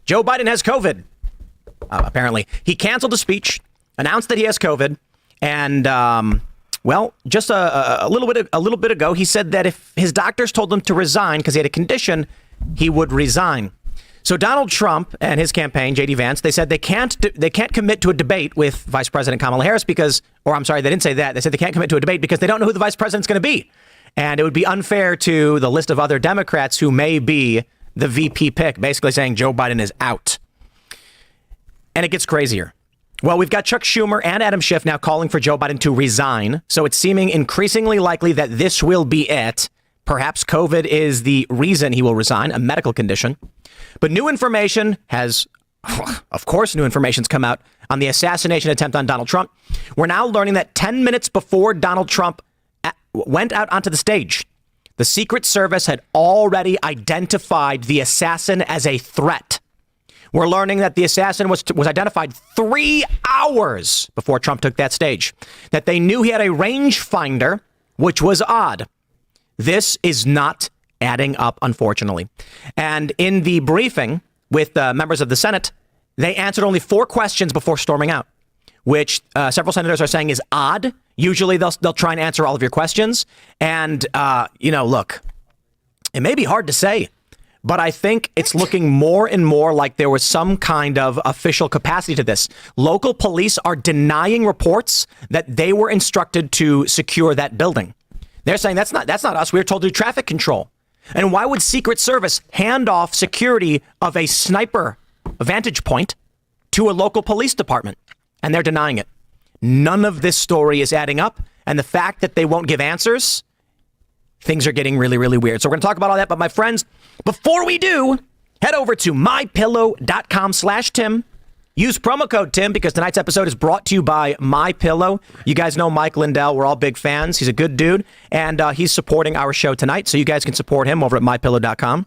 Joe Biden has COVID. Apparently, he canceled a speech, announced that he has COVID, and just a little bit ago, he said that if his doctors told him to resign because he had a condition, he would resign. So Donald Trump and his campaign, J.D. Vance, they said they can't commit to a debate with Vice President Kamala Harris they didn't say that. They said they can't commit to a debate because they don't know who the vice president's going to be. And it would be unfair to the list of other Democrats who may be the VP pick, basically saying Joe Biden is out. And it gets crazier. Well, we've got Chuck Schumer and Adam Schiff now calling for Joe Biden to resign. So it's seeming increasingly likely that this will be it. Perhaps COVID is the reason he will resign, a medical condition. But new information's come out on the assassination attempt on Donald Trump. We're now learning that 10 minutes before Donald Trump went out onto the stage, the Secret Service had already identified the assassin as a threat. We're learning that the assassin was identified 3 hours before Trump took that stage, that they knew he had a rangefinder, which was odd. This is not adding up, unfortunately. And in the briefing with members of the Senate, they answered only 4 questions before storming out, which several senators are saying is odd. Usually they'll try and answer all of your questions. And, look, it may be hard to say, but I think it's looking more and more like there was some kind of official capacity to this. Local police are denying reports that they were instructed to secure that building. They're saying that's not us. We were told to do traffic control. And why would Secret Service hand off security of a sniper vantage point to a local police department? And they're denying it. None of this story is adding up. And the fact that they won't give answers, things are getting really, really weird. So we're going to talk about all that. But my friends, before we do, head over to mypillow.com/Tim. Use promo code Tim because tonight's episode is brought to you by MyPillow. You guys know Mike Lindell. We're all big fans. He's a good dude. And he's supporting our show tonight. So you guys can support him over at mypillow.com.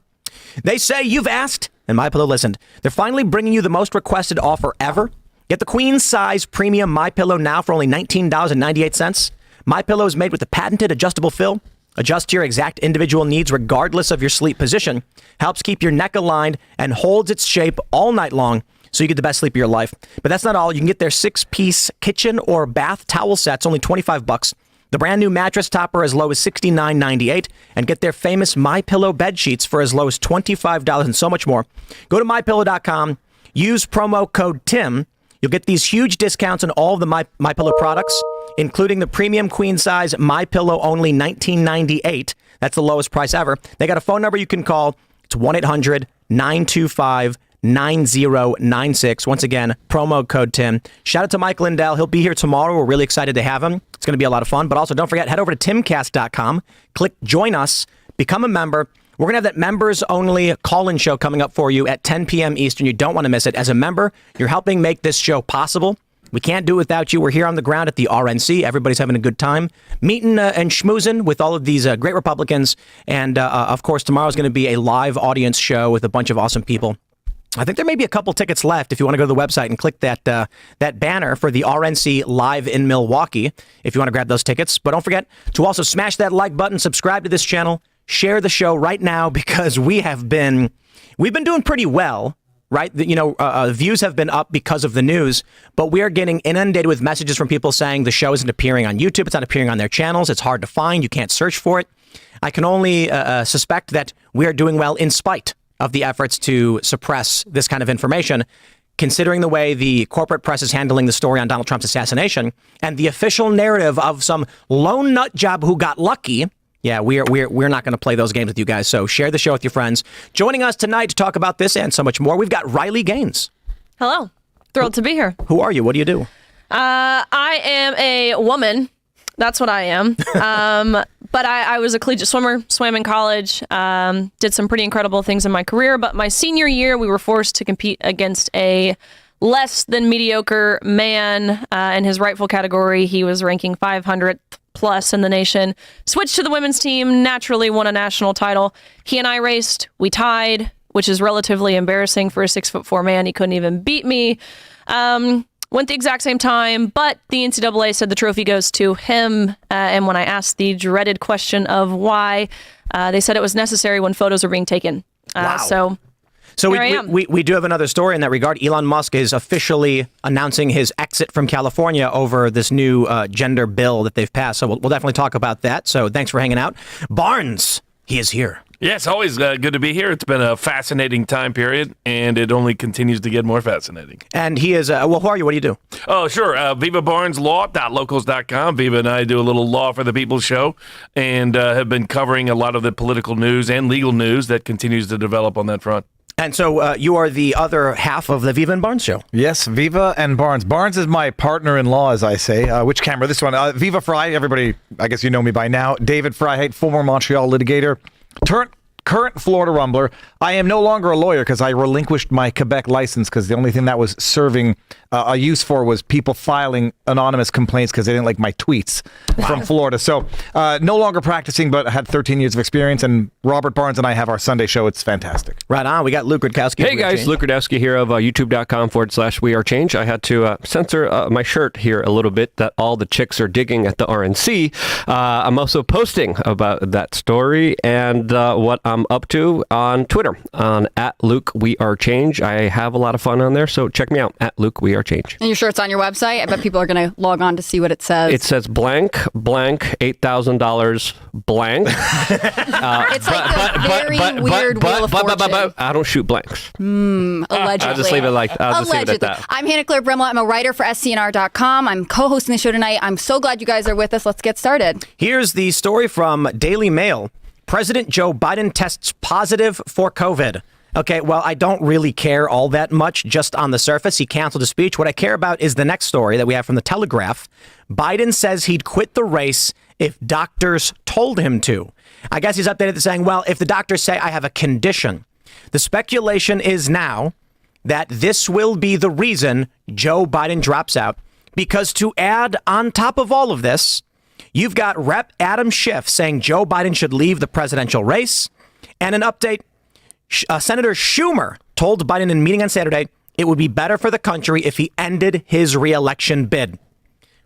They say you've asked and MyPillow listened. They're finally bringing you the most requested offer ever. Get the queen size premium MyPillow now for only $19.98. MyPillow is made with the patented adjustable fill. Adjust to your exact individual needs regardless of your sleep position. Helps keep your neck aligned and holds its shape all night long so you get the best sleep of your life. But that's not all. You can get their 6-piece kitchen or bath towel sets, only $25. The brand new mattress topper as low as $69.98, and get their famous MyPillow bed sheets for as low as $25 and so much more. Go to mypillow.com, use promo code TIM. You'll get these huge discounts on all of the MyPillow products, including the premium queen size MyPillow, only $19.98. That's the lowest price ever. They got a phone number you can call. It's 1-800-925-9096. Once again, promo code Tim. Shout out to Mike Lindell. He'll be here tomorrow. We're really excited to have him. It's going to be a lot of fun. But also, don't forget, head over to timcast.com. Click join us. Become a member. We're going to have that members-only call-in show coming up for you at 10 p.m. Eastern. You don't want to miss it. As a member, you're helping make this show possible. We can't do it without you. We're here on the ground at the RNC. Everybody's having a good time meeting and schmoozing with all of these great Republicans. And, of course, tomorrow's going to be a live audience show with a bunch of awesome people. I think there may be a couple tickets left if you want to go to the website and click that banner for the RNC live in Milwaukee if you want to grab those tickets. But don't forget to also smash that like button, subscribe to this channel, share the show right now because we've been doing pretty well, right? Views have been up because of the news, but we are getting inundated with messages from people saying the show isn't appearing on YouTube. It's not appearing on their channels. It's hard to find. You can't search for it. I can only suspect that we are doing well in spite of the efforts to suppress this kind of information, considering the way the corporate press is handling the story on Donald Trump's assassination and the official narrative of some lone nut job who got lucky. Yeah, we're not going to play those games with you guys. So share the show with your friends. Joining us tonight to talk about this and so much more, we've got Riley Gaines. Hello. Thrilled to be here. Who are you? What do you do? I am a woman. That's what I am. But I was a collegiate swimmer, swam in college, did some pretty incredible things in my career. But my senior year, we were forced to compete against a less than mediocre man in his rightful category. He was ranking 500th plus in the nation. Switched to the women's team, naturally won a national title. He and I raced. We tied, which is relatively embarrassing for a 6'4" man. He couldn't even beat me. Went the exact same time, but the NCAA said the trophy goes to him. And when I asked the dreaded question of why, they said it was necessary when photos were being taken. Wow. So Here I am. we do have another story in that regard. Elon Musk is officially announcing his exit from California over this new gender bill that they've passed. So we'll definitely talk about that. So thanks for hanging out. Barnes, he is here. Yes, always good to be here. It's been a fascinating time period, and it only continues to get more fascinating. And he is, well, who are you? What do you do? Oh, sure. Viva Barnes Law.locals.com. Viva and I do a little Law for the People show and have been covering a lot of the political news and legal news that continues to develop on that front. And so you are the other half of the Viva and Barnes show. Yes, Viva and Barnes. Barnes is my partner-in-law, as I say. Which camera? This one. Viva Frei. Everybody, I guess you know me by now. David Frei, former Montreal litigator. Current Florida Rumbler. I am no longer a lawyer because I relinquished my Quebec license because the only thing that was serving a use for was people filing anonymous complaints because they didn't like my tweets from Florida. So no longer practicing, but I had 13 years of experience. And Robert Barnes and I have our Sunday show. It's fantastic. Right on. We got Luke Rudkowski. Hey guys, Luke Rudkowski here of youtube.com/wearechange. I had to censor my shirt here a little bit that all the chicks are digging at the RNC. I'm also posting about that story and what I'm up to on Twitter on @LukeWeAreChange. I have a lot of fun on there, so check me out @LukeWeAreChange. And your shirt's on your website. I bet people are going to log on to see what it says. It says blank $8,000 blank. It's like a very weird Wheel of Fortune. I don't shoot blanks. Allegedly. I'll just leave it like I'll just leave it at that. I'm Hannah Claire Bremla. I'm a writer for SCNR.com. I'm co-hosting the show tonight. I'm so glad you guys are with us. Let's get started. Here's the story from Daily Mail. President Joe Biden tests positive for COVID. Okay, well, I don't really care all that much just on the surface. He canceled his speech. What I care about is the next story that we have from the Telegraph. Biden says he'd quit the race if doctors told him to. I guess he's updated to saying, well, if the doctors say I have a condition. The speculation is now that this will be the reason Joe Biden drops out, because to add on top of all of this, you've got Rep. Adam Schiff saying Joe Biden should leave the presidential race. And an update, Senator Schumer told Biden in a meeting on Saturday it would be better for the country if he ended his re-election bid.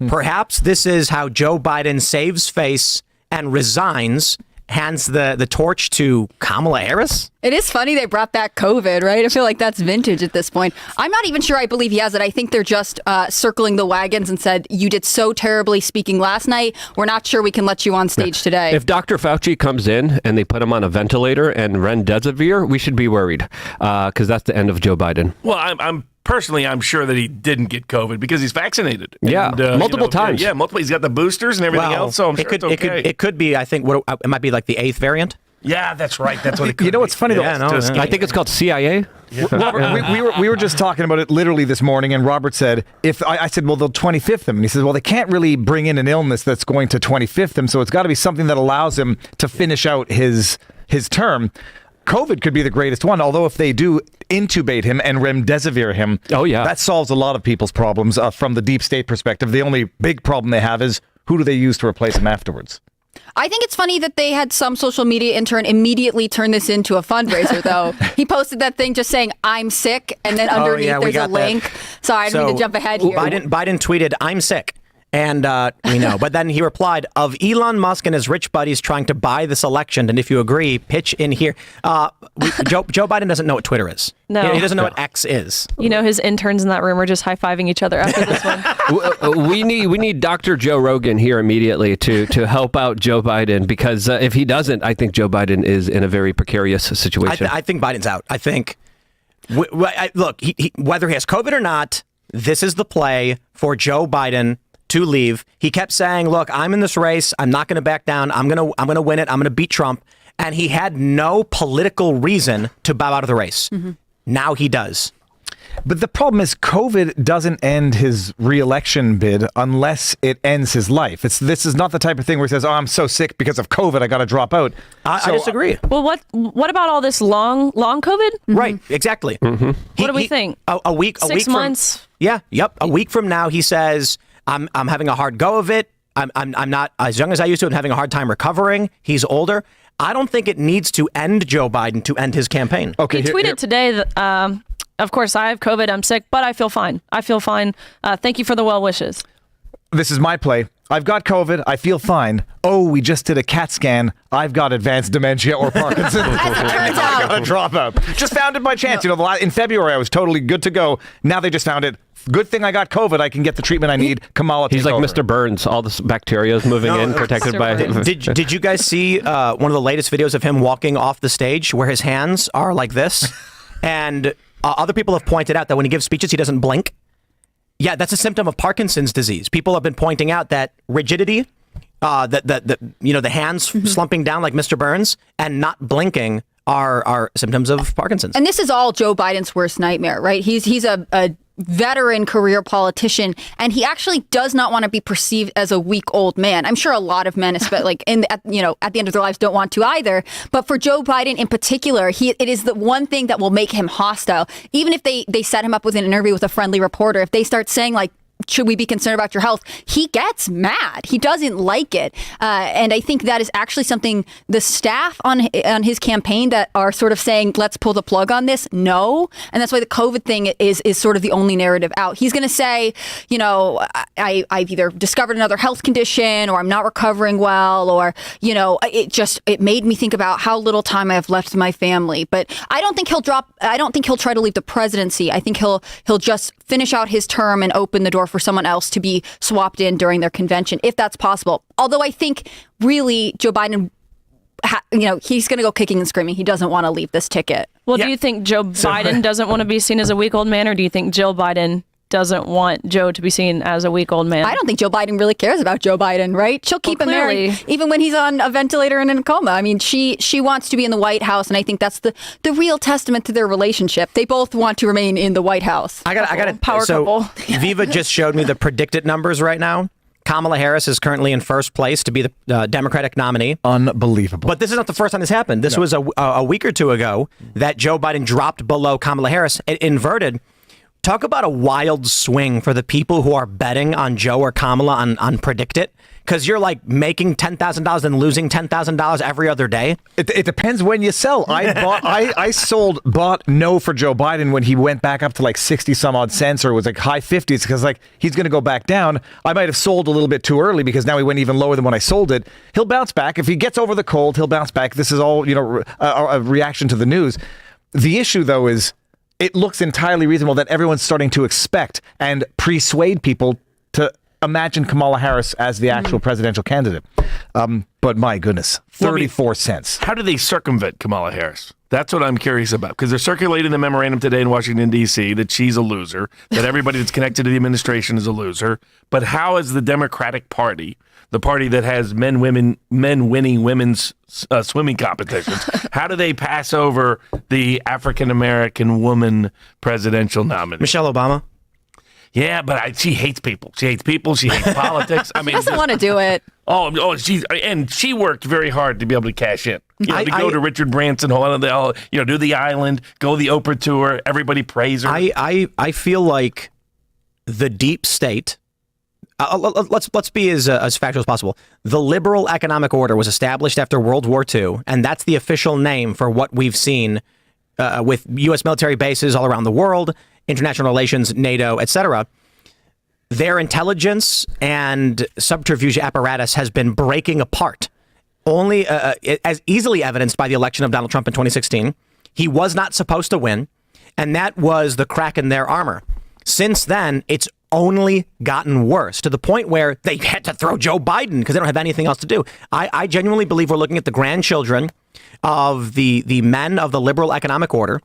Perhaps this is how Joe Biden saves face and resigns, hands the torch to Kamala Harris. It is funny they brought back COVID, right? I feel like that's vintage at this point. I'm not even sure I believe he has it. I think they're just circling the wagons and said, you did so terribly speaking last night. We're not sure we can let you on stage today. If Dr. Fauci comes in and they put him on a ventilator and remdesivir, we should be worried because that's the end of Joe Biden. Well, I'm sure that he didn't get COVID because he's vaccinated. Yeah, and, multiple times. Yeah, multiple. He's got the boosters and everything else, so I'm sure it's okay. It could be, I think, it might be like the 8th variant. Yeah, that's right. That's what it could You know what's funny, though? I think it's called CIA. Robert, we were just talking about it literally this morning, and Robert said, I said, well, they'll 25th him. And he says, well, they can't really bring in an illness that's going to 25th him, so it's got to be something that allows him to finish out his term. COVID could be the greatest one, although if they do intubate him and remdesivir him, that solves a lot of people's problems from the deep state perspective. The only big problem they have is who do they use to replace him afterwards? I think it's funny that they had some social media intern immediately turn this into a fundraiser, though. He posted that thing just saying, I'm sick, and then underneath there's a link. Sorry, I didn't mean to jump ahead here. Biden tweeted, I'm sick. And we know. But then he replied, of Elon Musk and his rich buddies trying to buy this election. And if you agree, pitch in here. Joe Biden doesn't know what Twitter is. No. He doesn't know what X is. You know, his interns in that room are just high-fiving each other after this one. We need Dr. Joe Rogan here immediately to help out Joe Biden, because if he doesn't, I think Joe Biden is in a very precarious situation. I think Biden's out. I think, look, whether he has COVID or not, this is the play for Joe Biden to leave. He kept saying, look, I'm in this race. I'm not going to back down. I'm going to win it. I'm going to beat Trump. And he had no political reason to bow out of the race. Mm-hmm. Now he does. But the problem is COVID doesn't end his re-election bid unless it ends his life. This is not the type of thing where he says, oh, I'm so sick because of COVID, I got to drop out. I disagree. Well, what about all this long COVID? Mm-hmm. Right, exactly. Mm-hmm. What do we think? A week 6 months? A week from now, he says, I'm having a hard go of it. I'm not as young as I used to and having a hard time recovering. He's older. I don't think it needs to end Joe Biden to end his campaign. Okay, he tweeted today that, of course, I have COVID. I'm sick, but I feel fine. Thank you for the well wishes. This is my play. I've got COVID. I feel fine. Oh, we just did a CAT scan. I've got advanced dementia or Parkinson's. As it turns I got out. a dropout. Just found it by chance. You know, in February I was totally good to go. Now they just found it. Good thing I got COVID. I can get the treatment I need. Kamala, He's take like over. Mr. Burns. All this bacteria is moving in, protected by. Did you guys see one of the latest videos of him walking off the stage where his hands are like this? And other people have pointed out that when he gives speeches, he doesn't blink. Yeah, that's a symptom of Parkinson's disease. People have been pointing out that rigidity, the hands slumping down like Mr. Burns and not blinking are symptoms of Parkinson's. And this is all Joe Biden's worst nightmare, right? He's a veteran career politician, and he actually does not want to be perceived as a weak old man. I'm sure a lot of men, especially at the end of their lives, don't want to either. But for Joe Biden in particular, it is the one thing that will make him hostile. Even if they set him up with an interview with a friendly reporter, if they start saying like, should we be concerned about your health? He gets mad. He doesn't like it. And I think that is actually something the staff on his campaign that are sort of saying, let's pull the plug on this. No. And that's why the COVID thing is sort of the only narrative out. He's going to say, I've either discovered another health condition or I'm not recovering well, or, it made me think about how little time I have left with my family. But I don't think he'll try to leave the presidency. I think he'll just finish out his term and open the door for someone else to be swapped in during their convention, if that's possible. Although I think really Joe Biden, he's going to go kicking and screaming. He doesn't want to leave this ticket. Well, do you think Joe Biden doesn't want to be seen as a weak old man, or do you think Jill Biden doesn't want Joe to be seen as a weak old man? I don't think Joe Biden really cares about Joe Biden, right? She'll keep him there even when he's on a ventilator and in a coma. I mean, she wants to be in the White House, and I think that's the real testament to their relationship. They both want to remain in the White House. I got a power couple. Viva just showed me the predicted numbers right now. Kamala Harris is currently in first place to be the Democratic nominee. Unbelievable. But this is not the first time this happened. This was a week or two ago that Joe Biden dropped below Kamala Harris. It inverted. Talk about a wild swing for the people who are betting on Joe or Kamala on Predict It. Because you're like making $10,000 and losing $10,000 every other day. It depends when you sell. I bought no for Joe Biden when he went back up to like 60 some odd cents, or it was like high 50s, because like he's going to go back down. I might have sold a little bit too early because now he went even lower than when I sold it. He'll bounce back. If he gets over the cold, he'll bounce back. This is all, a reaction to the news. The issue, though, is it looks entirely reasonable that everyone's starting to expect and persuade people to imagine Kamala Harris as the actual presidential candidate. But my goodness, 34 cents. How do they circumvent Kamala Harris? That's what I'm curious about, because they're circulating the memorandum today in Washington, D.C. that she's a loser, that everybody that's connected to the administration is a loser. But how is the Democratic Party, the party that has men winning women's swimming competitions, how do they pass over the African-American woman presidential nominee? Michelle Obama. Yeah, but she hates people. She hates people. She hates politics. I mean, Doesn't want to do it. She worked very hard to be able to cash in. To go to Richard Branson, do the island, go the Oprah tour. Everybody praise her. I feel like the deep state. Let's be as factual as possible. The liberal economic order was established after World War II, and that's the official name for what we've seen with U.S. military bases all around the world, international relations, NATO, etc. Their intelligence and subterfuge apparatus has been breaking apart. Only as easily evidenced by the election of Donald Trump in 2016. He was not supposed to win, and that was the crack in their armor. Since then, it's only gotten worse, to the point where they had to throw Joe Biden because they don't have anything else to do. I genuinely believe we're looking at the grandchildren of the men of the liberal economic order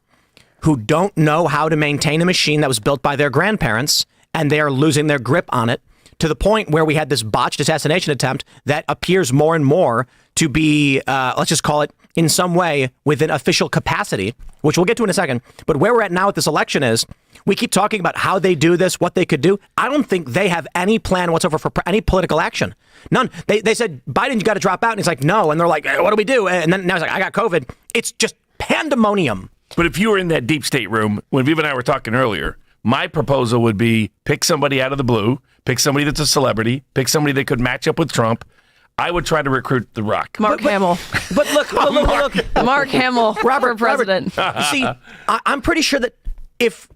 who don't know how to maintain a machine that was built by their grandparents, and they are losing their grip on it, to the point where we had this botched assassination attempt that appears more and more to be, let's just call it, in some way within official capacity, which we'll get to in a second. But where we're at now with this election is, we keep talking about how they do this, what they could do. I don't think they have any plan whatsoever for any political action. None. They said, Biden, you got to drop out. And he's like, no. And they're like, what do we do? And then now he's like, I got COVID. It's just pandemonium. But if you were in that deep state room, when Viva and I were talking earlier, my proposal would be pick somebody out of the blue, pick somebody that's a celebrity, pick somebody that could match up with Trump. I would try to recruit The Rock. Mark Hamill. But look. Mark Hamill, Robert president. See, I'm pretty sure that if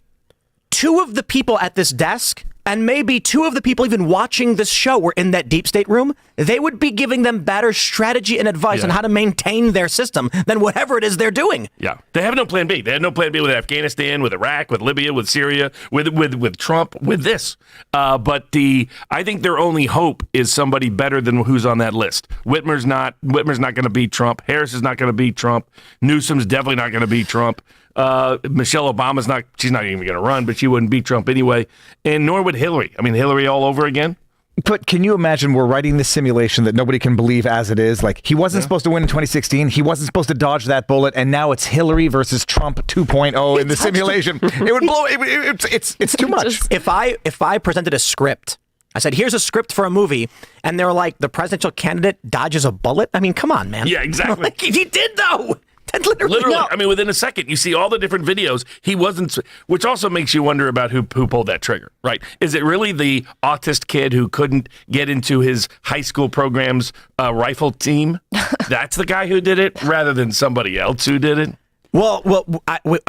two of the people at this desk and maybe two of the people even watching this show were in that deep state room, they would be giving them better strategy and advice on how to maintain their system than whatever it is they're doing. Yeah. They have no plan B. They had no plan B with Afghanistan, with Iraq, with Libya, with Syria, with Trump, with this. But I think their only hope is somebody better than who's on that list. Whitmer's not going to beat Trump. Harris is not going to beat Trump. Newsom's definitely not going to beat Trump. Michelle Obama's she's not even going to run, but she wouldn't beat Trump anyway. And nor would Hillary. I mean, Hillary all over again. But can you imagine we're writing this simulation that nobody can believe as it is? Like, he wasn't supposed to win in 2016. He wasn't supposed to dodge that bullet. And now it's Hillary versus Trump 2.0 in the simulation. It would blow. It's too much. If I presented a script, I said, here's a script for a movie, and they're like, the presidential candidate dodges a bullet? I mean, come on, man. Yeah, exactly. Like, he did, though. Literally. No. I mean, within a second, you see all the different videos. He wasn't, which also makes you wonder about who pulled that trigger, right? Is it really the autist kid who couldn't get into his high school program's rifle team? That's the guy who did it, rather than somebody else who did it? Well,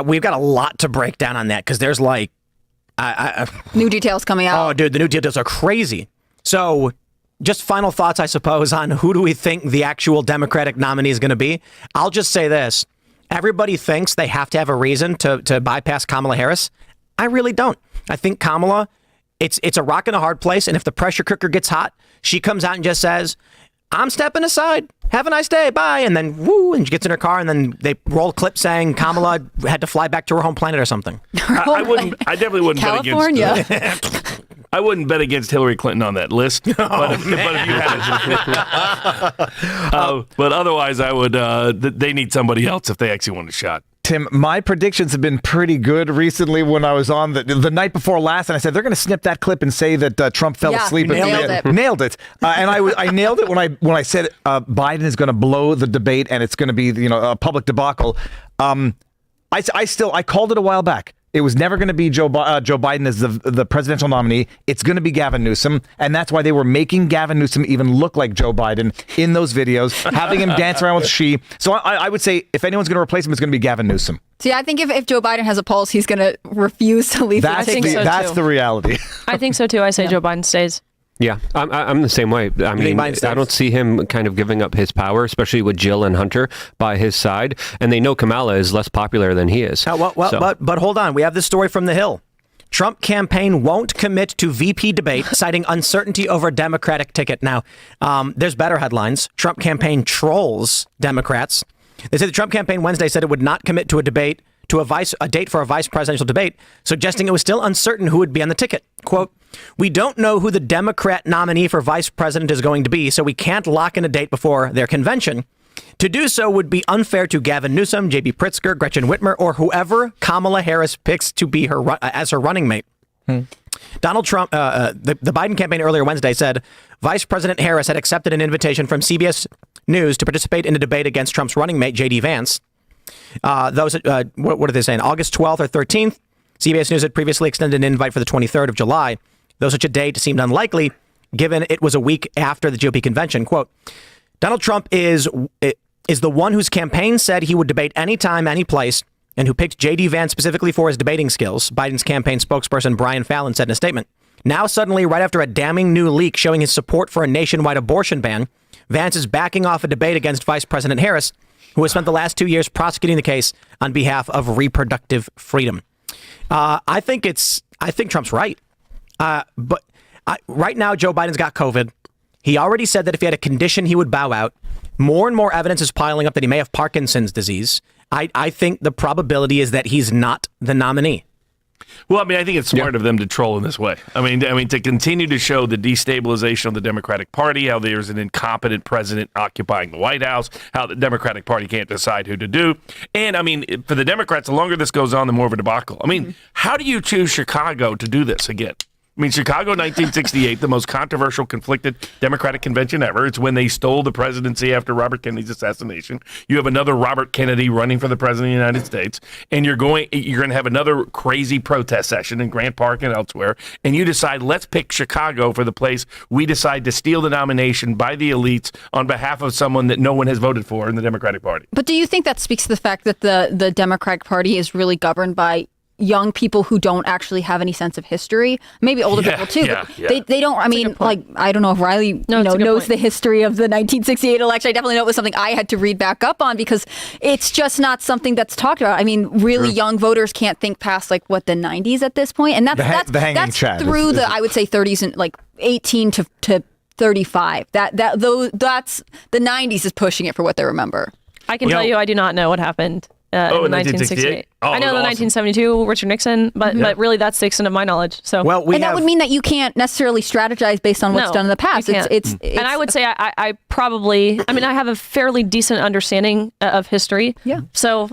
we've got a lot to break down on that, because there's like... new details coming out. Oh, dude, the new details are crazy. So... just final thoughts, I suppose, on who do we think the actual Democratic nominee is going to be. I'll just say this. Everybody thinks they have to have a reason to bypass Kamala Harris. I really don't. I think Kamala, it's a rock and a hard place, and if the pressure cooker gets hot, she comes out and just says, I'm stepping aside. Have a nice day. Bye. And then, woo, and she gets in her car, and then they roll a clip saying Kamala had to fly back to her home planet or something. I definitely wouldn't California. bet against I wouldn't bet against Hillary Clinton on that list. But if you had but otherwise, I would. They need somebody else if they actually want a shot. Tim, my predictions have been pretty good recently when I was on the night before last, and I said they're going to snip that clip and say that Trump fell asleep. Nailed it. And I nailed it when I said Biden is going to blow the debate and it's going to be a public debacle. I called it a while back. It was never going to be Joe Biden as the presidential nominee. It's going to be Gavin Newsom, and that's why they were making Gavin Newsom even look like Joe Biden in those videos, having him dance around with she. So I would say if anyone's going to replace him, it's going to be Gavin Newsom. See, I think if Joe Biden has a pulse, he's going to refuse to leave. That's the reality. I think so too. I say Joe Biden stays. Yeah, I'm the same way. I mean, I don't see him kind of giving up his power, especially with Jill and Hunter by his side. And they know Kamala is less popular than he is. But hold on. We have this story from The Hill. Trump campaign won't commit to VP debate, citing uncertainty over Democratic ticket. Now, there's better headlines. Trump campaign trolls Democrats. They said the Trump campaign Wednesday said it would not commit to a date for a vice presidential debate, suggesting it was still uncertain who would be on the ticket. Quote, we don't know who the Democrat nominee for vice president is going to be, so we can't lock in a date before their convention. To do so would be unfair to Gavin Newsom, J.B. Pritzker, Gretchen Whitmer, or whoever Kamala Harris picks to be as her running mate. Donald Trump, the Biden campaign earlier Wednesday said Vice President Harris had accepted an invitation from CBS News to participate in a debate against Trump's running mate, J.D. Vance. What are they saying? August 12th or 13th? CBS News had previously extended an invite for the 23rd of July, though such a date seemed unlikely, given it was a week after the GOP convention. Quote, Donald Trump is the one whose campaign said he would debate anytime, any place, and who picked J.D. Vance specifically for his debating skills, Biden's campaign spokesperson Brian Fallon said in a statement. Now suddenly, right after a damning new leak showing his support for a nationwide abortion ban, Vance is backing off a debate against Vice President Harris, who has spent the last 2 years prosecuting the case on behalf of reproductive freedom. I think Trump's right. But right now, Joe Biden's got COVID. He already said that if he had a condition, he would bow out. More and more evidence is piling up that he may have Parkinson's disease. I think the probability is that he's not the nominee. Well, I mean, I think it's smart of them to troll in this way. I mean, to continue to show the destabilization of the Democratic Party, how there's an incompetent president occupying the White House, how the Democratic Party can't decide who to do. And, I mean, for the Democrats, the longer this goes on, the more of a debacle. I mean, how do you choose Chicago to do this again? I mean, Chicago 1968, the most controversial, conflicted Democratic convention ever. It's when they stole the presidency after Robert Kennedy's assassination. You have another Robert Kennedy running for the president of the United States, and you're going to have another crazy protest session in Grant Park and elsewhere, and you decide, let's pick Chicago for the place we decide to steal the nomination by the elites on behalf of someone that no one has voted for in the Democratic Party. But do you think that speaks to the fact that the Democratic Party is really governed by young people who don't actually have any sense of history. Maybe older people too, but they don't. I mean, like, I don't know if Riley knows the history of the 1968 election. I definitely know it was something I had to read back up on because it's just not something that's talked about. I mean, really young voters can't think past like what the 90s at this point, and that's through the I would say 30s and like 18 to 35. That's the 90s is pushing it for what they remember. I can tell you, I do not know what happened in 1968. I know the 1972 Richard Nixon, but really that's the extent of my knowledge. So that would mean that you can't necessarily strategize based on what's done in the past. It's and I would say I probably, I mean, I have a fairly decent understanding of history. Yeah. So.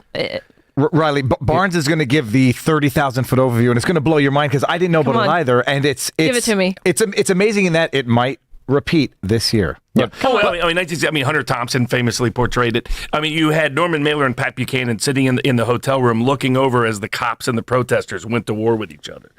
Riley, Barnes is going to give the 30,000-foot overview, and it's going to blow your mind because I didn't know about it either. And it's give it to me. It's amazing in that it might repeat this year. Yeah. I mean, Hunter Thompson famously portrayed it. I mean, you had Norman Mailer and Pat Buchanan sitting in the hotel room looking over as the cops and the protesters went to war with each other.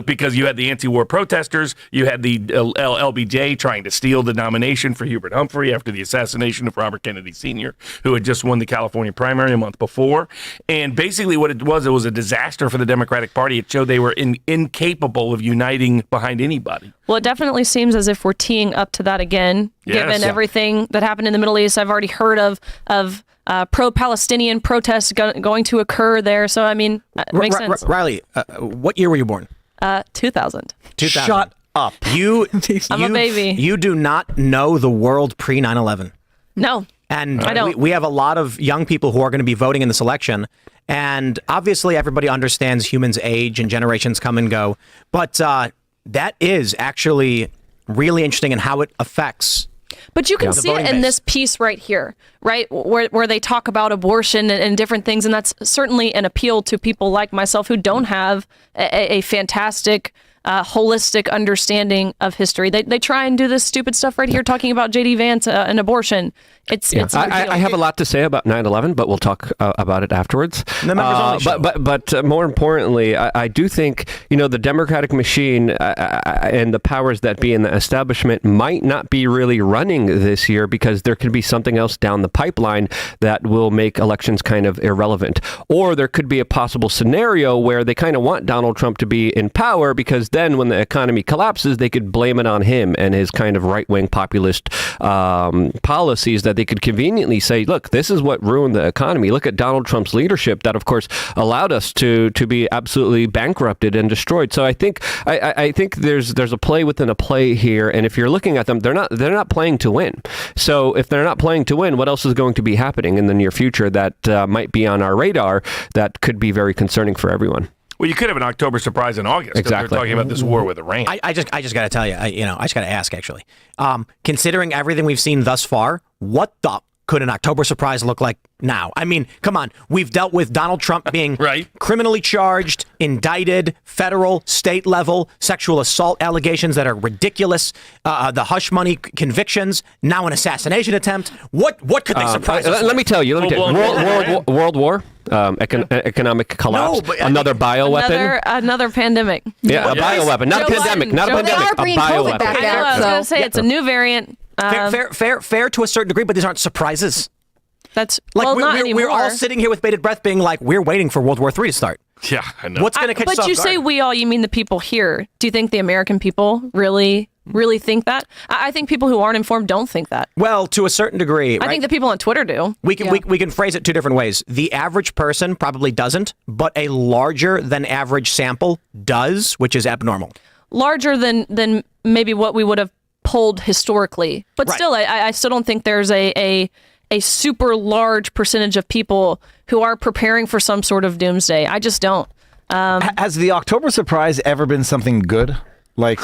Because you had the anti-war protesters, you had the LBJ trying to steal the nomination for Hubert Humphrey after the assassination of Robert Kennedy Sr., who had just won the California primary a month before. And basically what it was a disaster for the Democratic Party. It showed they were incapable of uniting behind anybody. Well, it definitely seems as if we're teeing up to that again. Given everything that happened in the Middle East, I've already heard of pro-Palestinian protests going to occur there. So, I mean, it makes sense. Riley, what year were you born? 2000. Shut up. I'm a baby. You do not know the world pre 9/11. No. And I don't. We have a lot of young people who are going to be voting in this election. And obviously, everybody understands humans age and generations come and go. But that is actually really interesting in how it affects. But you can see it in this piece right here, right? Where they talk about abortion and different things. And that's certainly an appeal to people like myself who don't have a fantastic, holistic understanding of history. They try and do this stupid stuff right here, talking about J.D. Vance and abortion. I have a lot to say about 9/11, but we'll talk about it afterwards. But more importantly, I do think the Democratic machine and the powers that be in the establishment might not be really running this year because there could be something else down the pipeline that will make elections kind of irrelevant. Or there could be a possible scenario where they kind of want Donald Trump to be in power because then when the economy collapses, they could blame it on him and his kind of right-wing populist policies that they could conveniently say, look, this is what ruined the economy. Look at Donald Trump's leadership that, of course, allowed us to be absolutely bankrupted and destroyed. So I think there's a play within a play here. And if you're looking at them, they're not playing to win. So if they're not playing to win, what else is going to be happening in the near future that might be on our radar that could be very concerning for everyone? Well, you could have an October surprise in August. Exactly. They're talking about this war with Iran. I just got to tell you, I just got to ask, actually. Considering everything we've seen thus far, what the could an October surprise look like now? I mean, come on. We've dealt with Donald Trump being criminally charged, indicted, federal, state level, sexual assault allegations that are ridiculous, the hush money convictions, now an assassination attempt. What could they surprise us? Let me tell you. World War. Economic collapse, another bioweapon, another pandemic. Yeah, a bioweapon, not a pandemic, not a pandemic, a bioweapon. I was going to say it's a new variant. Fair to a certain degree, but these aren't surprises. That's like not anymore. We're all sitting here with bated breath, being like, we're waiting for World War III to start. Yeah, I know. What's going to catch us off guard? But you say we all, you mean the people here. Do you think the American people really think that? I think people who aren't informed don't think that. Well, to a certain degree, I think the people on Twitter do. We can phrase it two different ways. The average person probably doesn't, but a larger than average sample does, which is abnormal. Larger than maybe what we would have polled historically. But still, I still don't think there's a super large percentage of people who are preparing for some sort of doomsday. I just don't. Has the October surprise ever been something good? Like,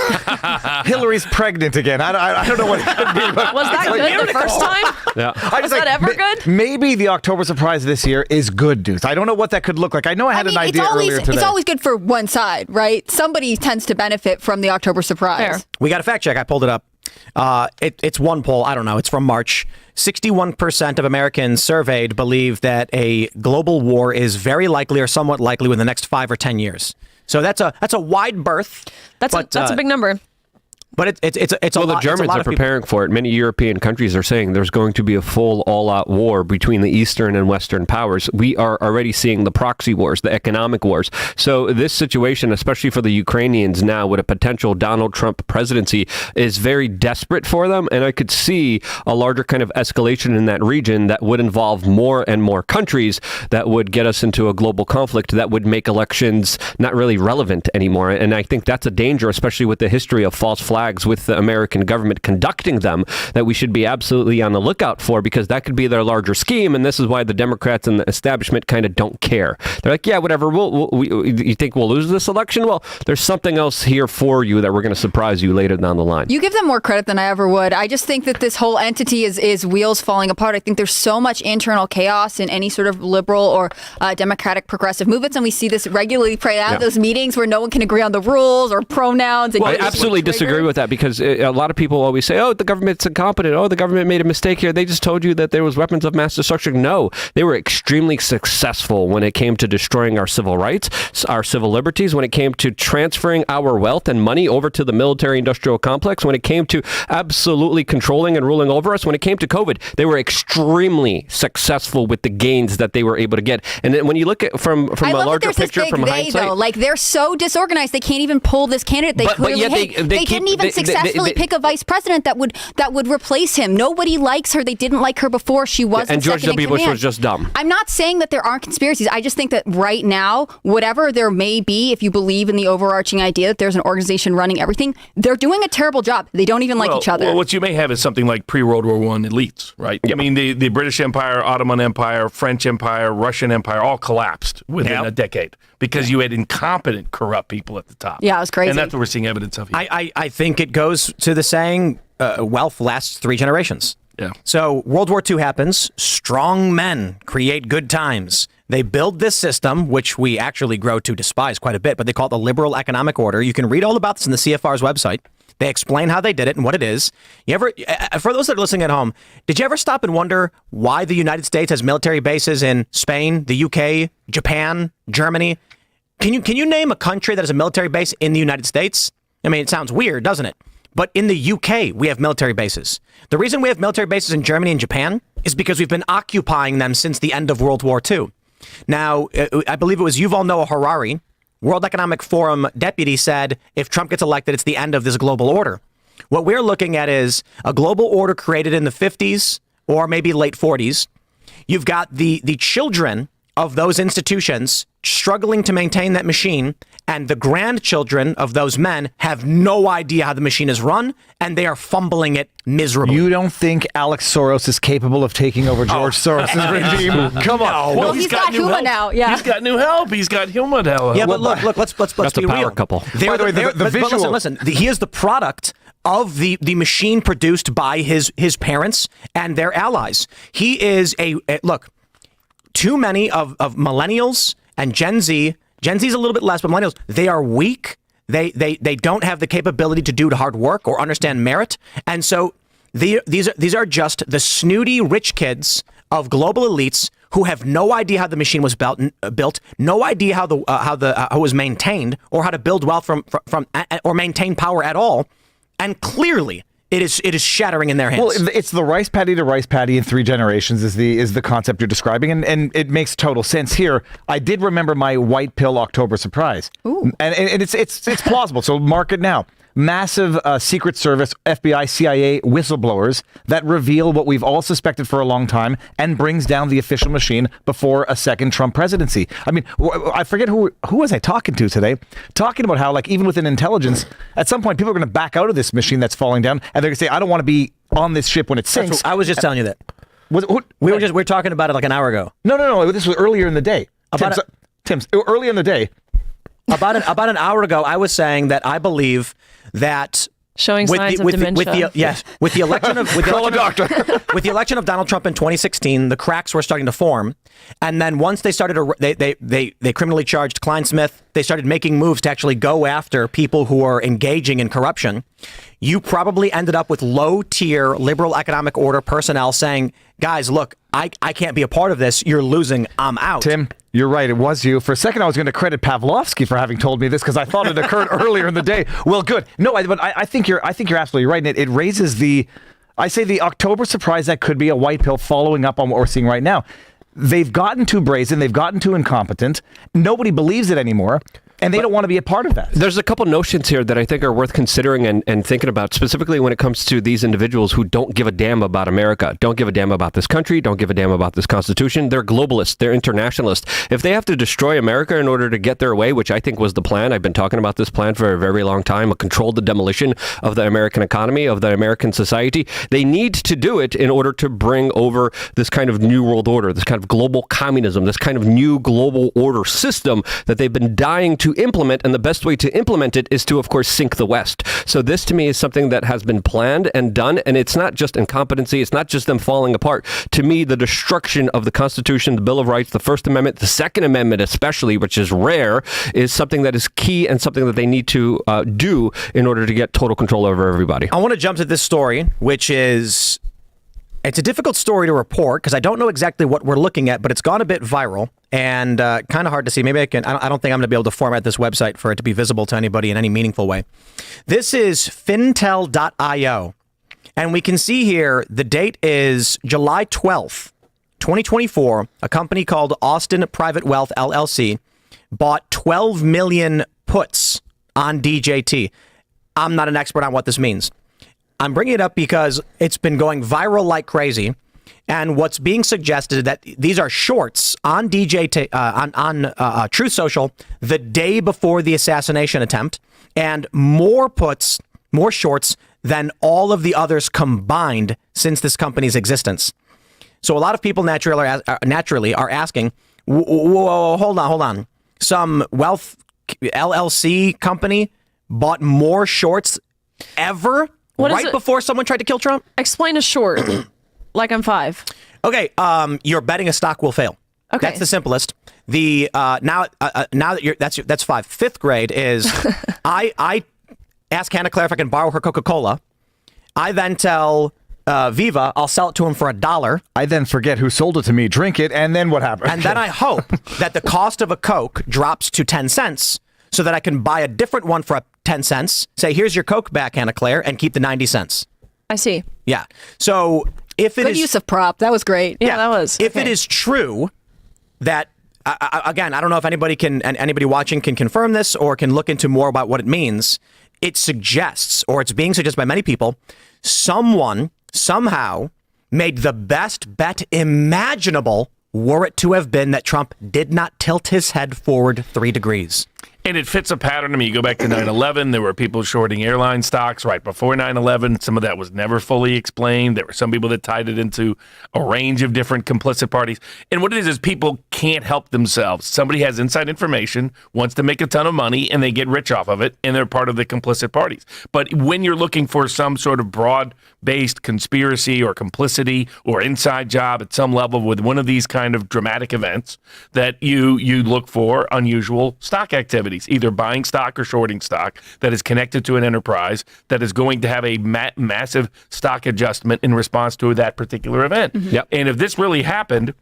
Hillary's pregnant again. I don't know what it could be. Was that good the first time? Yeah. Was that ever good? Maybe the October surprise this year is good news. I don't know what that could look like. I know I had an idea earlier today. It's always good for one side, right? Somebody tends to benefit from the October surprise. Fair. We got a fact check. I pulled it up. It's one poll. I don't know. It's from March. 61% of Americans surveyed believe that a global war is very likely or somewhat likely within the next 5 or 10 years. So that's a wide berth. That's a big number. But it's a well, lot. the Germans are preparing for it. Many European countries are saying there's going to be a full all-out war between the Eastern and Western powers. We are already seeing the proxy wars, the economic wars. So this situation, especially for the Ukrainians now with a potential Donald Trump presidency, is very desperate for them. And I could see a larger kind of escalation in that region that would involve more and more countries that would get us into a global conflict that would make elections not really relevant anymore. And I think that's a danger, especially with the history of false flags with the American government conducting them, that we should be absolutely on the lookout for, because that could be their larger scheme. And this is why the Democrats and the establishment kind of don't care. They're like, yeah, whatever. You think we'll lose this election? Well, there's something else here for you that we're going to surprise you later down the line. You give them more credit than I ever would. I just think that this whole entity is wheels falling apart. I think there's so much internal chaos in any sort of liberal or democratic progressive movements, and we see this regularly play out those meetings where no one can agree on the rules or pronouns. And I absolutely disagree with that, because a lot of people always say, oh, the government's incompetent. Oh, the government made a mistake here. They just told you that there was weapons of mass destruction. No, they were extremely successful when it came to destroying our civil rights, our civil liberties, when it came to transferring our wealth and money over to the military-industrial complex, when it came to absolutely controlling and ruling over us, when it came to COVID. They were extremely successful with the gains that they were able to get. And then when you look at from a larger picture, from hindsight, though, like they're so disorganized, they can't even pull this candidate. They didn't even successfully pick a vice president that would replace him. Nobody likes her. They didn't like her before. She was and George W. Bush was just dumb. I'm not saying that there aren't conspiracies. I just think that right now, whatever there may be, if you believe in the overarching idea that there's an organization running everything, they're doing a terrible job. They don't even like each other. Well, what you may have is something like pre-World War I elites, right? Yep. I mean, the British Empire, Ottoman Empire, French Empire, Russian Empire all collapsed within a decade because you had incompetent, corrupt people at the top. Yeah, it was crazy. And that's what we're seeing evidence of here. I think it goes to the saying, wealth lasts 3 generations. Yeah. So World War II happens. Strong men create good times. They build this system, which we actually grow to despise quite a bit, but they call it the liberal economic order. You can read all about this in the CFR's website. They explain how they did it and what it is. You ever, for those that are listening at home, did you ever stop and wonder why the United States has military bases in Spain, the UK, Japan, Germany? Can you name a country that has a military base in the United States? I mean, it sounds weird, doesn't it? But in the UK, we have military bases. The reason we have military bases in Germany and Japan is because we've been occupying them since the end of World War II. Now, I believe it was Yuval Noah Harari, World Economic Forum deputy, said if Trump gets elected, it's the end of this global order. What we're looking at is a global order created in the 50s or maybe late 40s. You've got the children of those institutions struggling to maintain that machine, and the grandchildren of those men have no idea how the machine is run, and they are fumbling it miserably. You don't think Alex Soros is capable of taking over George Soros' regime? Come on. Well, he's got Huma now. Yeah, he's got new help. He's got Huma now. Yeah, but look, let's that's be a power real. couple. By the way, the visual. But listen, he is the product of the machine produced by his parents and their allies. He is look. Too many of millennials and Gen Z. Gen Z is a little bit less, but millennials, they are weak. They don't have the capability to do hard work or understand merit. And so these are just the snooty rich kids of global elites who have no idea how the machine was built, no idea how it was maintained, or how to build wealth from or maintain power at all. And clearly, it is shattering in their hands. Well, it's the rice paddy to rice paddy in 3 generations is the concept you're describing, and it makes total sense here. I did remember my white pill October surprise, and it's plausible. So mark it now. Massive Secret Service, FBI, CIA whistleblowers that reveal what we've all suspected for a long time and brings down the official machine before a second Trump presidency. I mean, I forget who was I talking to today, talking about how, like, even within intelligence, at some point people are going to back out of this machine that's falling down, and they're going to say, I don't want to be on this ship when it sinks. I was just telling you that. We were talking about it like an hour ago. No. This was earlier in the day. Tim's earlier in the day. About an hour ago, I was saying that I believe that showing signs of dementia. With the election of Donald Trump in 2016, the cracks were starting to form, and then once they started, they criminally charged Klein Smith, they started making moves to actually go after people who are engaging in corruption, you probably ended up with low-tier liberal economic order personnel saying, guys, look, I can't be a part of this. You're losing. I'm out. Tim, you're right. It was you. For a second, I was going to credit Pavlovsky for having told me this because I thought it occurred earlier in the day. Well, good. No, but I think you're absolutely right. And it raises the October surprise that could be a white pill following up on what we're seeing right now. They've gotten too brazen. They've gotten too incompetent. Nobody believes it anymore. And they don't want to be a part of that. There's a couple notions here that I think are worth considering and thinking about, specifically when it comes to these individuals who don't give a damn about America, don't give a damn about this country, don't give a damn about this Constitution. They're globalists. They're internationalists. If they have to destroy America in order to get their way, which I think was the plan, I've been talking about this plan for a very long time, a controlled the demolition of the American economy, of the American society. They need to do it in order to bring over this kind of new world order, this kind of global communism, this kind of new global order system that they've been dying to implement, and the best way to implement it is to, of course, sink the West. So this, to me, is something that has been planned and done, and it's not just incompetency, it's not just them falling apart. To me, the destruction of the Constitution, the Bill of Rights, the First Amendment, the Second Amendment especially, which is rare, is something that is key and something that they need to do in order to get total control over everybody. I want to jump to this story, which is... It's a difficult story to report because I don't know exactly what we're looking at, but it's gone a bit viral and kind of hard to see. Maybe I don't think I'm going to be able to format this website for it to be visible to anybody in any meaningful way. This is fintel.io. And we can see here the date is July 12th, 2024. A company called Austin Private Wealth LLC bought 12 million puts on DJT. I'm not an expert on what this means. I'm bringing it up because it's been going viral like crazy, and what's being suggested that these are shorts on on Truth Social the day before the assassination attempt, and more puts, more shorts than all of the others combined since this company's existence. So a lot of people naturally are asking, whoa, hold on. Some wealth LLC company bought more shorts ever? Right before someone tried to kill Trump? Explain a short, like I'm 5. Okay, you're betting a stock will fail. Okay, that's the simplest. The now that that's 5. 5th grade is I ask Hannah Claire if I can borrow her Coca-Cola. I then tell Viva I'll sell it to him for $1. I then forget who sold it to me, drink it, and then what happens? And then I hope that the cost of a Coke drops to 10 cents so that I can buy a different one for 10 cents, say, here's your Coke back, Hannah Claire, and keep the 90 cents. I see. Yeah. So if it Good use of prop. That was great. Yeah, that was. If it is true that, again, I don't know if anybody watching can confirm this or can look into more about what it means. It suggests, or it's being suggested by many people, someone somehow made the best bet imaginable were it to have been that Trump did not tilt his head forward 3 degrees. And it fits a pattern. I mean, you go back to 9/11, there were people shorting airline stocks right before 9/11. Some of that was never fully explained. There were some people that tied it into a range of different complicit parties. And what it is people can't help themselves. Somebody has inside information, wants to make a ton of money, and they get rich off of it, and they're part of the complicit parties. But when you're looking for some sort of broad-based conspiracy or complicity or inside job at some level with one of these kind of dramatic events, that you look for unusual stock activity. Either buying stock or shorting stock that is connected to an enterprise that is going to have a massive stock adjustment in response to that particular event. Mm-hmm. Yep. And if this really happened,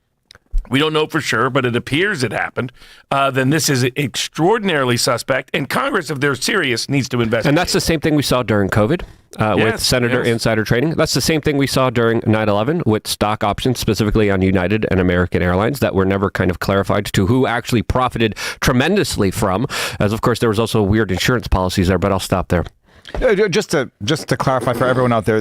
we don't know for sure, but it appears it happened, then this is extraordinarily suspect. And Congress, if they're serious, needs to investigate. And that's the same thing we saw during COVID with Senator insider trading. That's the same thing we saw during 9/11 with stock options, specifically on United and American Airlines, that were never kind of clarified to who actually profited tremendously from. As, of course, there was also weird insurance policies there, but I'll stop there. Just to clarify for everyone out there,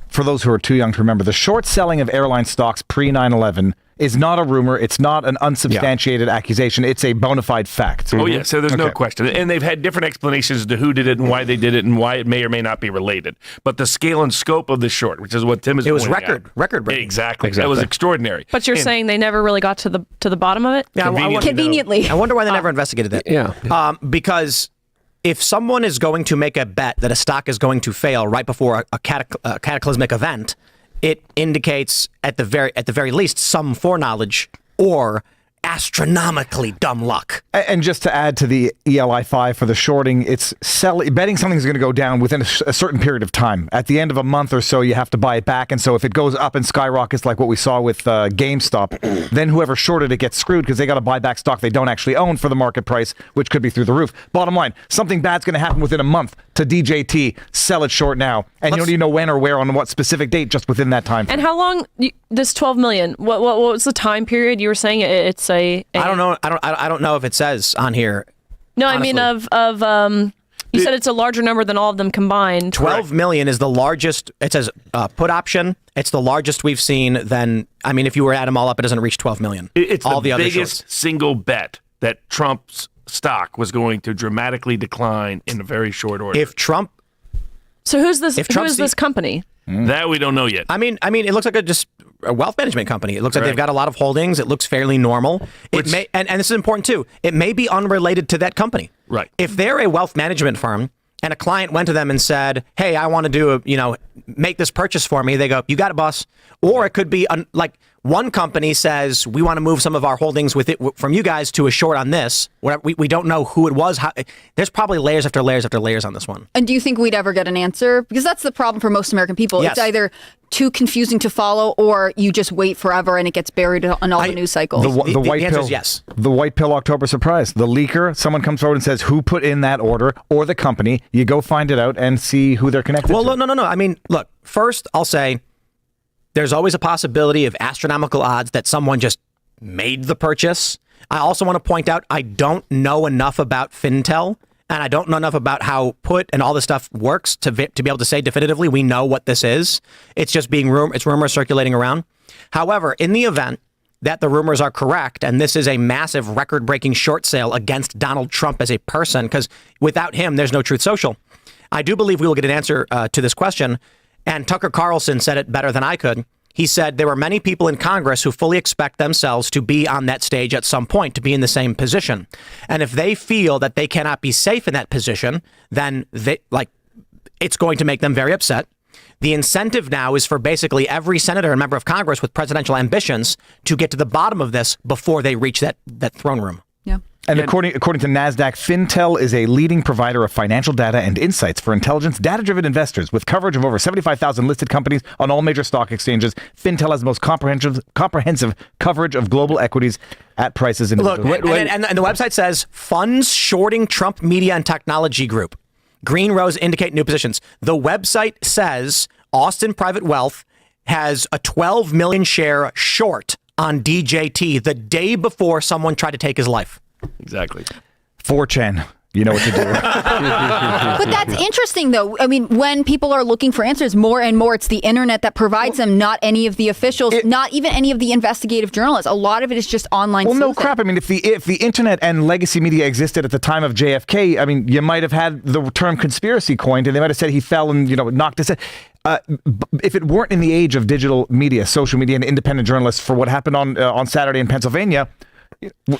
for those who are too young to remember, the short selling of airline stocks pre 9/11 is not a rumor. It's not an unsubstantiated accusation. It's a bona fide fact. Oh, yeah. So there's no question. And they've had different explanations as to who did it and why they did it and why it may or may not be related. But the scale and scope of the short, which is what Tim is pointing out. record breaking. Exactly. That was extraordinary. But you're saying they never really got to the bottom of it? Yeah, Conveniently. I wonder why they never investigated that. Yeah. Because if someone is going to make a bet that a stock is going to fail right before a cataclysmic event, it indicates at the very least some foreknowledge or astronomically dumb luck. And just to add to the ELI5 for the shorting, it's betting something's going to go down within a certain period of time. At the end of a month or so, you have to buy it back. And so if it goes up and skyrockets like what we saw with GameStop, then whoever shorted it gets screwed because they got to buy back stock they don't actually own for the market price, which could be through the roof. Bottom line, something bad's going to happen within a month to DJT. Sell it short now. And you don't even know when or where on what specific date, just within that time frame. And how long, this 12 million, what was the time period you were saying? It's I don't know. I don't know if it says on here. No, honestly. I mean you said it's a larger number than all of them combined. 12 million is the largest. It says put option. It's the largest we've seen. Then, I mean, if you were to add them all up, it doesn't reach 12 million. It's all the other biggest shorts. single bet that Trump's stock was going to dramatically decline in a very short order. If Trump, So who is this Trump's this company? That we don't know yet. I mean, it looks like a wealth management company. It looks like they've got a lot of holdings. It looks fairly normal. It may, and this is important too. It may be unrelated to that company. Right. If they're a wealth management firm and a client went to them and said, "Hey, I want to do make this purchase for me," they go, "You got it, boss." Or it could be like one company says, "We want to move some of our holdings with it from you guys to a short on this." We don't know who it was. There's probably layers after layers after layers on this one. And do you think we'd ever get an answer? Because that's the problem for most American people. Yes. It's either too confusing to follow, or you just wait forever and it gets buried on all the news cycles. The white answer pill, is yes. The white pill October surprise. The leaker, someone comes forward and says who put in that order, or the company. You go find it out and see who they're connected to. Well, no. I mean, look, first I'll say there's always a possibility of astronomical odds that someone just made the purchase. I also want to point out I don't know enough about Fintel, and I don't know enough about how put and all this stuff works to be able to say definitively we know what this is. It's just it's rumors circulating around. However, in the event that the rumors are correct, and this is a massive record-breaking short sale against Donald Trump as a person, because without him, there's no Truth Social, I do believe we will get an answer to this question. And Tucker Carlson said it better than I could. He said there were many people in Congress who fully expect themselves to be on that stage at some point, to be in the same position. And if they feel that they cannot be safe in that position, then it's going to make them very upset. The incentive now is for basically every senator and member of Congress with presidential ambitions to get to the bottom of this before they reach that throne room. Yeah. And according to NASDAQ, Fintel is a leading provider of financial data and insights for intelligence, data-driven investors with coverage of over 75,000 listed companies on all major stock exchanges. Fintel has the most comprehensive coverage of global equities at prices in Look, and the website says funds shorting Trump Media and Technology Group. Green rows indicate new positions. The website says Austin Private Wealth has a 12 million share short on DJT the day before someone tried to take his life. Exactly. 4chan. You know what to do. But that's interesting, though. I mean, when people are looking for answers, more and more, it's the internet that provides them, not any of the officials, not even any of the investigative journalists. A lot of it is just online. Well, no sleuthing. crap. I mean, if the internet and legacy media existed at the time of JFK, I mean, you might have had the term conspiracy coined, and they might have said he fell and knocked his head. If it weren't in the age of digital media, social media, and independent journalists for what happened on Saturday in Pennsylvania,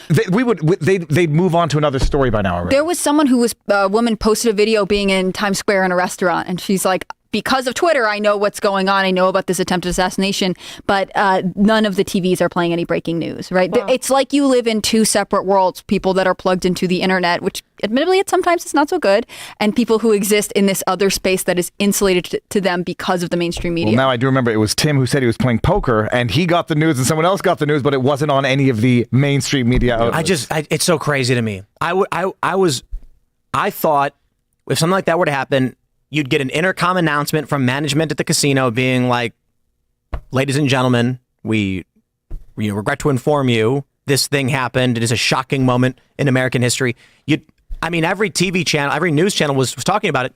they'd move on to another story by now already. There was someone a woman posted a video being in Times Square in a restaurant, and she's like, because of Twitter, I know what's going on. I know about this attempted assassination, but none of the TVs are playing any breaking news, right? Wow. It's like you live in two separate worlds, people that are plugged into the internet, which admittedly sometimes it's not so good, and people who exist in this other space that is insulated to them because of the mainstream media. Well, now I do remember it was Tim who said he was playing poker, and he got the news and someone else got the news, but it wasn't on any of the mainstream media outlets. It's so crazy to me. I thought if something like that were to happen, you'd get an intercom announcement from management at the casino being like, "Ladies and gentlemen, we regret to inform you this thing happened. It is a shocking moment in American history." Every TV channel, every news channel was talking about it.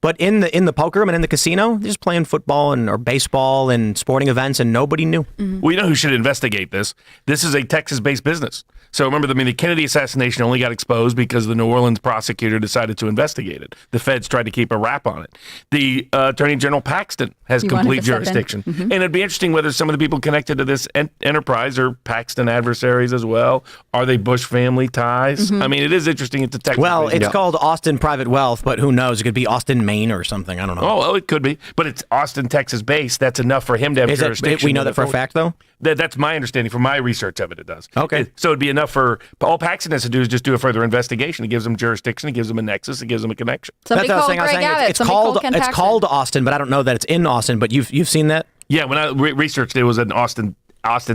But in the poker room and in the casino, they're just playing football or baseball and sporting events, and nobody knew. Mm-hmm. Well, you know who should investigate this? This is a Texas-based business. So remember, the Kennedy assassination only got exposed because the New Orleans prosecutor decided to investigate it. The feds tried to keep a wrap on it. The Attorney General Paxton has complete jurisdiction. Mm-hmm. And it'd be interesting whether some of the people connected to this enterprise are Paxton adversaries as well. Are they Bush family ties? Mm-hmm. I mean, it is interesting. It's a Texas. Well, it's called Austin Private Wealth, but who knows? It could be Austin, Maine or something. I don't know. Oh, well, it could be. But it's Austin, Texas based. That's enough for him to have jurisdiction. We know that for a fact, though? That's my understanding from my research of it. It does. Okay. So it'd be enough for all Paxton has to do is just do a further investigation. It gives them jurisdiction. It gives them a nexus. It gives them a connection. Somebody That's what called I was Greg saying. Abbott. It's Somebody called called Ken Paxton. Austin, but I don't know that it's in Austin. But you've seen that? Yeah, when I researched, it was an Austin,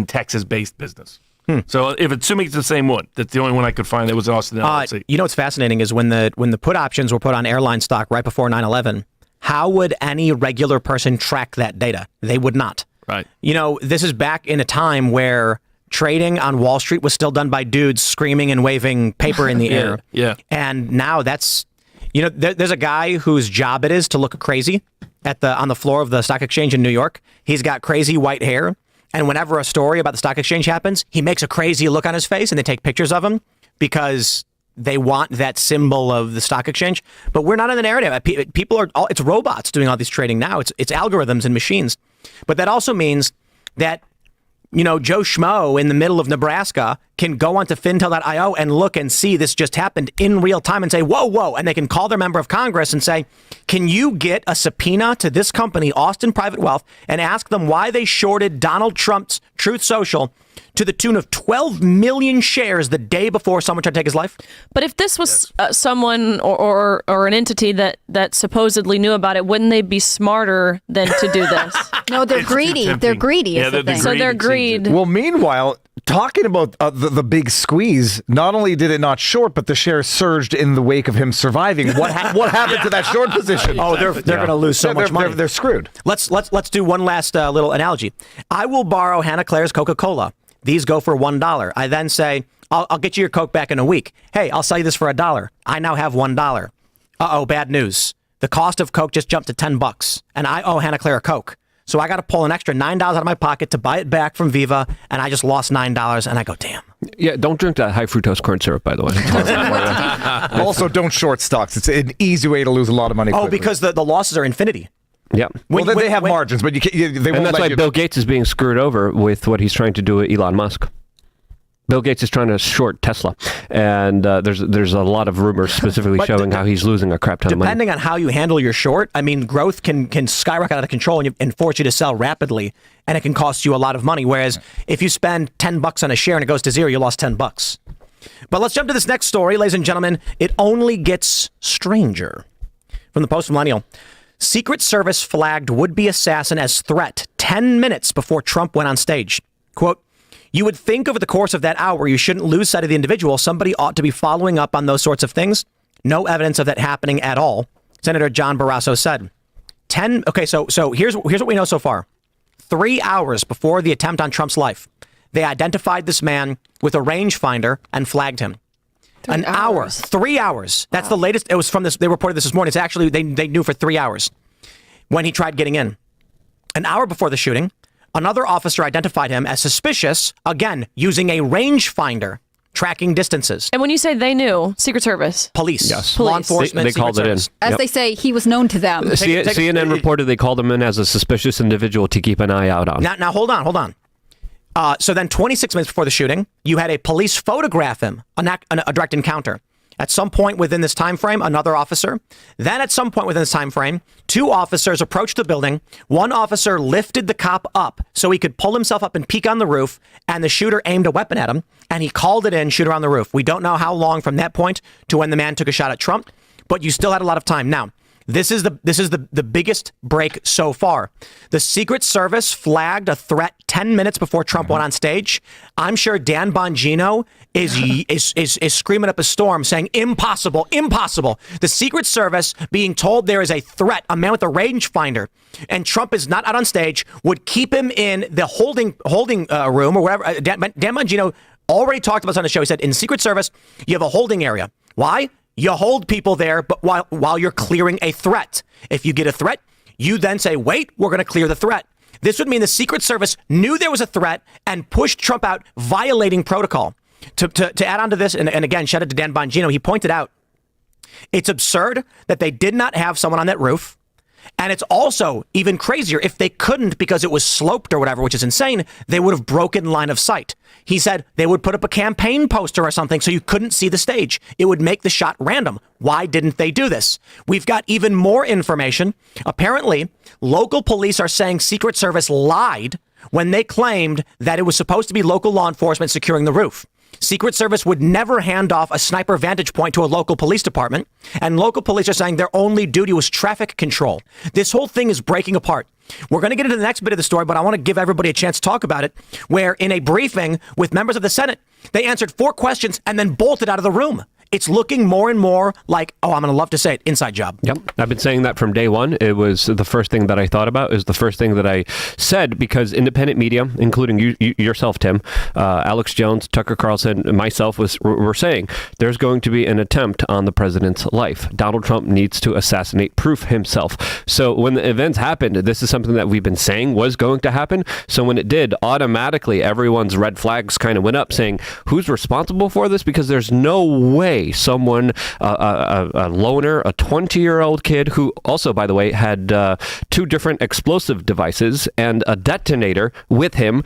Texas-based business. So if assuming it's the same one, that's the only one I could find that was Austin LLC. You know what's fascinating is when the put options were put on airline stock right before 9/11. How would any regular person track that data? They would not. Right. You know, this is back in a time where trading on Wall Street was still done by dudes screaming and waving paper in the air. Yeah. And now that's, you know, there's a guy whose job it is to look crazy on the floor of the stock exchange in New York. He's got crazy white hair. And whenever a story about the stock exchange happens, he makes a crazy look on his face and they take pictures of him because they want that symbol of the stock exchange. But we're not in the narrative. People are it's robots doing all this trading now. It's algorithms and machines. But that also means that, you know, Joe Schmo in the middle of Nebraska can go onto fintel.io and look and see this just happened in real time and say, whoa. And they can call their member of Congress and say, can you get a subpoena to this company, Austin Private Wealth, and ask them why they shorted Donald Trump's Truth Social to the tune of 12 million shares the day before someone tried to take his life? But if this was someone or an entity that supposedly knew about it, wouldn't they be smarter than to do this? No, they're greedy. They're greedy. Yeah, Is the they're thing. So they're greed. greed. Well, meanwhile, talking about the big squeeze, not only did it not short, but the shares surged in the wake of him surviving. What happened to that short position? Oh, they're going to lose so much money. They're screwed. Let's do one last little analogy. I will borrow Hannah Claire's Coca-Cola. These go for $1. I then say, I'll get you your Coke back in a week. Hey, I'll sell you this for $1. I now have $1. Uh-oh, bad news. The cost of Coke just jumped to $10, and I owe Hannah Claire a Coke. So I got to pull an extra $9 out of my pocket to buy it back from Viva, and I just lost $9, and I go, damn. Yeah, don't drink that high fructose corn syrup, by the way. Also, don't short stocks. It's an easy way to lose a lot of money. Oh, quickly. because the losses are infinity. Yeah. They have margins, but you can't, they And won't that's let why you. Bill Gates is being screwed over with what he's trying to do with Elon Musk. Bill Gates is trying to short Tesla, and there's a lot of rumors specifically showing how he's losing a crap ton of money. Depending on how you handle your short, I mean, growth can skyrocket out of control and force you to sell rapidly, and it can cost you a lot of money. Whereas if you spend $10 on a share and it goes to zero, you lost $10. But let's jump to this next story, ladies and gentlemen. It only gets stranger. From the Post-Millennial. Secret Service flagged would-be assassin as threat 10 minutes before Trump went on stage. Quote, you would think over the course of that hour you shouldn't lose sight of the individual. Somebody ought to be following up on those sorts of things. No evidence of that happening at all, Senator John Barrasso said. So here's what we know so far. 3 hours before the attempt on Trump's life, they identified this man with a rangefinder and flagged him. 3 hours. 3 hours. That's the latest. It was from this. They reported this morning. It's actually, they knew for 3 hours when he tried getting in. An hour before the shooting, another officer identified him as suspicious, again, using a rangefinder, tracking distances. And when you say they knew, Secret Service. Police. Yes. Law Police. enforcement. They called it in. Service. As they say, he was known to them. CNN reported they called him in as a suspicious individual to keep an eye out on. Now hold on. So then 26 minutes before the shooting, you had a police photograph him, a direct encounter. At some point within this time frame, another officer. Then at some point within this time frame, 2 officers approached the building. One officer lifted the cop up so he could pull himself up and peek on the roof, and the shooter aimed a weapon at him, and he called it in, shooter on the roof. We don't know how long from that point to when the man took a shot at Trump, but you still had a lot of time. Now, this is the biggest break so far. The Secret Service flagged a threat 10 minutes before Trump went on stage. I'm sure Dan Bongino is screaming up a storm saying, impossible. The Secret Service being told there is a threat, a man with a rangefinder, and Trump is not out on stage, would keep him in the holding room or whatever. Dan Bongino already talked about this on the show. He said, in Secret Service, you have a holding area. Why? You hold people there, but while you're clearing a threat. If you get a threat, you then say, wait, we're going to clear the threat. This would mean the Secret Service knew there was a threat and pushed Trump out, violating protocol. To add on to this, and again, shout out to Dan Bongino, he pointed out, it's absurd that they did not have someone on that roof. And it's also even crazier if they couldn't because it was sloped or whatever, which is insane. They would have broken line of sight. He said they would put up a campaign poster or something so you couldn't see the stage. It would make the shot random. Why didn't they do this? We've got even more information. Apparently, local police are saying Secret Service lied when they claimed that it was supposed to be local law enforcement securing the roof. Secret Service would never hand off a sniper vantage point to a local police department, and local police are saying their only duty was traffic control. This whole thing is breaking apart. We're going to get into the next bit of the story, but I want to give everybody a chance to talk about it, where in a briefing with members of the Senate, they answered 4 questions and then bolted out of the room. It's looking more and more like, I'm going to love to say it, inside job. Yep. I've been saying that from day one. It was the first thing that I thought about. It was the first thing that I said, because independent media, including you yourself, Tim, Alex Jones, Tucker Carlson, and myself were saying there's going to be an attempt on the president's life. Donald Trump needs to assassinate proof himself. So when the events happened, this is something that we've been saying was going to happen. So when it did, automatically everyone's red flags kind of went up, saying who's responsible for this? Because there's no way someone, a loner, a 20-year-old kid who also, by the way, had 2 different explosive devices and a detonator with him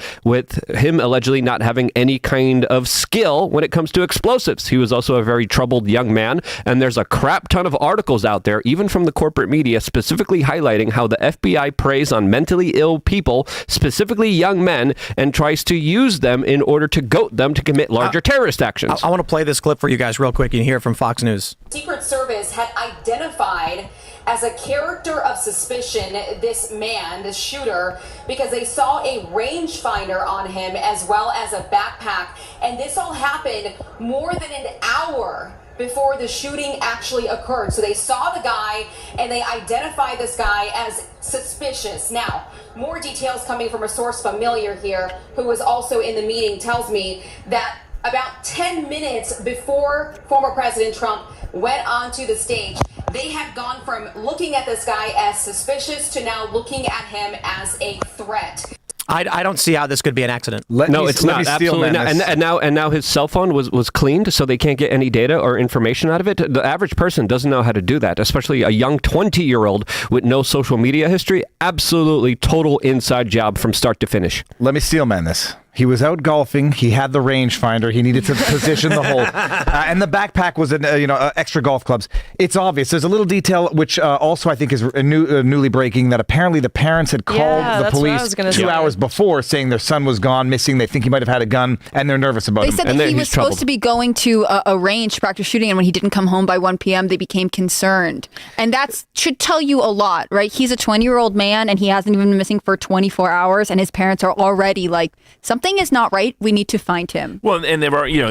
allegedly not having any kind of skill when it comes to explosives. He was also a very troubled young man, and there's a crap ton of articles out there, even from the corporate media, specifically highlighting how the FBI preys on mentally ill people, specifically young men, and tries to use them in order to goat them to commit larger terrorist actions. I want to play this clip for you guys real quick. You can hear it from Fox News. Secret Service had identified as a character of suspicion this man, this shooter, because they saw a rangefinder on him as well as a backpack. And this all happened more than an hour before the shooting actually occurred. So they saw the guy and they identified this guy as suspicious. Now, more details coming from a source familiar here who was also in the meeting tells me that about 10 minutes before former President Trump went onto the stage, they had gone from looking at this guy as suspicious to now looking at him as a threat. I don't see how this could be an accident. It's not. Absolutely not. And now his cell phone was cleaned, so they can't get any data or information out of it. The average person doesn't know how to do that, especially a young 20-year-old with no social media history. Absolutely total inside job from start to finish. Let me steel man this. He was out golfing. He had the rangefinder. He needed to position the hole, and the backpack was extra golf clubs. It's obvious. There's a little detail which also I think is newly breaking, that apparently the parents had called the police 2 hours before, saying their son was gone, missing. They think he might have had a gun, and they're nervous about him. They said that he was supposed to be going to a range to practice shooting, and when he didn't come home by 1 p.m., they became concerned. And that should tell you a lot, right? He's a 20-year-old man, and he hasn't even been missing for 24 hours, and his parents are already like, something is not right. We need to find him. Well, and they're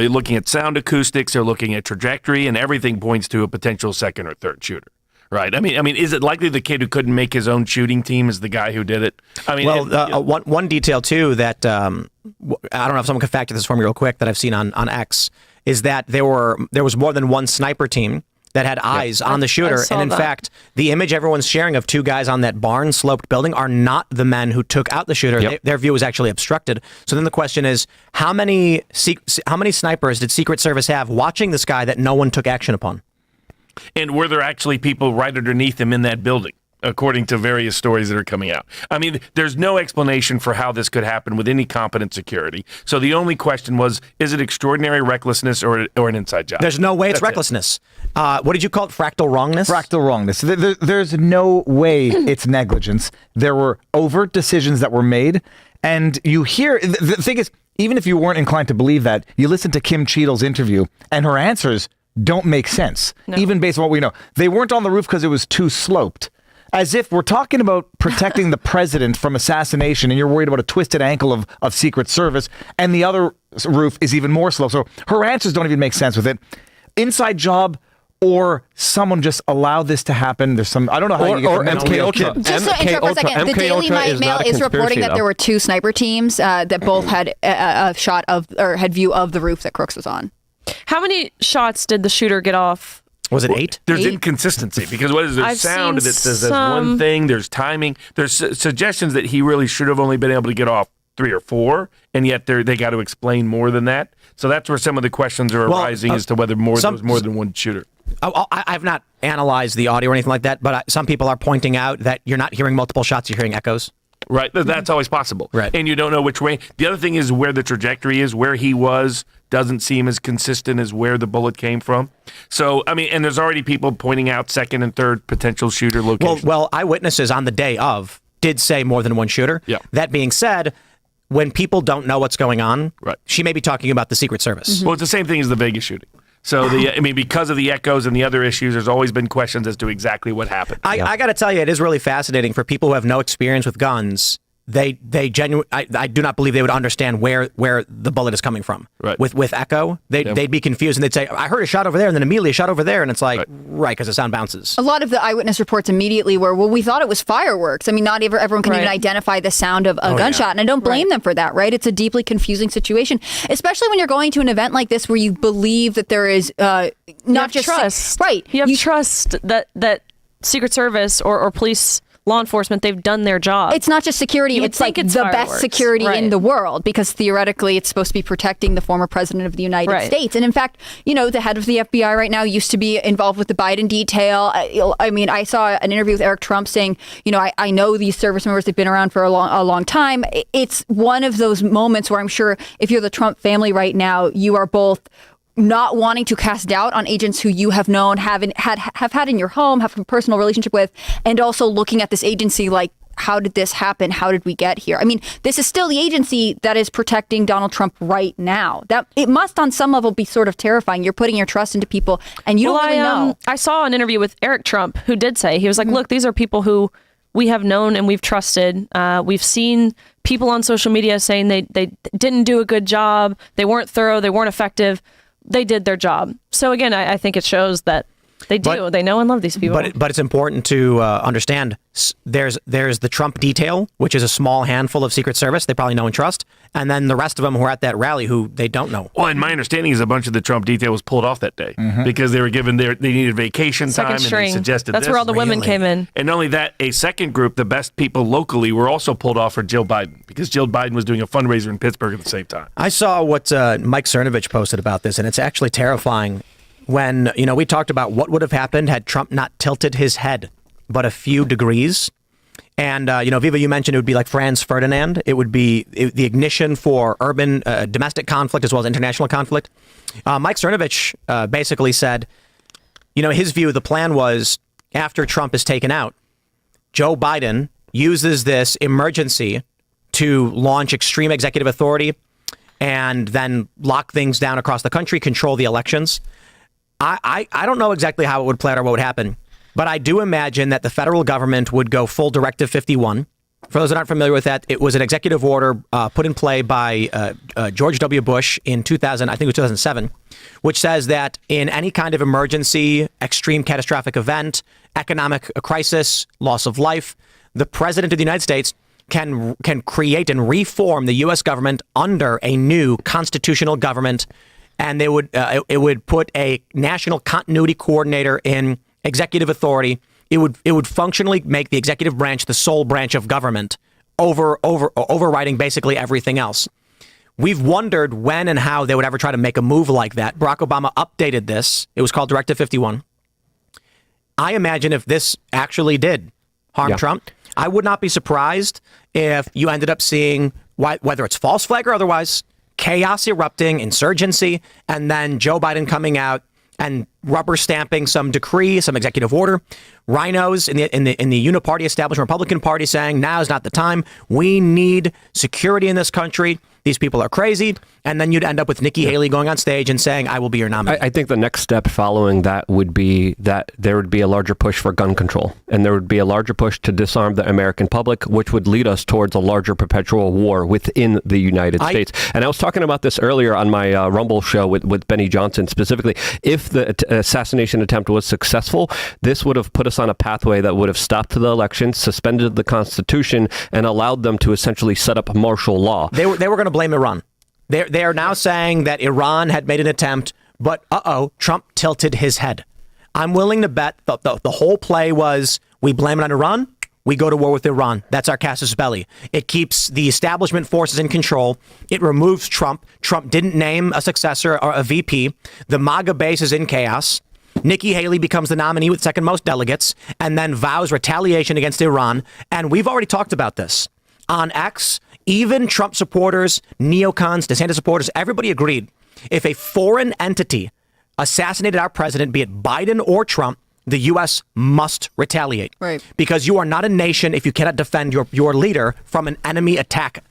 looking at sound acoustics, they're looking at trajectory, and everything points to a potential second or third shooter. Right. I mean, is it likely the kid who couldn't make his own shooting team is the guy who did it? I mean, one detail too that I don't know if someone could fact check this for me real quick that I've seen on X is that there was more than one sniper team that had eyes on the shooter. And in fact, the image everyone's sharing of 2 guys on that barn sloped building are not the men who took out the shooter. Yep. Their view was actually obstructed. So then the question is, how many snipers did Secret Service have watching this guy that no one took action upon? And were there actually people right underneath him in that building, according to various stories that are coming out? I mean, there's no explanation for how this could happen with any competent security. So the only question was, is it extraordinary recklessness or an inside job? There's no way it's recklessness. What did you call it? Fractal wrongness? Fractal wrongness. There's no way it's negligence. There were overt decisions that were made. And you hear, the thing is, even if you weren't inclined to believe that, you listen to Kim Cheadle's interview and her answers don't make sense, even based on what we know. They weren't on the roof because it was too sloped. As if we're talking about protecting the president from assassination and you're worried about a twisted ankle of Secret Service, and the other roof is even more slow. So her answers don't even make sense with it. Inside job, or someone just allowed this to happen. There's some, I don't know how you get or MK Ultra. Just to interrupt for a second, the Daily Mail is reporting that there were 2 sniper teams that both had a shot of, or had view of the roof that Crooks was on. How many shots did the shooter get off? Was it 8? There's inconsistency because there's sound that says there's one thing, there's timing, there's suggestions that he really should have only been able to get off 3 or 4, and yet they got to explain more than that. So that's where some of the questions are arising as to whether there was more than one shooter. I've not analyzed the audio or anything like that, but some people are pointing out that you're not hearing multiple shots, you're hearing echoes. Right, that's always possible. Right. And you don't know which way. The other thing is where the trajectory is, where he was doesn't seem as consistent as where the bullet came from. So, I mean, and there's already people pointing out second and third potential shooter locations. Well, eyewitnesses on the day of did say more than one shooter. Yeah. That being said, when people don't know what's going on, Right. she may be talking about the Secret Service. Well, it's the same thing as the Vegas shooting. So, because of the echoes and the other issues, there's always been questions as to exactly what happened. I got to tell you, it is really fascinating for people who have no experience with guns. They genuinely, I do not believe they would understand where the bullet is coming from. Right. With echo, they'd be confused and they'd say, I heard a shot over there, and then immediately a shot over there, and it's like, right, because the sound bounces. A lot of the eyewitness reports immediately were, well, we thought it was fireworks. I mean, not everyone can even identify the sound of a gunshot, and I don't blame them for that, right? It's a deeply confusing situation, especially when you're going to an event like this where you believe that there is not just trust. Right. You have trust that Secret Service or police, law enforcement, they've done their job. It's not just security, You would it's like think it's the fireworks. best security Right. in the world, because theoretically it's supposed to be protecting the former president of the United Right. States. And in fact, the head of the FBI right now used to be involved with the Biden detail. I mean, I saw an interview with Eric Trump saying, I know these service members have been around for a long time. It's one of those moments where I'm sure if you're the Trump family right now, you are both not wanting to cast doubt on agents who you have known, have had in your home, have a personal relationship with, and also looking at this agency like, how did this happen? How did we get here? I mean, this is still the agency that is protecting Donald Trump right now. That it must on some level be sort of terrifying. You're putting your trust into people and you don't really know. I saw an interview with Eric Trump who did say, he was like, look, these are people who we have known and we've trusted. We've seen people on social media saying they didn't do a good job. They weren't thorough. They weren't effective. They did their job. So again, I think it shows that they do. They know and love these people. But it's important to understand there's the Trump detail, which is a small handful of Secret Service they probably know and trust, and then the rest of them who are at that rally who they don't know. Well, and my understanding is a bunch of the Trump detail was pulled off that day because they were given they needed vacation time and they suggested That's this. where all the women came in. And not only that, a second group, the best people locally, were also pulled off for Jill Biden because Jill Biden was doing a fundraiser in Pittsburgh at the same time. I saw what Mike Cernovich posted about this, and it's actually terrifying. When, we talked about what would have happened had Trump not tilted his head but a few degrees. And, Viva, you mentioned it would be like Franz Ferdinand. It would be the ignition for urban domestic conflict as well as international conflict. Mike Cernovich basically said, his view, the plan was after Trump is taken out, Joe Biden uses this emergency to launch extreme executive authority and then lock things down across the country, control the elections. I don't know exactly how it would play out or what would happen, but I do imagine that the federal government would go full Directive 51. For those that aren't familiar with that, it was an executive order put in play by George W. Bush in 2007, which says that in any kind of emergency, extreme catastrophic event, economic crisis, loss of life, the president of the United States can create and reform the U.S. government under a new constitutional government. And it would put a national continuity coordinator in executive authority. It would functionally make the executive branch the sole branch of government, overriding basically everything else. We've wondered when and how they would ever try to make a move like that. Barack Obama updated this. It was called Directive 51. I imagine if this actually did harm Trump, I would not be surprised if you ended up seeing, whether it's false flag or otherwise, chaos erupting, insurgency, and then Joe Biden coming out and rubber stamping some decree, some executive order. Rhinos in the uniparty establishment, Republican Party saying now is not the time. We need security in this country. These people are crazy. And then you'd end up with Nikki Haley going on stage and saying, I will be your nominee. I think the next step following that would be that there would be a larger push for gun control. And there would be a larger push to disarm the American public, which would lead us towards a larger perpetual war within the United States. And I was talking about this earlier on my Rumble show with Benny Johnson specifically. If the assassination attempt was successful, this would have put us on a pathway that would have stopped the election, suspended the Constitution, and allowed them to essentially set up martial law. They were going to blame Iran. They are now saying that Iran had made an attempt, but Trump tilted his head. I'm willing to bet the whole play was we blame it on Iran, we go to war with Iran. That's our casus belli. It keeps the establishment forces in control. It removes Trump. Trump didn't name a successor or a VP. The MAGA base is in chaos. Nikki Haley becomes the nominee with second most delegates and then vows retaliation against Iran. And we've already talked about this on X. Even Trump supporters, neocons, DeSantis supporters, everybody agreed. If a foreign entity assassinated our president, be it Biden or Trump, the U.S. must retaliate. Right. Because you are not a nation if you cannot defend your leader from an enemy attack.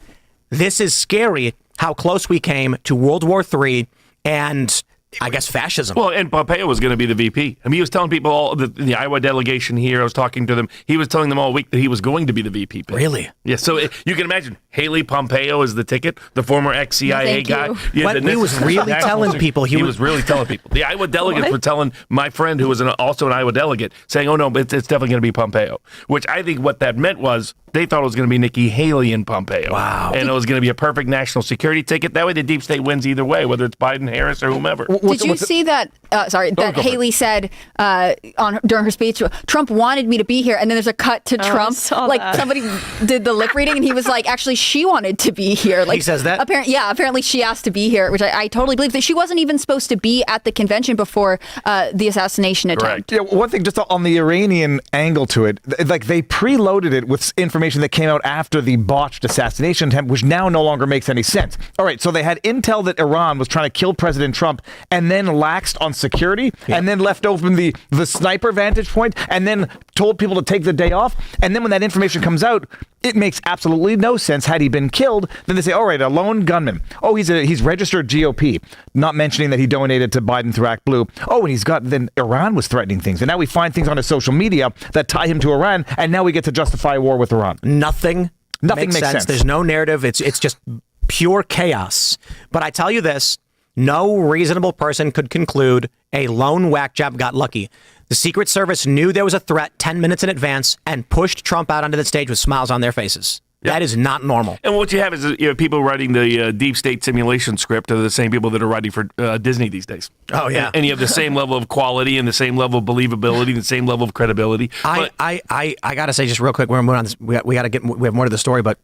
this is scary how close we came to World War III and I guess fascism. Well, and Pompeo was going to be the VP. I mean, he was telling people, all the Iowa delegation here, I was talking to them, he was telling them all week that he was going to be the VP. Really? Yeah, so you can imagine Haley Pompeo is the ticket, the former ex-CIA guy. Yeah, he was really telling people. He was really telling people. The Iowa delegates were telling my friend, who was also an Iowa delegate, saying, oh, no, but it's definitely going to be Pompeo, which I think what that meant was they thought it was going to be Nikki Haley and Pompeo. Wow. And it was going to be a perfect national security ticket. That way the deep state wins either way, whether it's Biden, Harris, or whomever. Did you see that? That Haley said during her speech, Trump wanted me to be here, and then there's a cut to Trump. Somebody did the lip reading, and he was like, actually, she wanted to be here. Like, he says that? Apparently she asked to be here, which I totally believe. That she wasn't even supposed to be at the convention before the assassination attempt. Yeah, one thing just on the Iranian angle to it, like they preloaded it with information that came out after the botched assassination attempt, which now no longer makes any sense. All right, so they had intel that Iran was trying to kill President Trump and then laxed on security and then left open the sniper vantage point and then told people to take the day off. And then when that information comes out, it makes absolutely no sense. Had he been killed, then they say, all right, a lone gunman. Oh, he's registered GOP, not mentioning that he donated to Biden through ActBlue. Oh, and then Iran was threatening things. And now we find things on his social media that tie him to Iran. And now we get to justify war with Iran. Nothing makes sense. There's no narrative. It's just pure chaos. But I tell you this, no reasonable person could conclude a lone whack job got lucky. The Secret Service knew there was a threat 10 minutes in advance and pushed Trump out onto the stage with smiles on their faces. Yep. That is not normal. And what you have is people writing the deep state simulation script are the same people that are writing for Disney these days. Oh, yeah. And you have the same level of quality and the same level of believability, the same level of credibility. I got to say just real quick, we're moving on this. We have more to the story, but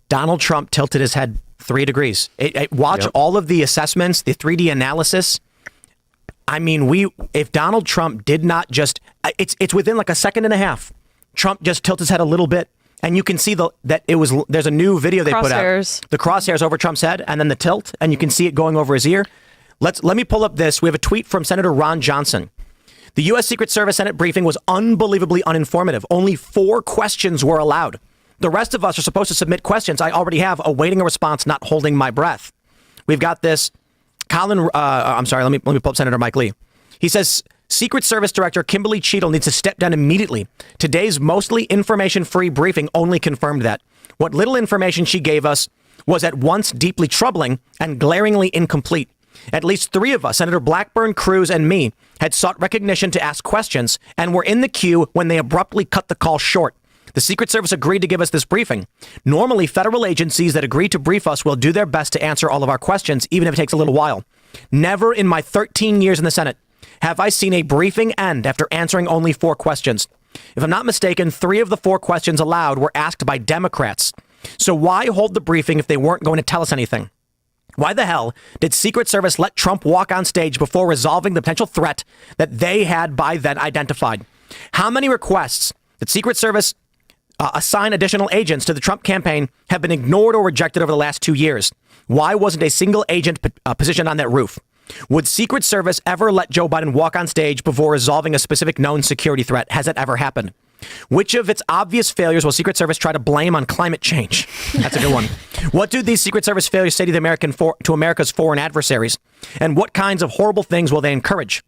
Donald Trump tilted his head 3 degrees. Watch all of the assessments, the 3D analysis. I mean, if Donald Trump did not just, it's within like a second and a half. Trump just tilted his head a little bit, and you can see there's a new video they put out. The crosshairs over Trump's head, and then the tilt, and you can see it going over his ear. Let me pull up this. We have a tweet from Senator Ron Johnson. The U.S. Secret Service Senate briefing was unbelievably uninformative. Only 4 questions were allowed. The rest of us are supposed to submit questions. I already have, awaiting a response, not holding my breath. We've got this. Let me pull up Senator Mike Lee. He says, Secret Service Director Kimberly Cheadle needs to step down immediately. Today's mostly information-free briefing only confirmed that. What little information she gave us was at once deeply troubling and glaringly incomplete. At least 3 of us, Senator Blackburn, Cruz, and me, had sought recognition to ask questions and were in the queue when they abruptly cut the call short. The Secret Service agreed to give us this briefing. Normally, federal agencies that agree to brief us will do their best to answer all of our questions, even if it takes a little while. Never in my 13 years in the Senate have I seen a briefing end after answering only 4 questions. If I'm not mistaken, 3 of the 4 questions allowed were asked by Democrats. So why hold the briefing if they weren't going to tell us anything? Why the hell did Secret Service let Trump walk on stage before resolving the potential threat that they had by then identified? How many requests did Secret Service assign additional agents to the Trump campaign have been ignored or rejected over the last 2 years? Why wasn't a single agent positioned on that roof? Would Secret Service ever let Joe Biden walk on stage before resolving a specific known security threat? Has it ever happened? Which of its obvious failures will Secret Service try to blame on climate change? That's a good one. What do these Secret Service failures say to America's foreign adversaries? And what kinds of horrible things will they encourage?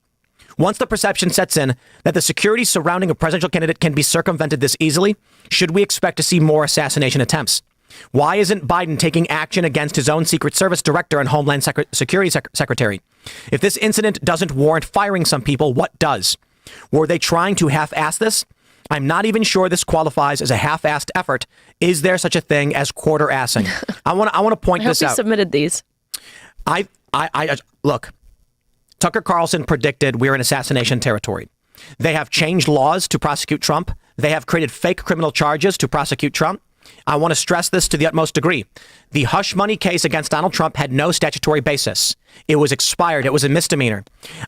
Once the perception sets in that the security surrounding a presidential candidate can be circumvented this easily, should we expect to see more assassination attempts? Why isn't Biden taking action against his own Secret Service director and Homeland Security Secretary? If this incident doesn't warrant firing some people, what does? Were they trying to half-ass this? I'm not even sure this qualifies as a half-assed effort. Is there such a thing as quarter-assing? I want to point this out. I hope you submitted these. Look. Tucker Carlson predicted we're in assassination territory. They have changed laws to prosecute Trump. They have created fake criminal charges to prosecute Trump. I want to stress this to the utmost degree. The hush money case against Donald Trump had no statutory basis. It was expired. It was a misdemeanor.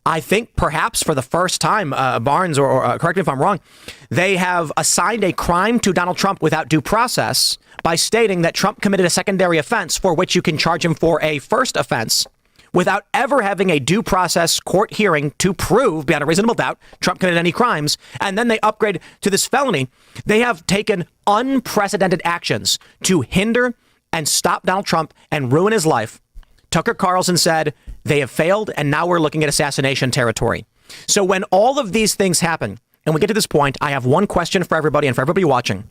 I think perhaps for the first time, Barnes, or correct me if I'm wrong, they have assigned a crime to Donald Trump without due process by stating that Trump committed a secondary offense for which you can charge him for a first offense, without ever having a due process court hearing to prove beyond a reasonable doubt Trump committed any crimes. And then they upgrade to this felony. They have taken unprecedented actions to hinder and stop Donald Trump and ruin his life. Tucker Carlson said, they have failed, and now we're looking at assassination territory. So when all of these things happen, and we get to this point, I have one question for everybody and for everybody watching.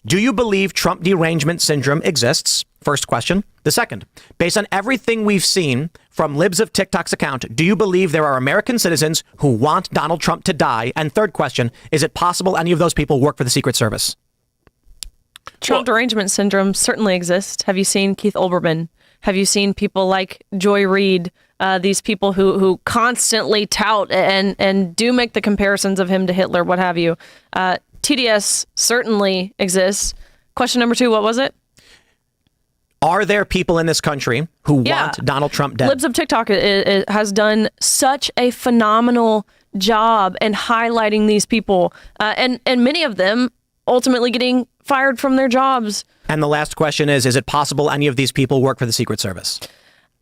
Do you believe Trump derangement syndrome exists? First question. The second, based on everything we've seen from Libs of TikTok's account, do you believe there are American citizens who want Donald Trump to die? And third question, is it possible any of those people work for the Secret Service? Trump derangement syndrome certainly exists. Have you seen Keith Olbermann? Have you seen people like Joy Reid? These people who constantly tout and do make the comparisons of him to Hitler, what have you. TDS certainly exists. Question number 2, what was it? Are there people in this country who want Donald Trump dead? Libs of TikTok has done such a phenomenal job in highlighting these people, and many of them ultimately getting fired from their jobs. And the last question is it possible any of these people work for the Secret Service?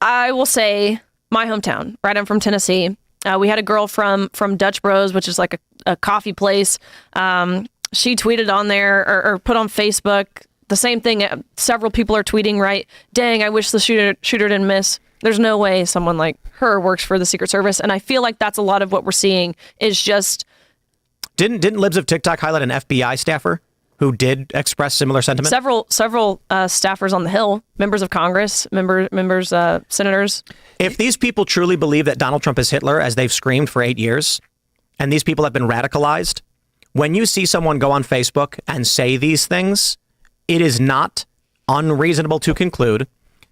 I will say my hometown, right? I'm from Tennessee. We had a girl from Dutch Bros, which is like a coffee place. She tweeted on there or put on Facebook the same thing. Several people are tweeting, right? Dang, I wish the shooter didn't miss. There's no way someone like her works for the Secret Service. And I feel like that's a lot of what we're seeing is just... Didn't Libs of TikTok highlight an FBI staffer who did express similar sentiment? Several staffers on the Hill, members of Congress, members, senators. If these people truly believe that Donald Trump is Hitler, as they've screamed for 8 years, and these people have been radicalized, when you see someone go on Facebook and say these things, it is not unreasonable to conclude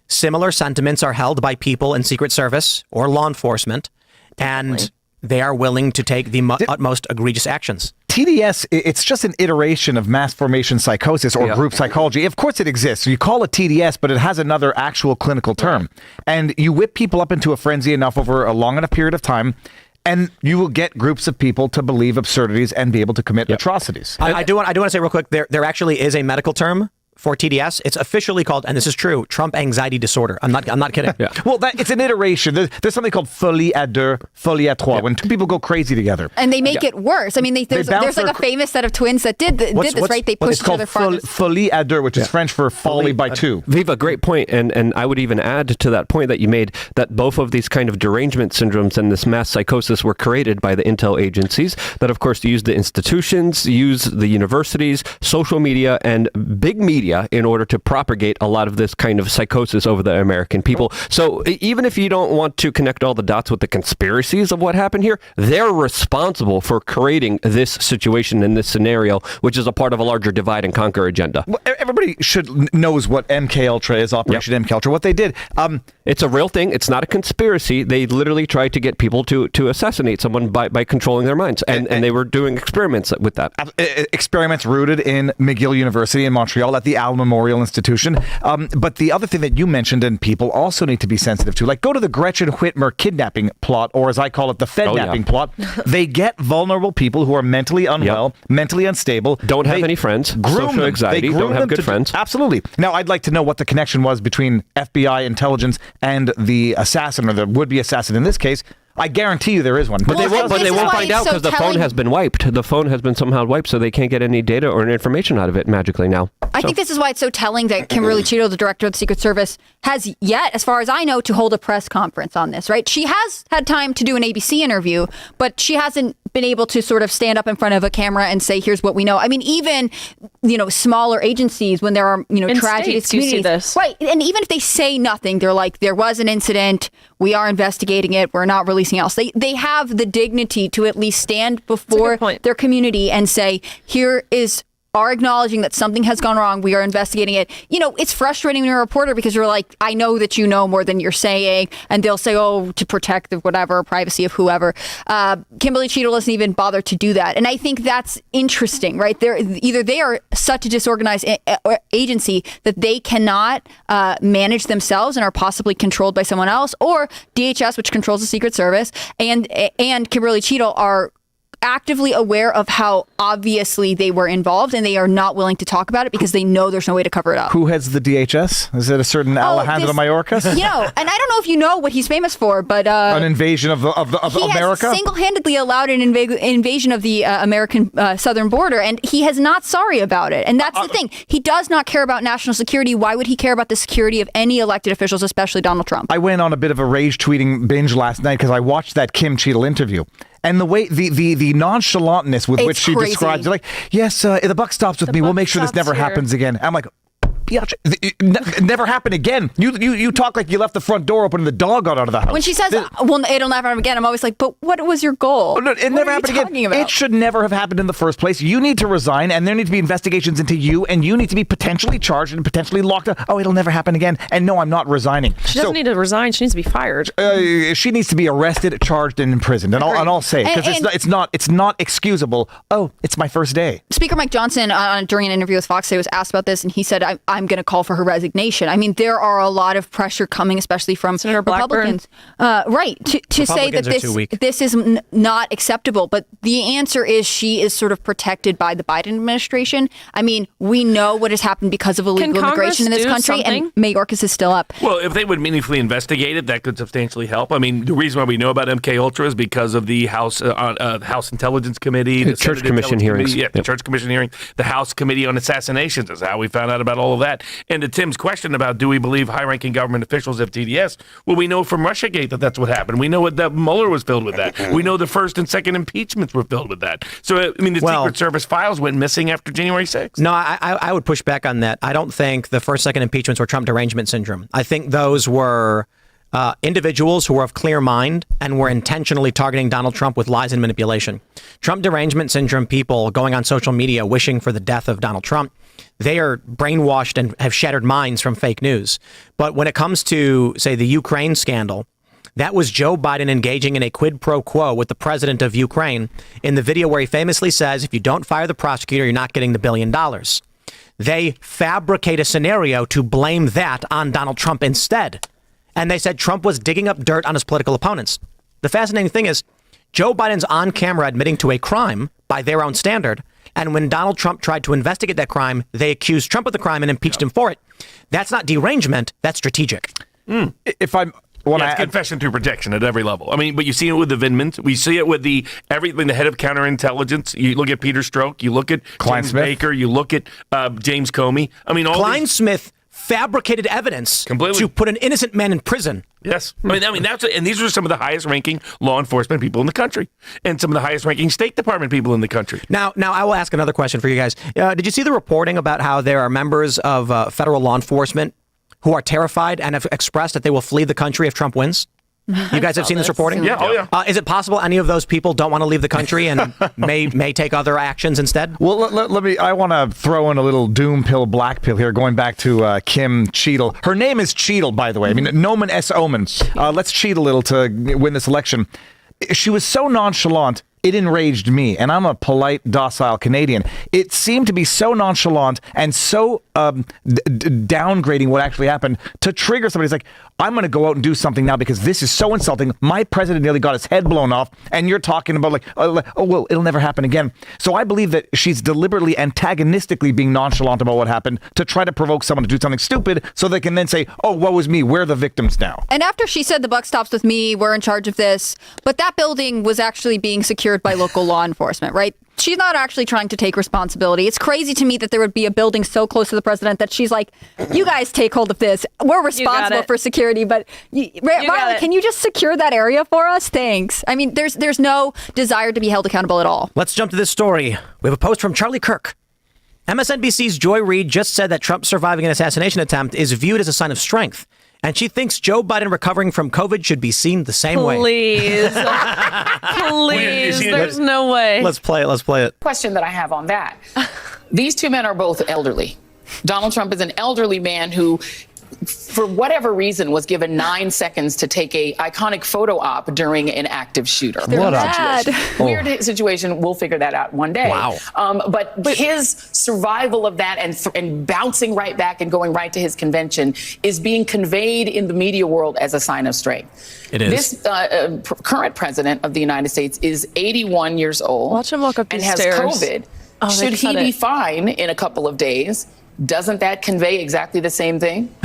similar sentiments are held by people in Secret Service or law enforcement, and they are willing to take the utmost egregious actions. TDS, it's just an iteration of mass formation psychosis or group psychology. Of course it exists. You call it TDS, but it has another actual clinical term. And you whip people up into a frenzy enough over a long enough period of time, and you will get groups of people to believe absurdities and be able to commit atrocities. I do want to say real quick, there actually is a medical term for TDS. It's officially called, and this is true, Trump anxiety disorder. I'm not kidding. Well, it's an iteration. There's something called folie à deux, folie à trois, when two people go crazy together. And they make it worse. I mean, there's like a famous set of twins that did this, right? They pushed each other farther. Folie à deux, which is French for folly by two. Viva, great point. And I would even add to that point that you made that both of these kind of derangement syndromes and this mass psychosis were created by the intel agencies that, of course, use the institutions, use the universities, social media, and big media in order to propagate a lot of this kind of psychosis over the American people. So even if you don't want to connect all the dots with the conspiracies of what happened here, they're responsible for creating this situation in this scenario, which is a part of a larger divide and conquer agenda. Well, everybody knows what MK Ultra is, Operation MK Ultra, what they did. It's a real thing. It's not a conspiracy. They literally tried to get people to assassinate someone by controlling their minds. And they were doing experiments with that. Experiments rooted in McGill University in Montreal at the Al Memorial Institution. But the other thing that you mentioned and people also need to be sensitive to, like go to the Gretchen Whitmer kidnapping plot, or as I call it, the Fednapping plot. They get vulnerable people who are mentally unwell, mentally unstable. Don't have any friends. Social anxiety. Don't have good friends. Absolutely. Now, I'd like to know what the connection was between FBI intelligence and the assassin, or the would-be assassin in this case. I guarantee you there is one. But they won't find out because the phone has been wiped. The phone has been somehow wiped, so they can't get any data or information out of it magically now. I think this is why it's so telling that Kimberly Cheeto, the director of the Secret Service, has yet, as far as I know, to hold a press conference on this, right? She has had time to do an ABC interview, but she hasn't been able to sort of stand up in front of a camera and say, here's what we know. I mean, even, smaller agencies, when there are, tragedies, you see this. Right. And even if they say nothing, they're like, there was an incident. We are investigating it. We're not releasing else. They have the dignity to at least stand before their community and say, here is are acknowledging that something has gone wrong. We are investigating it. It's frustrating when you're a reporter because you're like, I know that you know more than you're saying. And they'll say, to protect the privacy of whoever. Kimberly Cheeto doesn't even bother to do that. And I think that's interesting, right? They are such a disorganized agency that they cannot manage themselves and are possibly controlled by someone else, or DHS, which controls the Secret Service, and Kimberly Cheeto are actively aware of how obviously they were involved, and they are not willing to talk about it because they know there's no way to cover it up. Who heads the DHS? Is it a certain Alejandro Mayorkas? And I don't know if you know what he's famous for, but an invasion of America? He has single-handedly allowed an invasion of the American southern border, and he is not sorry about it. And that's the thing. He does not care about national security. Why would he care about the security of any elected officials, especially Donald Trump? I went on a bit of a rage tweeting binge last night because I watched that Kim Cheadle interview. And the way the nonchalantness with which she describes it, like, yes, the buck stops with me. We'll make sure this never happens again. I'm like, yeah, it never happened again. You talk like you left the front door open and the dog got out of the house. When she says, well, it'll never happen again, I'm always like, but what was your goal? No, it never happened again. It should never have happened in the first place. You need to resign, and there need to be investigations into you, and you need to be potentially charged and potentially locked up. Oh, it'll never happen again. And no, I'm not resigning. She doesn't need to resign. She needs to be fired. She needs to be arrested, charged, and imprisoned. And I'll say it, because it's not excusable. Oh, it's my first day. Speaker Mike Johnson, during an interview with Fox Today, was asked about this, and he said, I'm going to call for her resignation. I mean, there are a lot of pressure coming, especially from Senator Republicans, right, to say that this is not acceptable. But the answer is she is sort of protected by the Biden administration. I mean, we know what has happened because of illegal immigration in this country, and Mayorkas is still up. Well, if they would meaningfully investigate it, that could substantially help. I mean, the reason why we know about MK Ultra is because of the House Intelligence Committee, the Church Commission hearings. The Church Commission hearing, the House Committee on Assassinations is how we found out about all of that. And to Tim's question about do we believe high-ranking government officials have TDS? Well, we know from Russiagate that that's what happened. We know that Mueller was filled with that. We know the first and second impeachments were filled with that. So, I mean, the Secret Service files went missing after January 6th. No, I would push back on that. I don't think the first, second impeachments were Trump derangement syndrome. I think those were individuals who were of clear mind and were intentionally targeting Donald Trump with lies and manipulation. Trump derangement syndrome people going on social media wishing for the death of Donald Trump, they are brainwashed and have shattered minds from fake news. But when it comes to, say, the Ukraine scandal, that was Joe Biden engaging in a quid pro quo with the president of Ukraine in the video where he famously says, if you don't fire the prosecutor, you're not getting the $1 billion. They fabricate a scenario to blame that on Donald Trump instead. And they said Trump was digging up dirt on his political opponents. The fascinating thing is Joe Biden's on camera admitting to a crime by their own standard. And when Donald Trump tried to investigate that crime, they accused Trump of the crime and impeached him for it. That's not derangement. That's strategic. If I'm... it's confession to protection at every level. I mean, but you see it with the Vindmans. We see it with the head of counterintelligence. You look at Peter Strzok. You look at James Baker. You look at James Comey. I mean, Klein-Smith fabricated evidence to put an innocent man in prison. Yes. I mean and these are some of the highest ranking law enforcement people in the country and some of the highest ranking State Department people in the country. Now I will ask another question for you guys. Did you see the reporting about how there are members of federal law enforcement who are terrified and have expressed that they will flee the country if Trump wins? You guys have seen this reporting? Yeah. Oh, yeah. Is it possible any of those people don't want to leave the country and may take other actions instead? Well, let me. I want to throw in a little doom pill, black pill here, going back to Kim Cheadle. Her name is Cheadle, by the way. I mean, nomen es omen. Let's cheat a little to win this election. She was so nonchalant. It enraged me, and I'm a polite, docile Canadian. It seemed to be so nonchalant and so downgrading what actually happened to trigger somebody. It's like, I'm going to go out and do something now because this is so insulting. My president nearly got his head blown off, and you're talking about like, oh, well, it'll never happen again. So I believe that she's deliberately, antagonistically being nonchalant about what happened to try to provoke someone to do something stupid so they can then say, oh, woe is me, we're the victims now. And after she said the buck stops with me, we're in charge of this, but that building was actually being secured by local law enforcement, right? She's not actually trying to take responsibility. It's crazy to me that there would be a building so close to the president that she's like, you guys take hold of this. We're responsible for security, but Riley, can you just secure that area for us? Thanks. I mean, there's no desire to be held accountable at all. Let's jump to this story. We have a post from Charlie Kirk. MSNBC's Joy Reid just said that Trump surviving an assassination attempt is viewed as a sign of strength. And she thinks Joe Biden recovering from COVID should be seen the same way. Please. There's no way. Let's play it. Question that I have on that. These two men are both elderly. Donald Trump is an elderly man who for whatever reason, was given 9 seconds to take a iconic photo op during an active shooter. What a weird situation. We'll figure that out one day. Wow. But his survival of that and bouncing right back and going right to his convention is being conveyed in the media world as a sign of strength. It is. This current president of the United States is 81 years old. Watch him walk up and these has stairs. COVID. Oh, Should he be fine in a couple of days? Doesn't that convey exactly the same thing?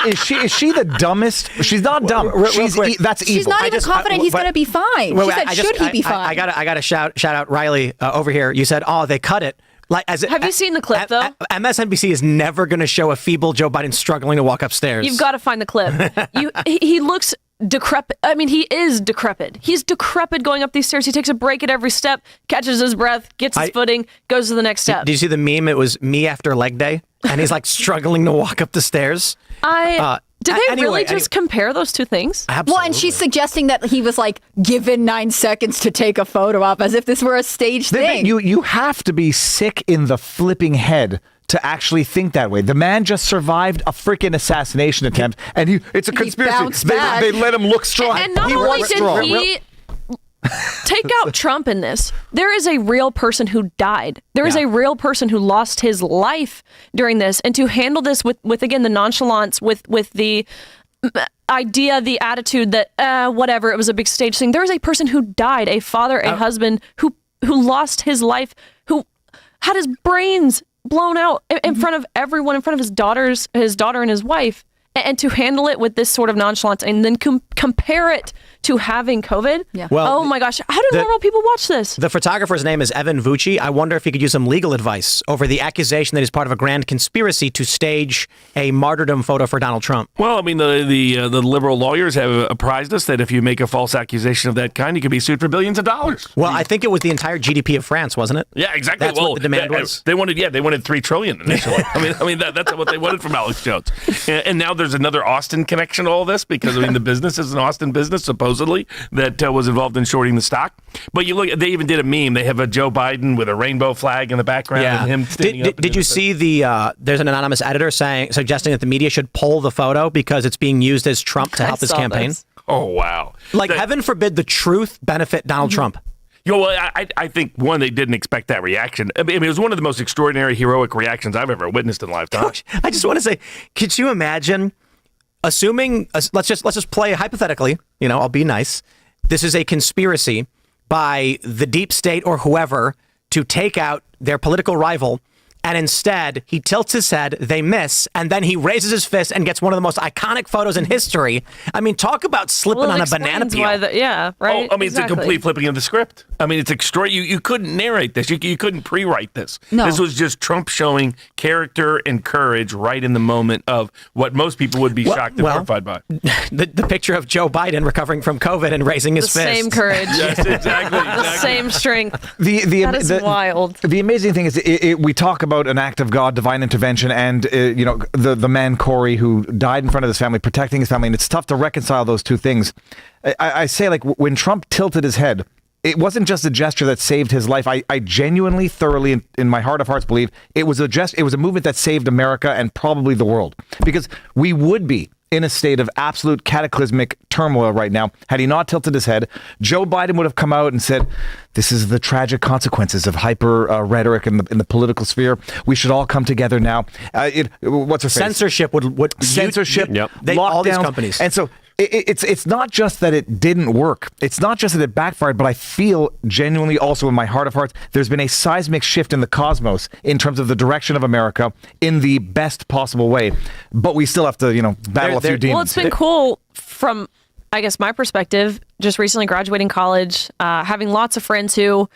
Is she the dumbest? She's not dumb. That's evil. She's not even confident he's going to be fine. She said, should he be fine? I gotta shout out Riley over here. You said, oh, they cut it. Have you seen the clip, though? MSNBC is never going to show a feeble Joe Biden struggling to walk upstairs. You've got to find the clip. He looks decrepit. I mean, he is decrepit. He's decrepit going up these stairs. He takes a break at every step, catches his breath, gets his footing, goes to the next step. Did you see the meme? It was me after leg day, and he's like struggling to walk up the stairs. Did they really just compare those two things? Absolutely. Well, and she's suggesting that he was like given 9 seconds to take a photo op as if this were a staged thing. You have to be sick in the flipping head to actually think that way. The man just survived a freaking assassination attempt, and it's a conspiracy. They let him look strong. And not only did he take out Trump in this, there is a real person who died. There is a real person who lost his life during this, and to handle this with again the nonchalance, with the idea, the attitude that whatever, it was a big stage thing. There is a person who died, a father, a husband who lost his life, who had his brains blown out in front of everyone, in front of his daughter and his wife, and to handle it with this sort of nonchalance and then compare it to having COVID. Yeah. Well, oh my gosh, how do normal people watch this? The photographer's name is Evan Vucci. I wonder if he could use some legal advice over the accusation that he's part of a grand conspiracy to stage a martyrdom photo for Donald Trump. Well, I mean, the liberal lawyers have apprised us that if you make a false accusation of that kind, you could be sued for billions of dollars. Well, I think it was the entire GDP of France, wasn't it? Yeah, exactly. That's what the demand was. They wanted $3 trillion initially. I mean that's what they wanted from Alex Jones. And now there's another Austin connection to all this because the business is an Austin business supposedly that was involved in shorting the stock. But you look, they even did a meme. They have a Joe Biden with a rainbow flag in the background and him standing up. Did you see there's an anonymous editor suggesting that the media should pull the photo because it's being used as Trump to help his campaign? This. Oh, wow. Heaven forbid the truth benefit Donald Trump. Well, I think, one, they didn't expect that reaction. I mean, it was one of the most extraordinary, heroic reactions I've ever witnessed in lifetime. Gosh, I just want to say, could you imagine, assuming, let's just play hypothetically, I'll be nice. This is a conspiracy by the deep state or whoever to take out their political rival. And instead, he tilts his head, they miss, and then he raises his fist and gets one of the most iconic photos in history. I mean, talk about slipping on a banana peel. Right? Oh, I mean, it's a complete flipping of the script. I mean, it's extraordinary. You couldn't narrate this. You couldn't pre-write this. No. This was just Trump showing character and courage right in the moment of what most people would be shocked and horrified by. The picture of Joe Biden recovering from COVID and raising his fist. The same courage. Yes, exactly. The same strength. That is wild. The amazing thing is we talk about an act of God, divine intervention, and the man Corey who died in front of his family, protecting his family, and it's tough to reconcile those two things. I say, when Trump tilted his head, it wasn't just a gesture that saved his life. I genuinely, thoroughly, in my heart of hearts, believe it was a movement that saved America and probably the world, because we would be in a state of absolute cataclysmic turmoil right now. Had he not tilted his head, Joe Biden would have come out and said, this is the tragic consequences of hyper rhetoric in the political sphere. We should all come together now. What's her face? Censorship would censorship, all these companies. And so it's not just that it didn't work. It's not just that it backfired, but I feel genuinely also in my heart of hearts, there's been a seismic shift in the cosmos in terms of the direction of America in the best possible way. But we still have to, battle a few demons. Well, it's been cool from, I guess, my perspective, just recently graduating college, having lots of friends who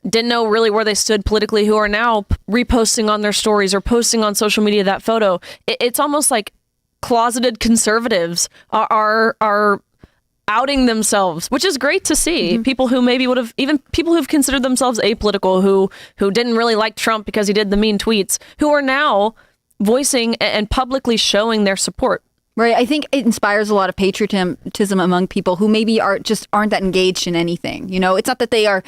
didn't know really where they stood politically, who are now reposting on their stories or posting on social media that photo. It's almost like closeted conservatives are outing themselves, which is great to see. Mm-hmm. People who maybe would have, even people who've considered themselves apolitical, who didn't really like Trump because he did the mean tweets, who are now voicing and publicly showing their support. Right. I think it inspires a lot of patriotism among people who maybe aren't that engaged in anything. You know, it's not that they are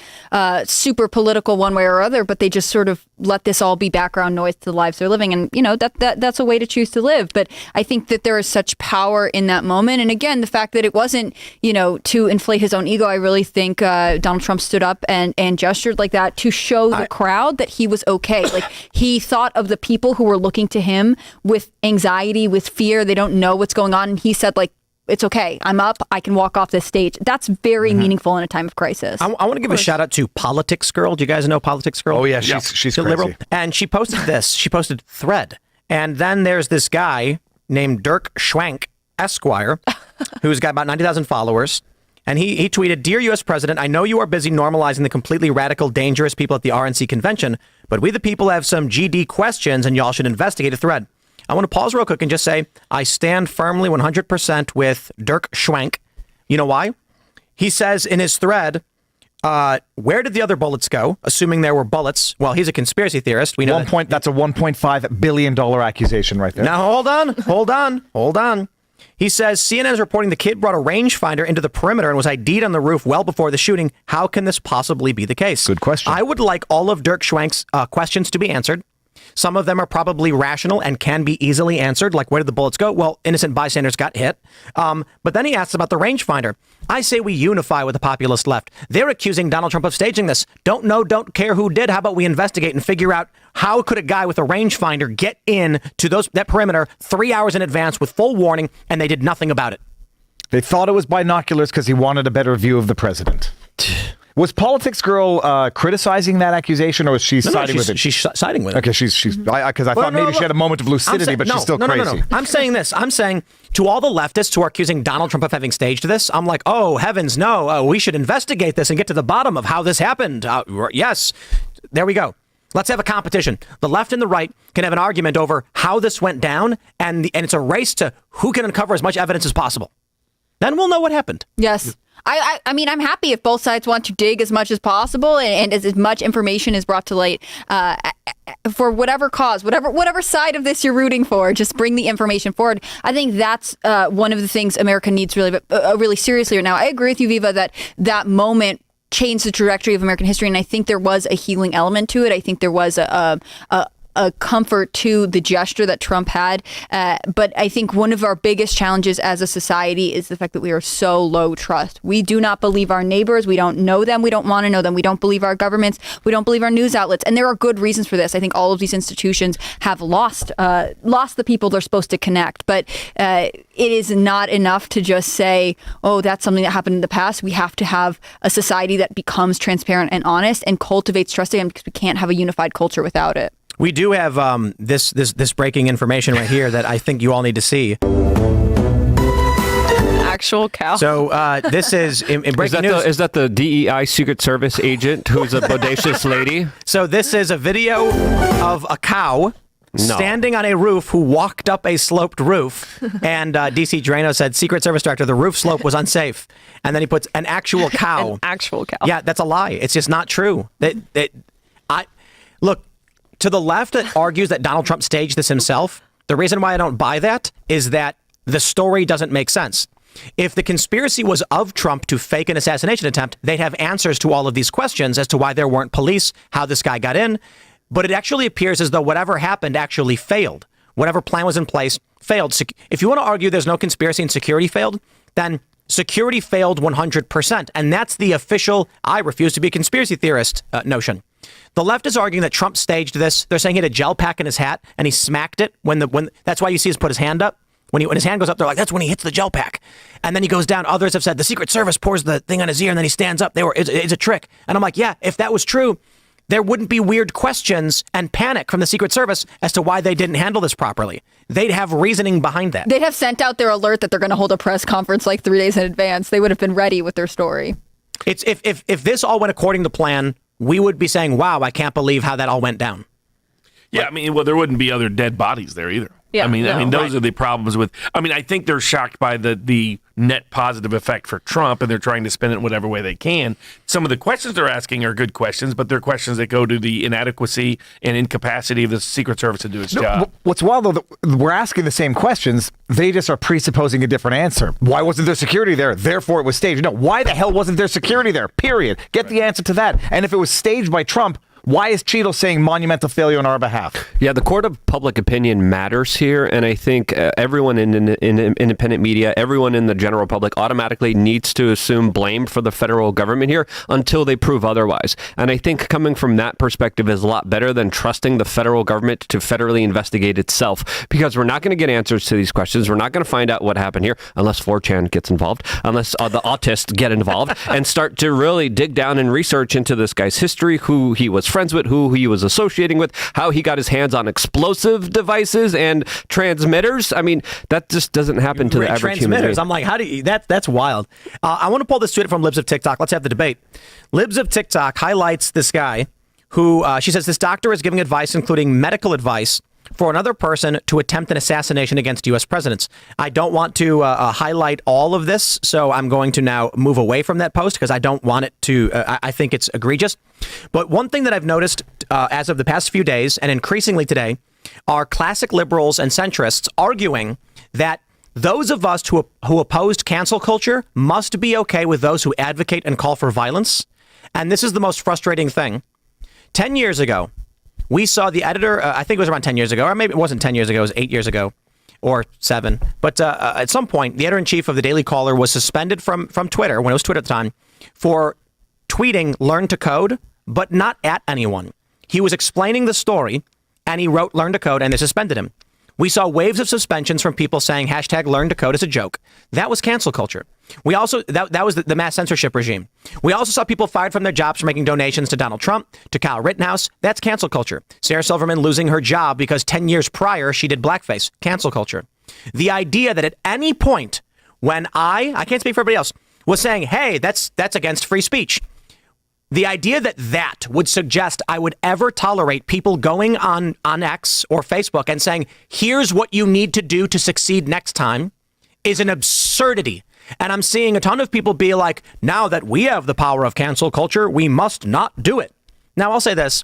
super political one way or other, but they just sort of let this all be background noise to the lives they're living. And, you know, that's a way to choose to live. But I think that there is such power in that moment. And again, the fact that it wasn't, you know, to inflate his own ego, I really think Donald Trump stood up and gestured like that to show the crowd that he was okay. Like, he thought of the people who were looking to him with anxiety, with fear. They don't know what's going on. And he said, like, it's okay. I'm up. I can walk off this stage. That's very meaningful in a time of crisis. I want to give a shout out to Politics Girl. Do you guys know Politics Girl? Oh, yeah. She's crazy. Liberal. And she posted this. She posted Thread. And then there's this guy named Dirk Schwank, Esquire, who's got about 90,000 followers. And he tweeted, "Dear U.S. President, I know you are busy normalizing the completely radical, dangerous people at the RNC convention, but we the people have some GD questions and y'all should investigate a thread." I want to pause real quick and just say, I stand firmly 100% with Dirk Schwank. You know why? He says in his thread, where did the other bullets go? Assuming there were bullets. Well, he's a conspiracy theorist. We know that's a $1.5 billion accusation right there. Now, hold on. He says, CNN is reporting the kid brought a rangefinder into the perimeter and was ID'd on the roof well before the shooting. How can this possibly be the case? Good question. I would like all of Dirk Schwank's questions to be answered. Some of them are probably rational and can be easily answered, like where did the bullets go? Well, innocent bystanders got hit. But then he asks about the rangefinder. I say we unify with the populist left. They're accusing Donald Trump of staging this. Don't know, don't care who did. How about we investigate and figure out how could a guy with a rangefinder get in to that perimeter 3 hours in advance with full warning, and they did nothing about it. They thought it was binoculars because he wanted a better view of the president. Was Politics Girl criticizing that accusation, or was she siding with it? She's siding with it. Okay, because I thought maybe she had a moment of lucidity, but she's still crazy. No. I'm saying this. I'm saying to all the leftists who are accusing Donald Trump of having staged this, I'm like, oh, heavens, no. We should investigate this and get to the bottom of how this happened. Yes. There we go. Let's have a competition. The left and the right can have an argument over how this went down, and it's a race to who can uncover as much evidence as possible. Then we'll know what happened. Yes. I mean, I'm happy if both sides want to dig as much as possible and as much information is brought to light for whatever cause, whatever side of this you're rooting for. Just bring the information forward. I think that's one of the things America needs really seriously right now. I agree with you, Viva, that moment changed the trajectory of American history, and I think there was a healing element to it. I think there was a comfort to the gesture that Trump had. But I think one of our biggest challenges as a society is the fact that we are so low trust. We do not believe our neighbors. We don't know them. We don't want to know them. We don't believe our governments. We don't believe our news outlets. And there are good reasons for this. I think all of these institutions have lost the people they're supposed to connect. But it is not enough to just say, oh, that's something that happened in the past. We have to have a society that becomes transparent and honest and cultivates trust again, because we can't have a unified culture without it. We do have this breaking information right here that I think you all need to see. Actual cow. So this is in breaking news. Is that the DEI Secret Service agent who's a bodacious lady? So this is a video of a cow standing on a roof who walked up a sloped roof. And DC Drano said, Secret Service Director, the roof slope was unsafe. And then he puts an actual cow. An actual cow. Yeah, that's a lie. It's just not true. Look. To the left that argues that Donald Trump staged this himself, the reason why I don't buy that is that the story doesn't make sense. If the conspiracy was of Trump to fake an assassination attempt, they'd have answers to all of these questions as to why there weren't police, how this guy got in. But it actually appears as though whatever happened actually failed. Whatever plan was in place failed. If you want to argue there's no conspiracy and security failed, then security failed 100%. And that's the official, I refuse to be a conspiracy theorist notion. The left is arguing that Trump staged this. They're saying he had a gel pack in his hat and he smacked it when that's why you see us put his hand up. When his hand goes up, they're like, that's when he hits the gel pack. And then he goes down. Others have said the Secret Service pours the thing on his ear and then he stands up. It's a trick. And I'm like, yeah, if that was true, there wouldn't be weird questions and panic from the Secret Service as to why they didn't handle this properly. They'd have reasoning behind that. They'd have sent out their alert that they're going to hold a press conference like 3 days in advance. They would have been ready with their story. It's if this all went according to plan, we would be saying, wow, I can't believe how that all went down. Yeah, I mean, well, there wouldn't be other dead bodies there either. Yeah, I mean, those are the problems with. I mean, I think they're shocked by the net positive effect for Trump, and they're trying to spin it whatever way they can. Some of the questions they're asking are good questions, but they're questions that go to the inadequacy and incapacity of the Secret Service to do its job. What's wild, though, we're asking the same questions. They just are presupposing a different answer. Why wasn't there security there? Therefore, it was staged. No, why the hell wasn't there security there? Period. Get the answer to that. And if it was staged by Trump, why is Cheadle saying monumental failure on our behalf? Yeah, the court of public opinion matters here, and I think everyone in independent media, everyone in the general public automatically needs to assume blame for the federal government here until they prove otherwise. And I think coming from that perspective is a lot better than trusting the federal government to federally investigate itself, because we're not going to get answers to these questions. We're not going to find out what happened here unless 4chan gets involved, unless the autists get involved and start to really dig down and research into this guy's history, who he was friends with, who he was associating with, how he got his hands on explosive devices and transmitters. I mean, that just doesn't happen to the average human being. I'm like, how do you? That's wild. I want to pull this tweet from Libs of TikTok. Let's have the debate. Libs of TikTok highlights this guy who she says this doctor is giving advice, including medical advice, for another person to attempt an assassination against U.S. presidents. I don't want to highlight all of this, so I'm going to now move away from that post because I don't want it to. I think it's egregious. But one thing that I've noticed as of the past few days, and increasingly today, are classic liberals and centrists arguing that those of us who opposed cancel culture must be okay with those who advocate and call for violence. And this is the most frustrating thing. 10 years ago, we saw the editor, I think it was around 10 years ago, or maybe it wasn't 10 years ago, it was 8 years ago, or 7. But at some point, the editor-in-chief of the Daily Caller was suspended from Twitter, when it was Twitter at the time, for tweeting "learn to code," but not at anyone. He was explaining the story, and he wrote "learn to code," and they suspended him. We saw waves of suspensions from people saying hashtag "learn to code" is a joke. That was cancel culture. We also, that was the mass censorship regime. We also saw people fired from their jobs for making donations to Donald Trump, to Kyle Rittenhouse. That's cancel culture. Sarah Silverman losing her job because 10 years prior she did blackface. Cancel culture. The idea that at any point when I can't speak for everybody else, was saying, hey, that's against free speech. The idea that would suggest I would ever tolerate people going on X or Facebook and saying, here's what you need to do to succeed next time, is an absurdity. And I'm seeing a ton of people be like, now that we have the power of cancel culture, we must not do it. Now, I'll say this.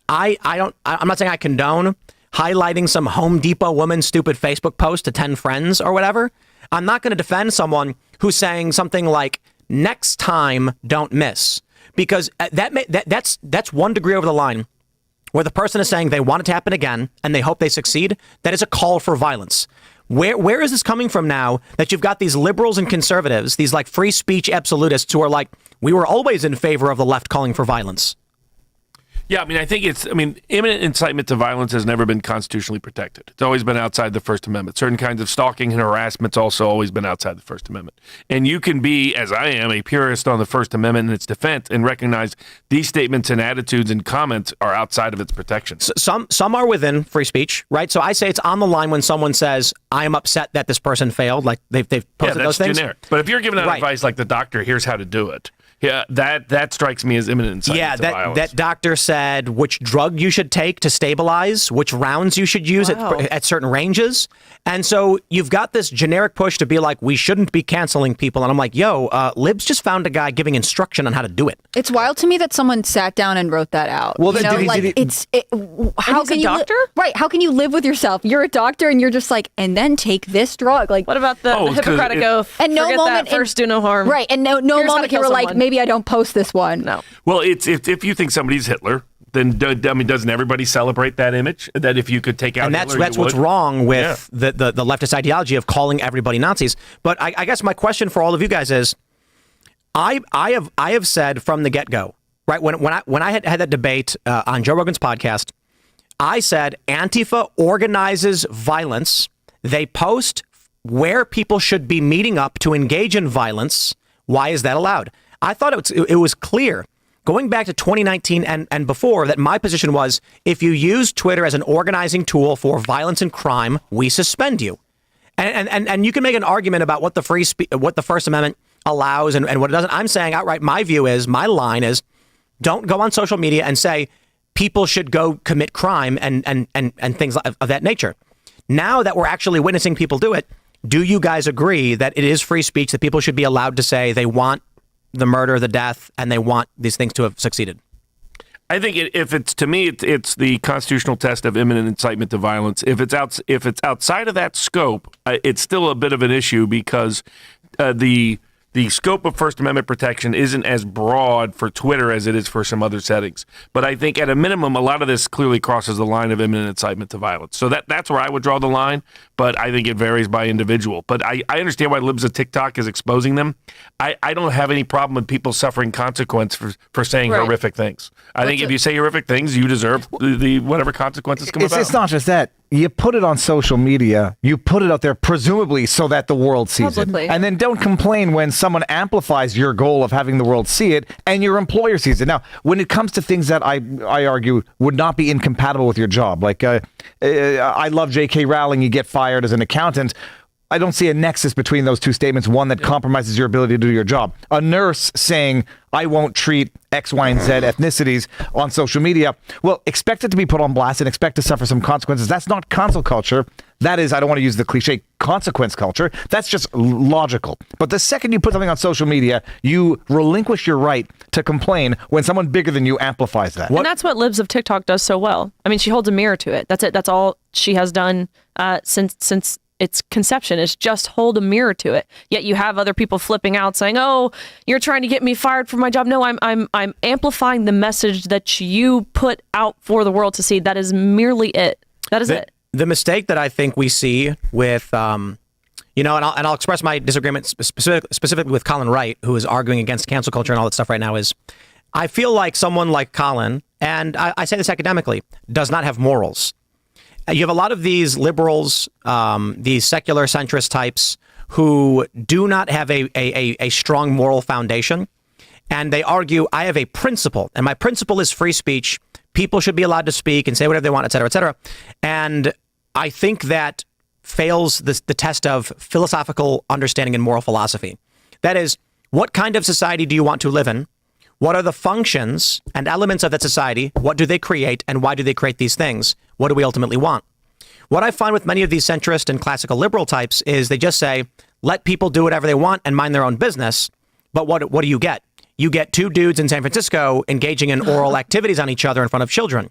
I'm not saying I condone highlighting some Home Depot woman's stupid Facebook post to 10 friends or whatever. I'm not going to defend someone who's saying something like, next time, don't miss. Because that's 1 degree over the line where the person is saying they want it to happen again and they hope they succeed. That is a call for violence. Where is this coming from now that you've got these liberals and conservatives, these like free speech absolutists who are like, we were always in favor of the left calling for violence? Yeah, I mean, imminent incitement to violence has never been constitutionally protected. It's always been outside the First Amendment. Certain kinds of stalking and harassment's also always been outside the First Amendment. And you can be, as I am, a purist on the First Amendment and its defense and recognize these statements and attitudes and comments are outside of its protection. Some are within free speech, right? So I say it's on the line when someone says, I am upset that this person failed, like they've posted those things. Generic. But if you're giving out advice like the doctor, here's how to do it. Yeah, that strikes me as imminent incitement to violence. That doctor said which drug you should take to stabilize, which rounds you should use at certain ranges. And so you've got this generic push to be like, we shouldn't be canceling people. And I'm like, Libs just found a guy giving instruction on how to do it. It's wild to me that someone sat down and wrote that out. Well, how can you doctor? Right. How can you live with yourself? You're a doctor and you're just like, and then take this drug. Like, what about the Hippocratic Oath? And no Forget moment that, first do no harm. Right. And no moment you were like, maybe I don't post this one. No. Well, it's if you think somebody's Hitler, then doesn't everybody celebrate that image? That if you could take out Hitler, that's what's wrong with the leftist ideology of calling everybody Nazis. But I guess my question for all of you guys is, I have said from the get-go, right, when I had that debate on Joe Rogan's podcast, I said Antifa organizes violence. They post where people should be meeting up to engage in violence. Why is that allowed? I thought it was clear going back to 2019 and before that my position was, if you use Twitter as an organizing tool for violence and crime, we suspend you. And you can make an argument about what the First Amendment allows and what it doesn't. I'm saying outright, my line is, don't go on social media and say people should go commit crime and things of that nature. Now that we're actually witnessing people do it, do you guys agree that it is free speech, that people should be allowed to say they want the murder, the death, and they want these things to have succeeded? I think if it's, to me, it's the constitutional test of imminent incitement to violence. If it's outside of that scope, it's still a bit of an issue because the scope of First Amendment protection isn't as broad for Twitter as it is for some other settings. But I think at a minimum, a lot of this clearly crosses the line of imminent incitement to violence. So that's where I would draw the line, but I think it varies by individual. But I understand why Libs of TikTok is exposing them. I don't have any problem with people suffering consequence for saying horrific things. I think if you say horrific things, you deserve the whatever consequences come about. It's not just that. You put it on social media, you put it out there presumably so that the world sees Publicly. it. And then don't complain when someone amplifies your goal of having the world see it and your employer sees it. Now, when it comes to things that I argue would not be incompatible with your job, like I love J.K. Rowling, you get fired as an accountant. I don't see a nexus between those two statements, one that compromises your ability to do your job. A nurse saying, I won't treat X, Y, and Z ethnicities on social media, well, expect it to be put on blast and expect to suffer some consequences. That's not cancel culture. That is, I don't want to use the cliche consequence culture. That's just logical. But the second you put something on social media, you relinquish your right to complain when someone bigger than you amplifies that. And that's what Libs of TikTok does so well. I mean, she holds a mirror to it. That's it. That's all she has done since its conception, is just hold a mirror to it. Yet you have other people flipping out saying, "Oh, you're trying to get me fired from my job." No, I'm amplifying the message that you put out for the world to see. That is merely it. That is it. The mistake that I think we see with, and I'll express my disagreement specifically with Colin Wright, who is arguing against cancel culture and all that stuff right now, is I feel like someone like Colin, and I say this academically, does not have morals. You have a lot of these liberals, these secular centrist types who do not have a strong moral foundation. And they argue, I have a principle, and my principle is free speech. People should be allowed to speak and say whatever they want, et cetera, et cetera. And I think that fails the test of philosophical understanding and moral philosophy. That is, what kind of society do you want to live in? What are the functions and elements of that society? What do they create, and why do they create these things? What do we ultimately want? What I find with many of these centrist and classical liberal types is they just say, let people do whatever they want and mind their own business. But what do you get? You get two dudes in San Francisco engaging in oral activities on each other in front of children.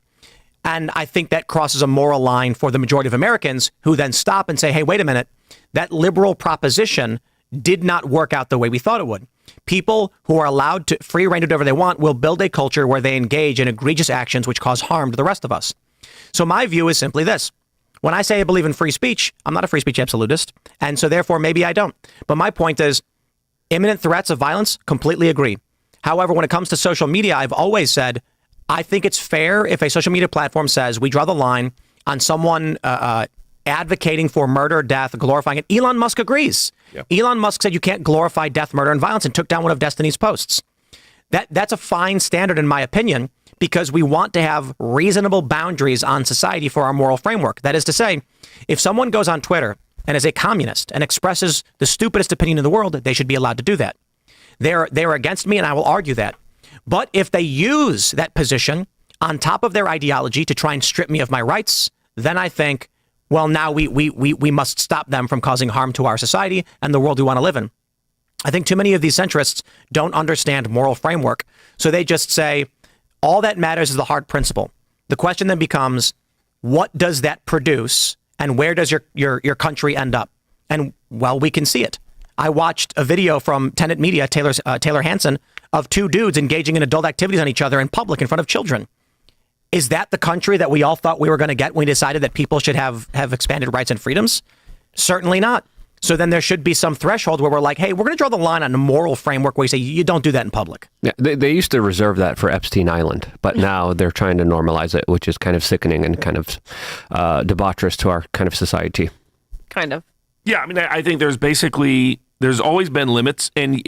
And I think that crosses a moral line for the majority of Americans, who then stop and say, hey, wait a minute, that liberal proposition did not work out the way we thought it would. People who are allowed to free reign to do whatever they want will build a culture where they engage in egregious actions which cause harm to the rest of us. So my view is simply this. When I say I believe in free speech, I'm not a free speech absolutist. And so therefore, maybe I don't. But my point is, imminent threats of violence, completely agree. However, when it comes to social media, I've always said, I think it's fair if a social media platform says we draw the line on someone advocating for murder, death, glorifying it. Elon Musk agrees. Yep. Elon Musk said you can't glorify death, murder, and violence, and took down one of Destiny's posts. That's a fine standard, in my opinion, because we want to have reasonable boundaries on society for our moral framework. That is to say, if someone goes on Twitter and is a communist and expresses the stupidest opinion in the world, they should be allowed to do that. They're against me, and I will argue that. But if they use that position on top of their ideology to try and strip me of my rights, then I think, well, now we must stop them from causing harm to our society and the world we want to live in. I think too many of these centrists don't understand moral framework. So they just say, all that matters is the hard principle. The question then becomes, what does that produce, and where does your country end up? And, well, we can see it. I watched a video from Tenet Media, Taylor Hansen, of two dudes engaging in adult activities on each other in public in front of children. Is that the country that we all thought we were going to get when we decided that people should have expanded rights and freedoms? Certainly not. So then there should be some threshold where we're like, hey, we're going to draw the line on a moral framework where you say you don't do that in public. Yeah, they used to reserve that for Epstein Island, but now they're trying to normalize it, which is kind of sickening and kind of debaucherous to our kind of society. Kind of. Yeah, I mean, I think there's always been limits, and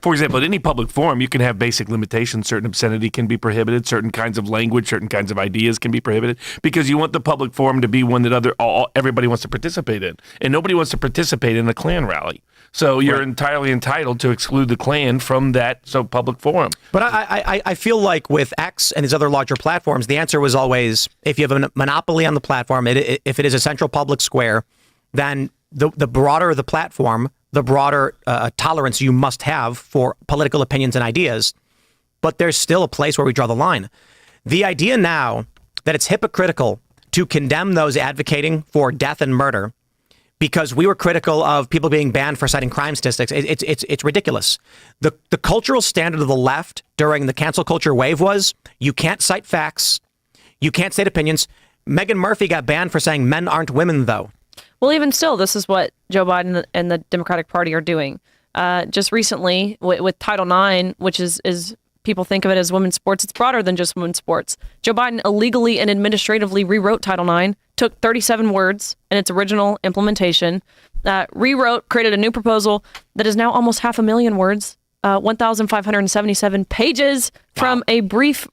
for example, at any public forum, you can have basic limitations. Certain obscenity can be prohibited, certain kinds of language, certain kinds of ideas can be prohibited, because you want the public forum to be one that everybody wants to participate in, and nobody wants to participate in a Klan rally. So you're entirely entitled to exclude the Klan from that public forum. But I feel like with X and these other larger platforms, the answer was always, if you have a monopoly on the platform, if it is a central public square, then the broader the platform, the broader tolerance you must have for political opinions and ideas. But there's still a place where we draw the line. The idea now that it's hypocritical to condemn those advocating for death and murder because we were critical of people being banned for citing crime statistics, it's ridiculous. The cultural standard of the left during the cancel culture wave was you can't cite facts, you can't state opinions. Meghan Murphy got banned for saying men aren't women, though. Well, even still, this is what Joe Biden and the Democratic Party are doing. Just recently with Title IX, which is people think of it as women's sports. It's broader than just women's sports. Joe Biden illegally and administratively rewrote Title IX, took 37 words in its original implementation, rewrote, created a new proposal that is now almost 500,000 words, 1,577 pages from a brief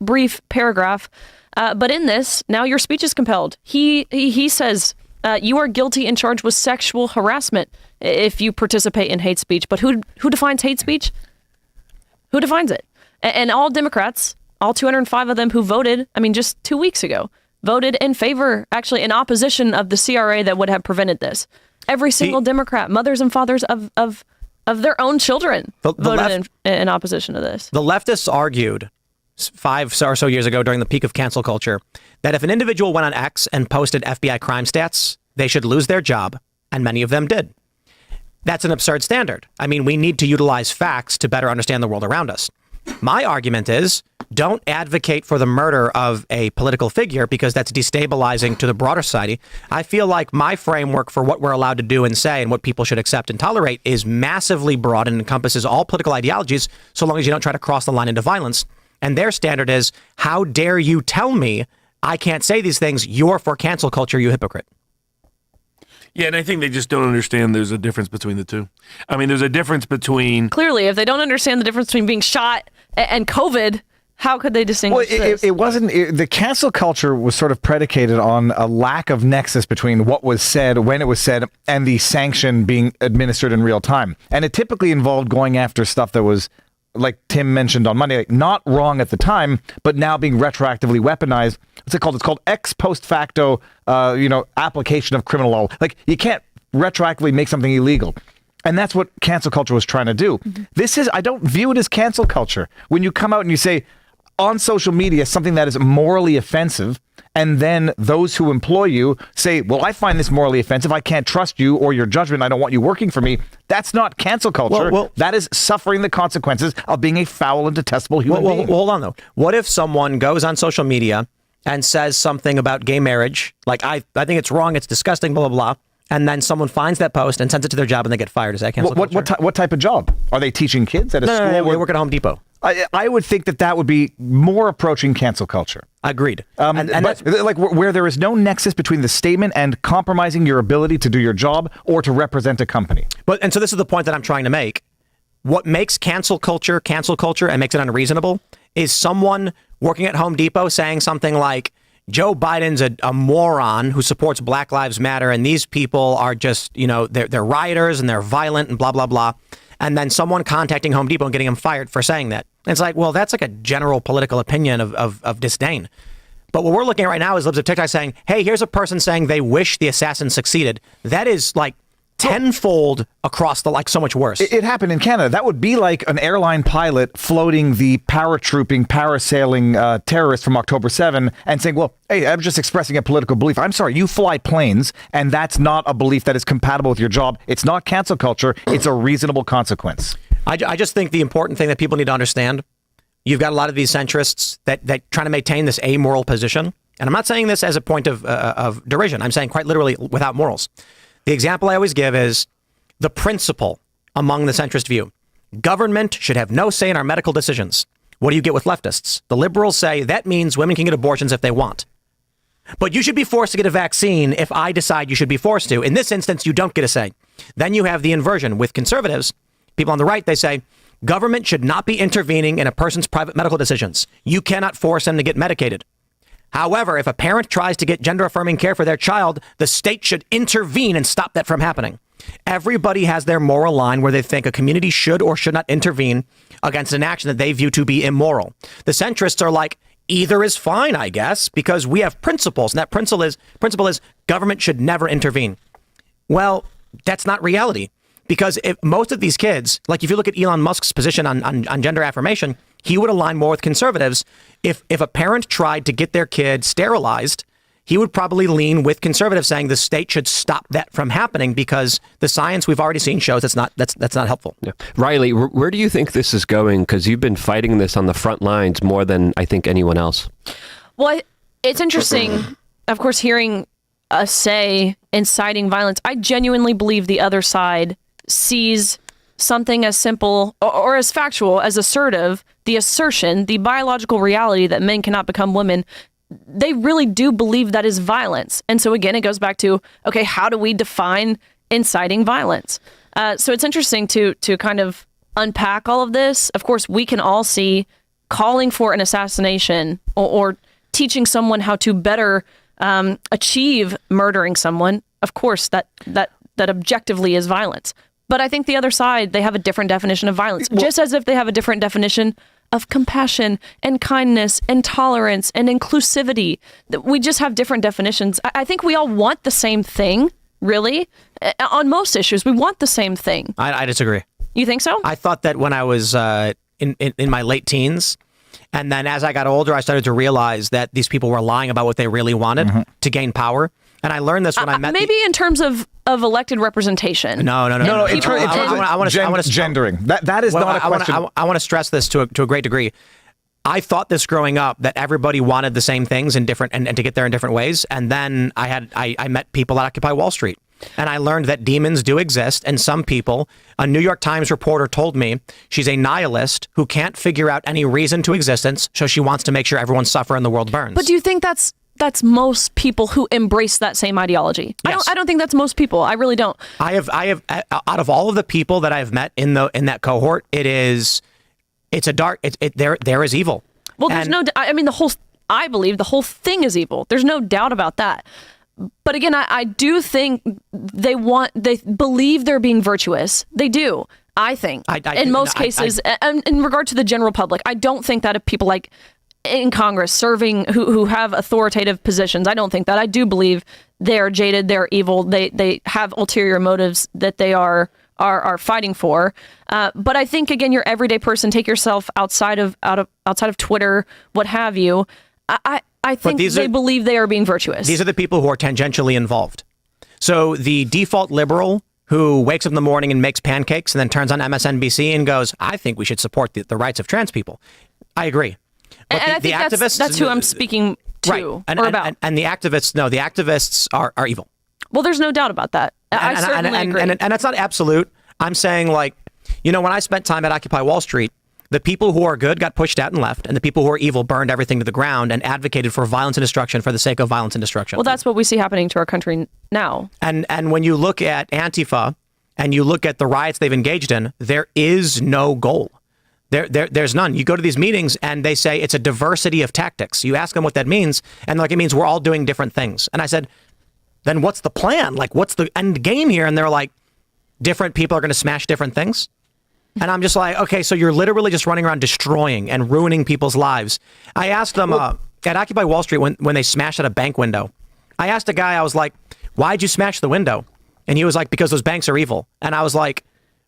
paragraph. But in this, now your speech is compelled. He says you are guilty and charged with sexual harassment if you participate in hate speech. But who defines hate speech? Who defines it? And all Democrats, all 205 of them who voted, just 2 weeks ago, voted in favor, actually in opposition of the CRA that would have prevented this. Every single Democrat, mothers and fathers of their own children, voted in opposition to this. The leftists argued 5 or so years ago during the peak of cancel culture that if an individual went on X and posted FBI crime stats, they should lose their job, and many of them did. That's an absurd standard. We need to utilize facts to better understand the world around us. My argument is don't advocate for the murder of a political figure because that's destabilizing to the broader society. I feel like my framework for what we're allowed to do and say and what people should accept and tolerate is massively broad and encompasses all political ideologies so long as you don't try to cross the line into violence. And their standard is, how dare you tell me I can't say these things? You're for cancel culture, you hypocrite. Yeah, and I think they just don't understand there's a difference between the two. There's a difference between... Clearly, if they don't understand the difference between being shot and COVID, how could they distinguish this? It wasn't... the cancel culture was sort of predicated on a lack of nexus between what was said, when it was said, and the sanction being administered in real time. And it typically involved going after stuff that was, like Tim mentioned on Monday, not wrong at the time, but now being retroactively weaponized. What's it called? It's called ex post facto, application of criminal law. Like, you can't retroactively make something illegal. And that's what cancel culture was trying to do. Mm-hmm. I don't view it as cancel culture. When you come out and you say on social media something that is morally offensive, and then those who employ you say, well, I find this morally offensive. I can't trust you or your judgment. I don't want you working for me. That's not cancel culture. Well, that is suffering the consequences of being a foul and detestable human being. Hold on, though. What if someone goes on social media and says something about gay marriage, like, I think it's wrong, it's disgusting, blah, blah, blah, and then someone finds that post and sends it to their job and they get fired? Is that cancel culture? What type of job? Are they teaching kids at a school? No, they work at Home Depot. I would think that would be more approaching cancel culture. Agreed. But like where there is no nexus between the statement and compromising your ability to do your job or to represent a company. And so this is the point that I'm trying to make. What makes cancel culture and makes it unreasonable is someone working at Home Depot saying something like, Joe Biden's a moron who supports Black Lives Matter, and these people are just, they're rioters and they're violent and blah, blah, blah. And then someone contacting Home Depot and getting him fired for saying that. And it's like, well, that's like a general political opinion of disdain. But what we're looking at right now is libs of TikTok saying, hey, here's a person saying they wish the assassin succeeded. That is like tenfold across so much worse. It happened in Canada. That would be like an airline pilot floating the parasailing terrorists from October 7 and saying, well, hey, I'm just expressing a political belief. I'm sorry, you fly planes, and that's not a belief that is compatible with your job. It's not cancel culture. It's a reasonable consequence. I just think the important thing that people need to understand, you've got a lot of these centrists that trying to maintain this amoral position. And I'm not saying this as a point of derision. I'm saying quite literally without morals. The example I always give is the principle among the centrist view. Government should have no say in our medical decisions. What do you get with leftists? The liberals say that means women can get abortions if they want. But you should be forced to get a vaccine if I decide you should be forced to. In this instance, you don't get a say. Then you have the inversion with conservatives. People on the right, they say, government should not be intervening in a person's private medical decisions. You cannot force them to get medicated. However, if a parent tries to get gender-affirming care for their child, the state should intervene and stop that from happening. Everybody has their moral line where they think a community should or should not intervene against an action that they view to be immoral. The centrists are like, either is fine, I guess, because we have principles, and that principle is government should never intervene. Well, that's not reality, because if most of these kids, like if you look at Elon Musk's position on gender affirmation, he would align more with conservatives. If a parent tried to get their kid sterilized, he would probably lean with conservatives, saying the state should stop that from happening because the science we've already seen shows that's not helpful. Yeah. Riley, where do you think this is going? Because you've been fighting this on the front lines more than I think anyone else. Well, it's interesting, of course, hearing us say inciting violence. I genuinely believe the other side sees something as simple or as factual as assertive, the assertion, the biological reality that men cannot become women. They really do believe that is violence. And so again, it goes back to, okay, how do we define inciting violence? So it's interesting to kind of unpack all of this. Of course, we can all see calling for an assassination or teaching someone how to better achieve murdering someone. Of course, that objectively is violence. But I think the other side, they have a different definition of violence, just as if they have a different definition of compassion and kindness and tolerance and inclusivity. We just have different definitions. I think we all want the same thing, really. On most issues, we want the same thing. I disagree. You think so? I thought that when I was in my late teens, and then as I got older, I started to realize that these people were lying about what they really wanted to gain power. And I learned this when I met maybe in terms of elected representation. No. I want to gendering. That is not a question. I want to stress this to a great degree. I thought this growing up, that everybody wanted the same things in different and to get there in different ways. And then I met people at Occupy Wall Street, and I learned that demons do exist. And some people, a New York Times reporter told me she's a nihilist who can't figure out any reason to existence, so she wants to make sure everyone suffers and the world burns. But do you think that's most people who embrace that same ideology? Yes. I don't think that's most people. I really don't. I have out of all of the people that I've met in that cohort, there is evil. Well, there's I believe the whole thing is evil. There's no doubt about that. But again, I do think they believe they're being virtuous. They do. I think in most cases, in regard to the general public, I don't think that if people like in Congress serving who have authoritative positions, I don't think that. I do believe they're jaded, they're evil, they have ulterior motives that they are fighting for. But I think again, your everyday person, take yourself outside of Twitter, what have you. I think they believe they are being virtuous. These are the people who are tangentially involved. So the default liberal who wakes up in the morning and makes pancakes and then turns on MSNBC and goes, I think we should support the rights of trans people. I agree. But and I think that's who I'm speaking to, right. or about. And the activists are evil. Well, there's no doubt about that. I certainly agree. And that's not absolute. I'm saying, like, when I spent time at Occupy Wall Street, the people who are good got pushed out and left, and the people who are evil burned everything to the ground and advocated for violence and destruction for the sake of violence and destruction. Well, that's what we see happening to our country now. And when you look at Antifa and you look at the riots they've engaged in, there is no goal. There's none. You go to these meetings and they say it's a diversity of tactics. You ask them what that means, and it means we're all doing different things. And I said, then what's the plan? Like, what's the end game here? And they're like, different people are going to smash different things. And I'm just like, okay, so you're literally just running around destroying and ruining people's lives. I asked them at Occupy Wall Street when they smashed at a bank window. I asked a guy, I was like, why'd you smash the window? And he was like, because those banks are evil. And I was like,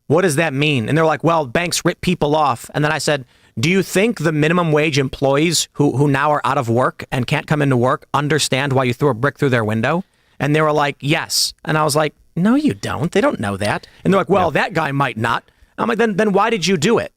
what does that mean? And they're like, well, banks rip people off. And then I said, do you think the minimum wage employees who now are out of work and can't come into work understand why you threw a brick through their window? And they were like, yes. And I was like, no, you don't. They don't know that. And they're like, well, that guy might not. I'm like, then why did you do it?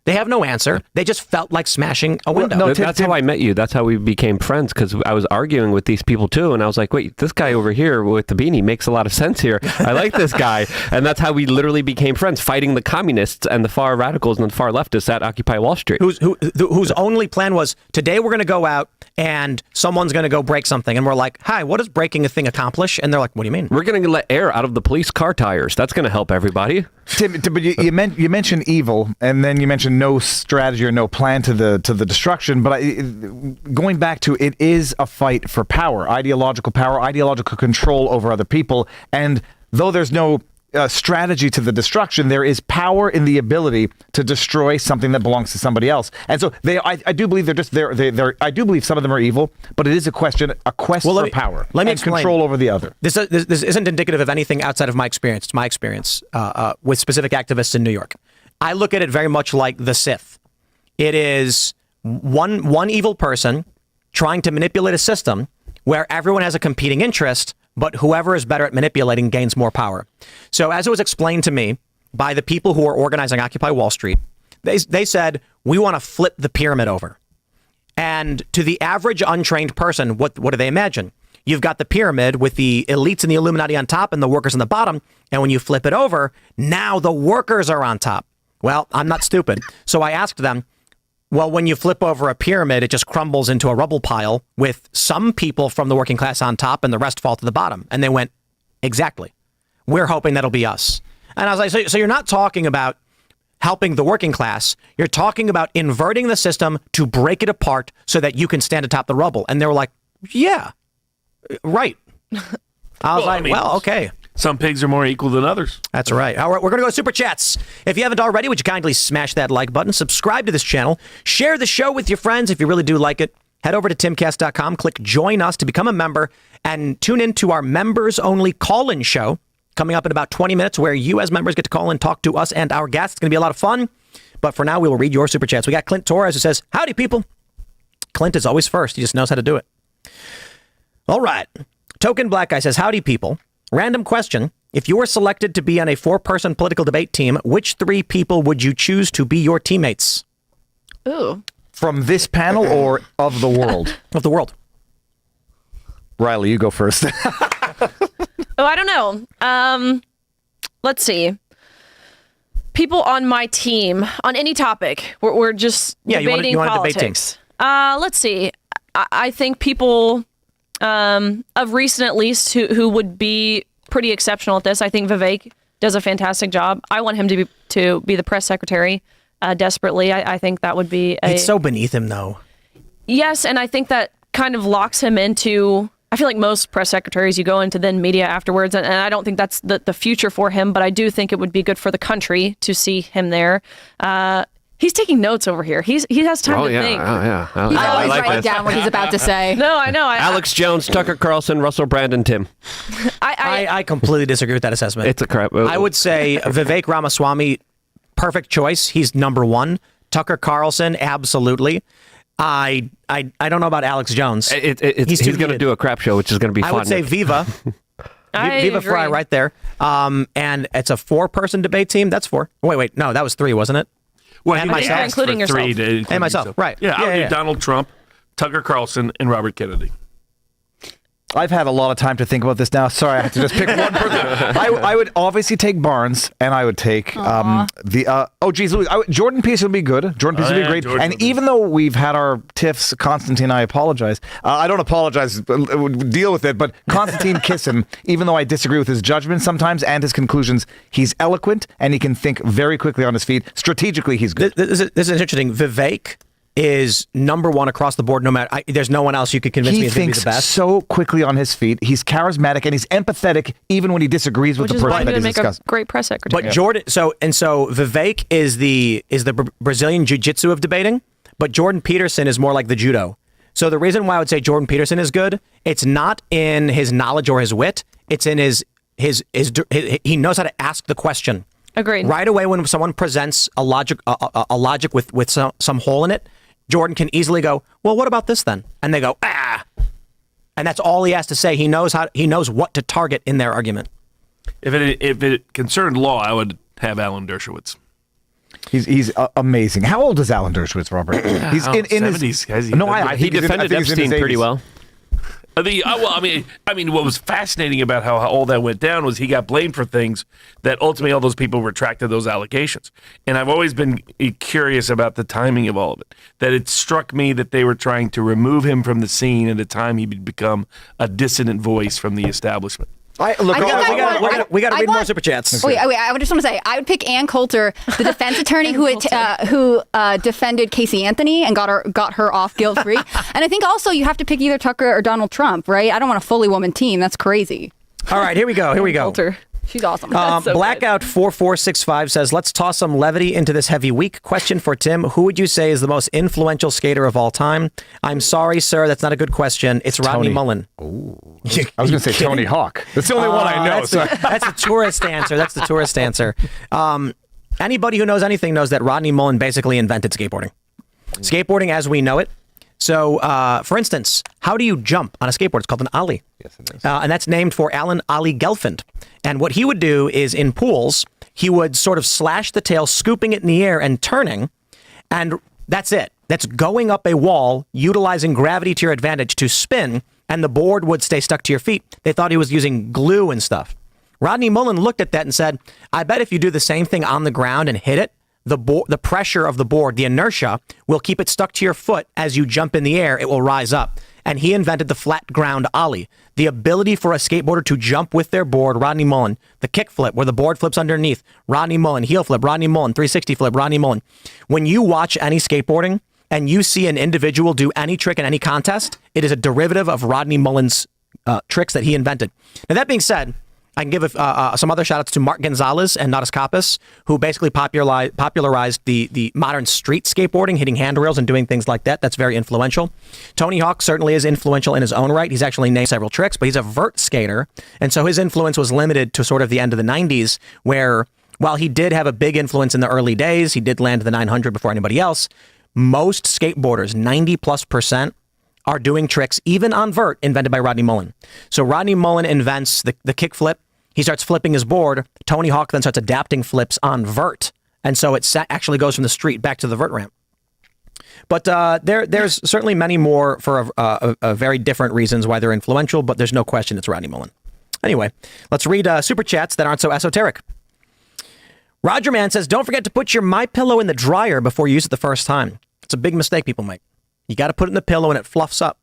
They have no answer. They just felt like smashing a window. No, that's how I met you. That's how we became friends, because I was arguing with these people too, and I was like, wait, this guy over here with the beanie makes a lot of sense here. I like this guy. And that's how we literally became friends, fighting the communists and the far radicals and the far leftists at Occupy Wall Street. Whose only plan was, today we're going to go out and someone's going to go break something. And we're like, hi, what does breaking a thing accomplish? And they're like, what do you mean? We're going to let air out of the police car tires. That's going to help everybody. Tim, but you mentioned evil, and then you mentioned no strategy or no plan to the destruction. But going back to, it is a fight for power, ideological control over other people. And though there's no strategy to the destruction. There is power in the ability to destroy something that belongs to somebody else. And so I do believe I do believe some of them are evil, but it is a quest for power. Let me and explain. Control over the other. This isn't indicative of anything outside of my experience. It's my experience with specific activists in New York. I look at it very much like the Sith. It is one evil person trying to manipulate a system where everyone has a competing interest, but whoever is better at manipulating gains more power. So as it was explained to me by the people who are organizing Occupy Wall Street, they said, we want to flip the pyramid over. And to the average untrained person, what do they imagine? You've got the pyramid with the elites and the Illuminati on top and the workers on the bottom. And when you flip it over, now the workers are on top. Well, I'm not stupid. So I asked them, well, when you flip over a pyramid, it just crumbles into a rubble pile with some people from the working class on top and the rest fall to the bottom. And they went, exactly. We're hoping that'll be us. And I was like, so you're not talking about helping the working class. You're talking about inverting the system to break it apart so that you can stand atop the rubble. And they were like, yeah, right. I was well, okay. Some pigs are more equal than others. That's right. All right, we're going to go to Super Chats. If you haven't already, would you kindly smash that like button, subscribe to this channel, share the show with your friends if you really do like it. Head over to timcast.com, click join us to become a member, and tune in to our members-only call-in show coming up in about 20 minutes where you as members get to call and talk to us and our guests. It's going to be a lot of fun. But for now, we will read your Super Chats. We got Clint Torres who says, howdy, people. Clint is always first. He just knows how to do it. All right. Token Black Guy says, howdy, people. Random question. If you were selected to be on a 4-person political debate team, which 3 people would you choose to be your teammates? Ooh. From this panel or of the world? Of the world. Riley, you go first. I don't know. Let's see. People on my team, on any topic, we're just debating you want politics. Let's see. I think people of recent at least who would be pretty exceptional at this. I think Vivek does a fantastic job. I want him to be the press secretary desperately. I think that would be it's so beneath him, though. Yes, and I think that kind of locks him into... I feel like most press secretaries, you go into then media afterwards, and I don't think that's the future for him, but I do think it would be good for the country to see him there. He's taking notes over here. He has time to think. He's always writing down what he's about to say. No, I know. Alex Jones, Tucker Carlson, Russell Brand, and Tim. I completely disagree with that assessment. It's a crap. I would say Vivek Ramaswamy, perfect choice. He's number 1. Tucker Carlson, absolutely. I don't know about Alex Jones. He's going to do a crap show, which is going to be fun. I would say Viva. Viva Frei right there. And it's a 4-person debate team. That's 4. Wait. No, that was 3, wasn't it? Well, and myself. Including yourself. And myself, right. Yeah, I would do Donald Trump, Tucker Carlson, and Robert Kennedy. I've had a lot of time to think about this now. Sorry, I have to just pick one person. I would obviously take Barnes, and I would take Jordan Peterson would be good. Jordan Peterson would be great. Jordan and even though we've had our tiffs, Constantine, I apologize. I don't apologize. Deal with it. But Constantine Kissen, even though I disagree with his judgment sometimes and his conclusions, he's eloquent and he can think very quickly on his feet. Strategically, he's good. This is interesting. Vivek is number 1 across the board. No matter, there's no one else you could convince me is going to be the best. He thinks so quickly on his feet. He's charismatic and he's empathetic, even when he disagrees with the person that he's discussing. Make a great press secretary. But Jordan, so Vivek is the Brazilian jiu-jitsu of debating, but Jordan Peterson is more like the judo. So the reason why I would say Jordan Peterson is good, it's not in his knowledge or his wit. It's in his he knows how to ask the question. Agreed. Right away when someone presents a logic with some hole in it, Jordan can easily go, well, what about this then? And they go, ah. And that's all he has to say. He knows what to target in their argument. If it concerned law, I would have Alan Dershowitz. He's amazing. How old is Alan Dershowitz, Robert? He's in 70s. He defended Epstein pretty well. I mean, what was fascinating about how all that went down was he got blamed for things that ultimately all those people retracted those allegations. And I've always been curious about the timing of all of it. That it struck me that they were trying to remove him from the scene at a time he'd become a dissident voice from the establishment. We got to read more Super Chats. Wait, I just want to say, I would pick Ann Coulter, the defense attorney who defended Casey Anthony and got her off guilt-free. And I think also you have to pick either Tucker or Donald Trump, right? I don't want a fully woman team. That's crazy. All right, here we go. Coulter. She's awesome. Blackout 4465 says, let's toss some levity into this heavy week. Question for Tim. Who would you say is the most influential skater of all time? I'm sorry, sir. That's not a good question. It's Rodney Mullen. Ooh. I was going to say Tony Hawk. That's the only one I know. That's a tourist answer. That's the tourist answer. Anybody who knows anything knows that Rodney Mullen basically invented skateboarding. Skateboarding as we know it. So, for instance, how do you jump on a skateboard? It's called an ollie. Yes, it is. And that's named for Alan Ollie Gelfand. And what he would do is in pools, he would sort of slash the tail, scooping it in the air and turning. And that's it. That's going up a wall, utilizing gravity to your advantage to spin, and the board would stay stuck to your feet. They thought he was using glue and stuff. Rodney Mullen looked at that and said, I bet if you do the same thing on the ground and hit it, the pressure of the board, the inertia, will keep it stuck to your foot as you jump in the air. It will rise up. And he invented the flat ground ollie, the ability for a skateboarder to jump with their board. Rodney Mullen, the kick flip where the board flips underneath. Rodney Mullen, heel flip. Rodney Mullen, 360 flip. Rodney Mullen. When you watch any skateboarding and you see an individual do any trick in any contest, it is a derivative of Rodney Mullen's tricks that he invented. Now, that being said, I can give some other shout outs to Mark Gonzalez and Natas Kappas, who basically popularized the modern street skateboarding, hitting handrails and doing things like that. That's very influential. Tony Hawk certainly is influential in his own right. He's actually named several tricks, but he's a vert skater. And so his influence was limited to sort of the end of the 90s, where while he did have a big influence in the early days, he did land the 900 before anybody else. Most skateboarders, 90+%, are doing tricks, even on vert, invented by Rodney Mullen. So Rodney Mullen invents the kick flip. He starts flipping his board. Tony Hawk then starts adapting flips on vert. And so it actually goes from the street back to the vert ramp. But there's certainly many more for a very different reasons why they're influential, but there's no question it's Rodney Mullen. Anyway, let's read super chats that aren't so esoteric. Roger Man says, don't forget to put your MyPillow in the dryer before you use it the first time. It's a big mistake people make. You got to put it in the pillow and it fluffs up.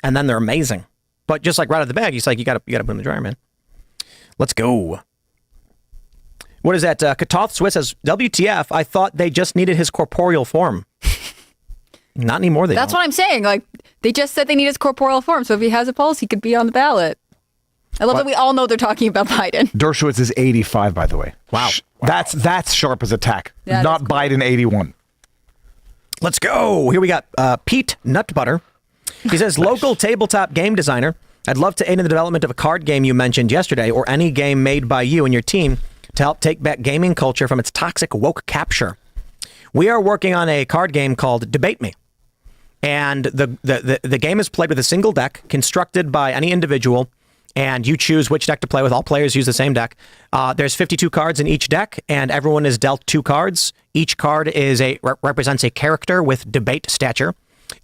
And then they're amazing. But just like right out of the bag, it's like you got to put them in the dryer, man. Let's go. What is that? Katoth Swiss says, WTF, I thought they just needed his corporeal form. Not anymore, That's what I'm saying. Like, they just said they need his corporeal form, so if he has a pulse, he could be on the ballot. I love that we all know they're talking about Biden. Dershowitz is 85, by the way. Wow. That's sharp as a tack. That Not is cool. Biden 81. Let's go. Here we got Pete Nutbutter. He says, local tabletop game designer. I'd love to aid in the development of a card game you mentioned yesterday, or any game made by you and your team to help take back gaming culture from its toxic woke capture. We are working on a card game called Debate Me. And the game is played with a single deck constructed by any individual, and you choose which deck to play with. All players use the same deck. There's 52 cards in each deck, and everyone is dealt 2 cards. Each card represents a character with debate stature,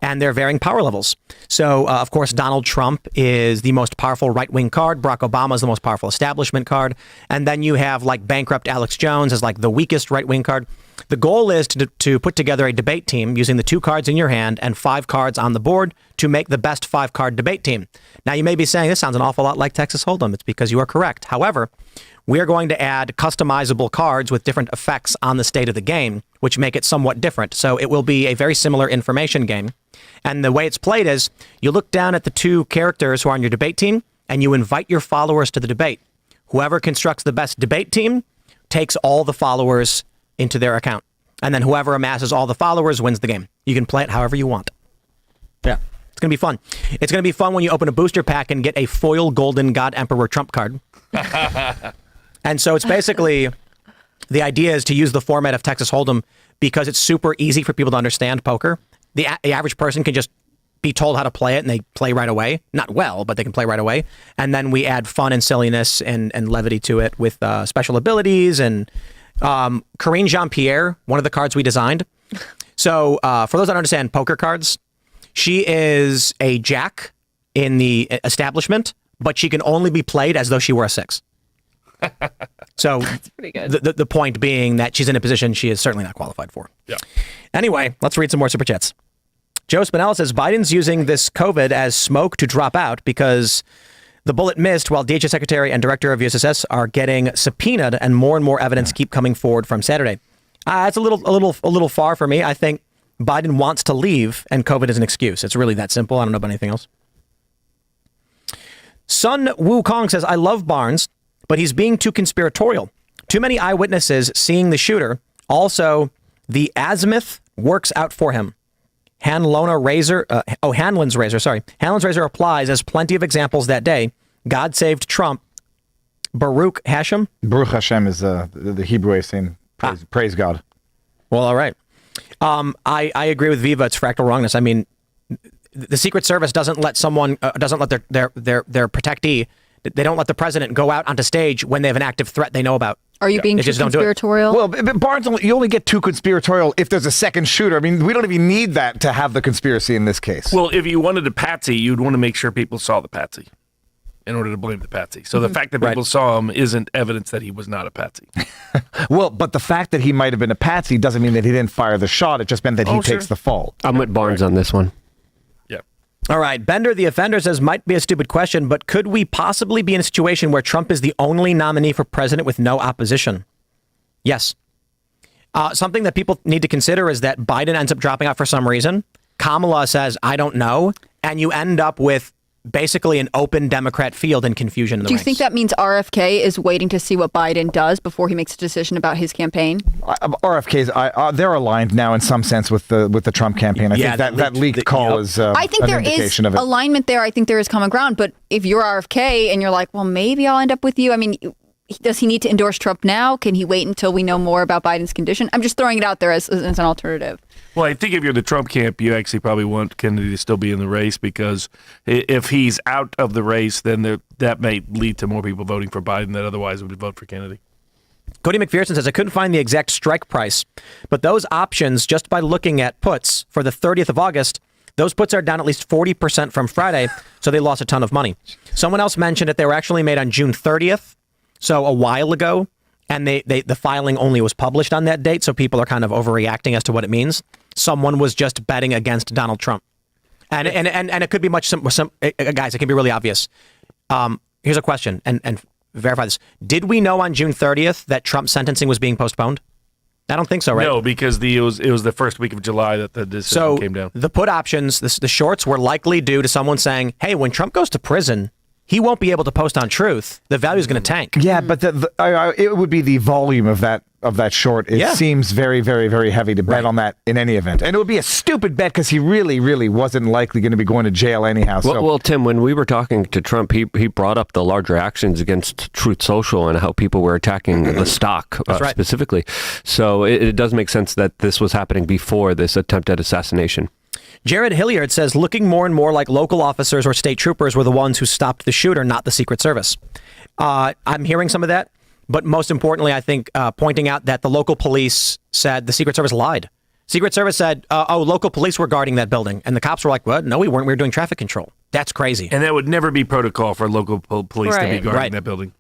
and they're varying power levels. So, of course, Donald Trump is the most powerful right-wing card. Barack Obama is the most powerful establishment card. And then you have, like, bankrupt Alex Jones as, like, the weakest right-wing card. The goal is to put together a debate team using the 2 cards in your hand and 5 cards on the board to make the best 5-card debate team. Now, you may be saying, this sounds an awful lot like Texas Hold'em. It's because you are correct. However, we are going to add customizable cards with different effects on the state of the game, which make it somewhat different. So it will be a very similar information game. And the way it's played is you look down at the 2 characters who are on your debate team and you invite your followers to the debate. Whoever constructs the best debate team takes all the followers into their account. And then whoever amasses all the followers wins the game. You can play it however you want. Yeah. It's going to be fun. It's going to be fun when you open a booster pack and get a foil golden God Emperor Trump card. And so it's basically, the idea is to use the format of Texas Hold'em because it's super easy for people to understand poker. The average person can just be told how to play it and they play right away. Not well, but they can play right away. And then we add fun and silliness and levity to it with special abilities. And Corinne Jean-Pierre, one of the cards we designed. So for those that don't understand poker cards, she is a jack in the establishment, but she can only be played as though she were a 6. So That's pretty good. The point being that she's in a position she is certainly not qualified for. Yeah. Anyway, let's read some more super chats. Joe Spinella says Biden's using this COVID as smoke to drop out because the bullet missed while DHS Secretary and Director of USSS are getting subpoenaed and more evidence keep coming forward from Saturday. It's a little far for me. I think Biden wants to leave and COVID is an excuse. It's really that simple. I don't know about anything else. Sun Wukong says, I love Barnes, but he's being too conspiratorial. Too many eyewitnesses seeing the shooter. Also, the azimuth works out for him. Hanlon's razor applies as plenty of examples that day. God saved Trump. Baruch Hashem? Baruch Hashem is the Hebrew way of saying praise God. Well, all right. I agree with Viva. It's fractal wrongness. I mean, the Secret Service doesn't let someone, doesn't let their protectee, they don't let the president go out onto stage when they have an active threat they know about. Are you being too conspiratorial? Well, Barnes, you only get too conspiratorial if there's a second shooter. I mean, we don't even need that to have the conspiracy in this case. Well, if you wanted a patsy, you'd want to make sure people saw the patsy in order to blame the patsy. So the fact that people saw him isn't evidence that he was not a patsy. Well, but the fact that he might have been a patsy doesn't mean that he didn't fire the shot. It just meant that he takes the fall. I'm with Barnes on this one. Yeah. All right. Bender, the offender, says, might be a stupid question, but could we possibly be in a situation where Trump is the only nominee for president with no opposition? Yes. Something that people need to consider is that Biden ends up dropping out for some reason. Kamala says, I don't know. And you end up with basically an open Democrat field and confusion in the ranks. Do you think that means RFK is waiting to see what Biden does before he makes a decision about his campaign? RFKs, they're aligned now in some sense with the Trump campaign. I think that leaked call is I think there is alignment there. I think there is common ground. But if you're RFK and you're like, well, maybe I'll end up with you. I mean, does he need to endorse Trump now? Can he wait until we know more about Biden's condition? I'm just throwing it out there as an alternative. Well, I think if you're the Trump camp, you actually probably want Kennedy to still be in the race, because if he's out of the race, then that may lead to more people voting for Biden that otherwise would vote for Kennedy. Cody McPherson says, I couldn't find the exact strike price, but those options, just by looking at puts for the 30th of August, those puts are down at least 40% from Friday, so they lost a ton of money. Someone else mentioned that they were actually made on June 30th. So a while ago, and the filing only was published on that date, so people are kind of overreacting as to what it means. Someone was just betting against Donald Trump, and it could be guys. It can be really obvious. Here's a question, and verify this: did we know on June 30th that Trump's sentencing was being postponed? I don't think so, right? No, because it was the first week of July that the decision came down. The put options, the shorts, were likely due to someone saying, "Hey, when Trump goes to prison, he won't be able to post on Truth. The value is going to tank." Yeah, but it would be the volume of that short. It seems very, very, very heavy to bet on that in any event. And it would be a stupid bet because he really, really wasn't likely going to be going to jail anyhow. Well, Tim, when we were talking to Trump, he brought up the larger actions against Truth Social and how people were attacking the stock specifically. So it does make sense that this was happening before this attempt at assassination. Jared Hilliard says, looking more and more like local officers or state troopers were the ones who stopped the shooter, not the Secret Service. I'm hearing some of that, but most importantly, I think pointing out that the local police said the Secret Service lied. Secret Service said, local police were guarding that building. And the cops were like, what? No, we weren't. We were doing traffic control. That's crazy. And that would never be protocol for local police to be guarding that building.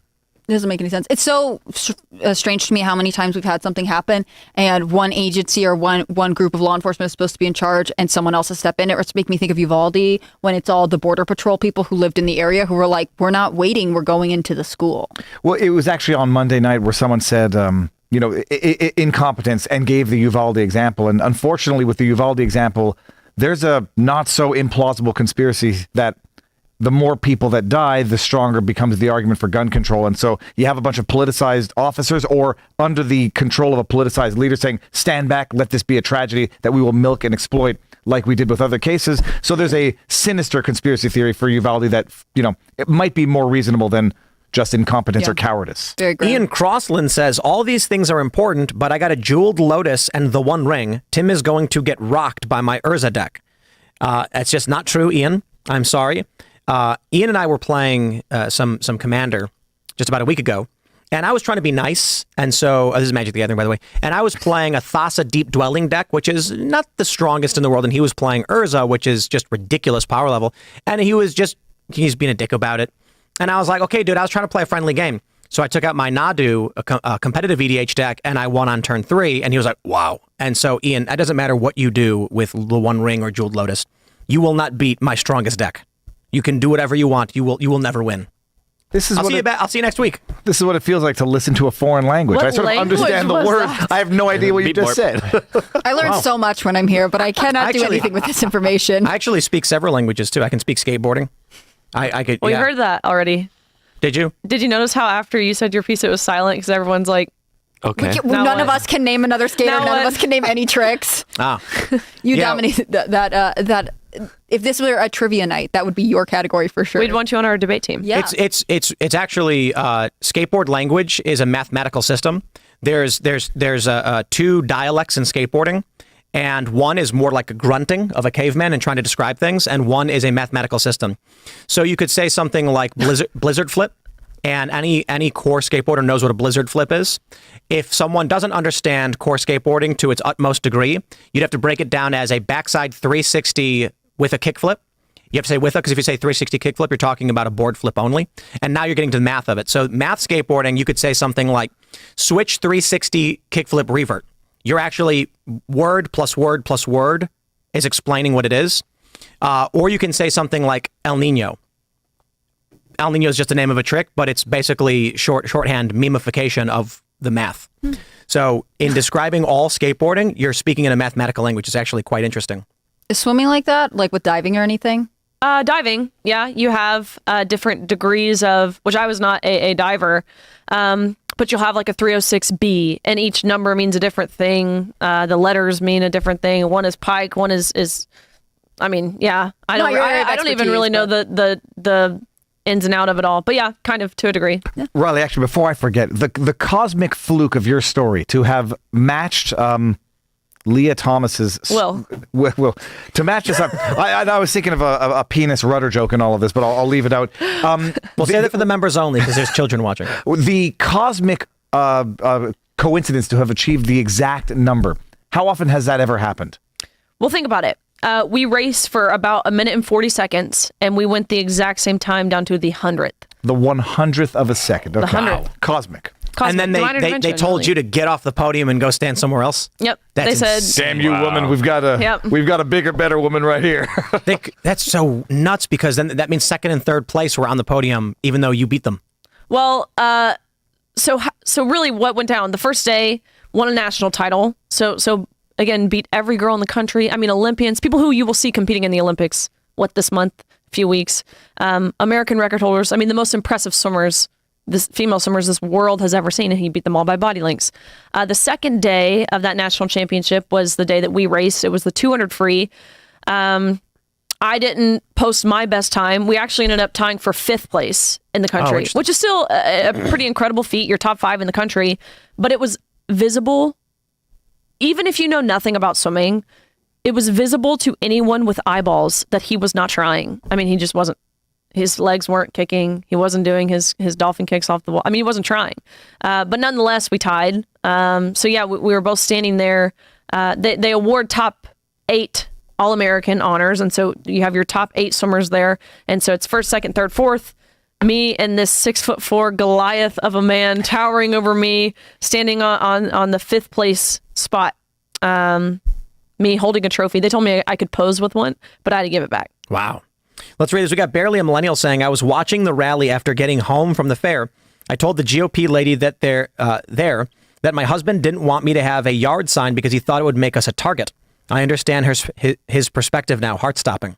It doesn't make any sense. It's so strange to me how many times we've had something happen and one agency or one group of law enforcement is supposed to be in charge and someone else has stepped in. It makes me think of Uvalde when it's all the Border Patrol people who lived in the area who were like, we're not waiting, we're going into the school. Well, it was actually on Monday night where someone said, incompetence and gave the Uvalde example. And unfortunately, with the Uvalde example, there's a not so implausible conspiracy that the more people that die, the stronger becomes the argument for gun control. And so you have a bunch of politicized officers or under the control of a politicized leader saying, stand back, let this be a tragedy that we will milk and exploit like we did with other cases. So there's a sinister conspiracy theory for Uvalde that, it might be more reasonable than just incompetence or cowardice. Ian Crossland says, all these things are important, but I got a jeweled lotus and the One Ring. Tim is going to get rocked by my Urza deck. That's just not true, Ian. I'm sorry. Ian and I were playing some Commander just about a week ago, and I was trying to be nice. And so, this is Magic the Gathering, by the way. And I was playing a Thassa Deep Dwelling deck, which is not the strongest in the world. And he was playing Urza, which is just ridiculous power level. And he's being a dick about it. And I was like, okay, dude, I was trying to play a friendly game. So I took out my Nadu, a competitive EDH deck, and I won on turn 3. And he was like, wow. And so, Ian, it doesn't matter what you do with the One Ring or Jeweled Lotus. You will not beat my strongest deck. You can do whatever you want. You will never win. I'll see you next week. This is what it feels like to listen to a foreign language. What I sort of understand the word. I have no idea what you just said. I learned so much when I'm here, but I cannot do anything with this information. I actually speak several languages too. I can speak skateboarding. I could. We heard that already. Did you? Did you notice how after you said your piece, it was silent because everyone's like, Okay. None of us can name another skater. Now None what? of us can name any tricks. You Yeah. dominated that. If this were a trivia night, that would be your category for sure. we'd want you on our debate team. Yeah. It's actually skateboard language is a mathematical system. There's two dialects in skateboarding, and one is more like a grunting of a caveman and trying to describe things, and one is a mathematical system. So you could say something like blizzard flip, and any core skateboarder knows what a blizzard flip is. If someone doesn't understand core skateboarding to its utmost degree, you'd have to break it down as a backside 360 with a kickflip. You have to say with it, because if you say 360 kickflip, you're talking about a board flip only. And now you're getting to the math of it. So math skateboarding, you could say something like switch 360 kickflip revert. You're actually word plus word plus word is explaining what it is. Or you can say something like El Nino. El Nino is just the name of a trick, but it's basically shorthand memification of the math. So in describing all skateboarding, you're speaking in a mathematical language. It's actually quite interesting. Is swimming like that? Like with diving or anything? Diving, yeah, you have different degrees of, which I was not a diver, but you'll have like a 306B, and each number means a different thing. The letters mean a different thing. One is pike, one is I mean, yeah, I don't even really know the ins and out of it all, but yeah, kind of to a degree. Yeah. Riley, actually, before I forget, the cosmic fluke of your story to have matched Leah Thomas's Will to match this up. I was thinking of a penis rudder joke and all of this, but I'll leave it out. We'll say that for the members only because there's children watching. The cosmic coincidence to have achieved the exact number. How often has that ever happened? Well, think about it. We raced for about 1 minute and 40 seconds, and we went the exact same time down to the 100th. The 100th of a second. Okay. The 100th. Cosmic. And then they told you to get off the podium and go stand somewhere else. Yep. That's they said, "Damn you, woman! We've got a bigger, better woman right here." That's so nuts because then that means second and third place were on the podium, even though you beat them. Well, so really, what went down? The first day, won a national title. So again, beat every girl in the country. I mean, Olympians, people who you will see competing in the Olympics. This month, few weeks. American record holders. I mean, the most impressive swimmers. Female swimmers this world has ever seen, and he beat them all by body lengths. The second day of that national championship was the day that we raced. It was the 200 free. I didn't post my best time. We actually ended up tying for 5th place in the country, which is still a pretty incredible feat. You're top 5 in the country, but it was visible. Even if you know nothing about swimming, it was visible to anyone with eyeballs that he was not trying. I mean, he just wasn't. His legs weren't kicking. He wasn't doing his dolphin kicks off the wall. I mean, he wasn't trying. But nonetheless, we tied. So yeah, we were both standing there. They award top 8 All-American honors. And so you have your top 8 swimmers there. And so it's 1st, 2nd, 3rd, 4th. Me and this 6'4" Goliath of a man towering over me, standing on the 5th place spot. Me holding a trophy. They told me I could pose with one, but I had to give it back. Wow. Let's read this. We got Barely a Millennial saying, I was watching the rally after getting home from the fair. I told the GOP lady that that my husband didn't want me to have a yard sign because he thought it would make us a target. I understand his perspective now. Heart-stopping.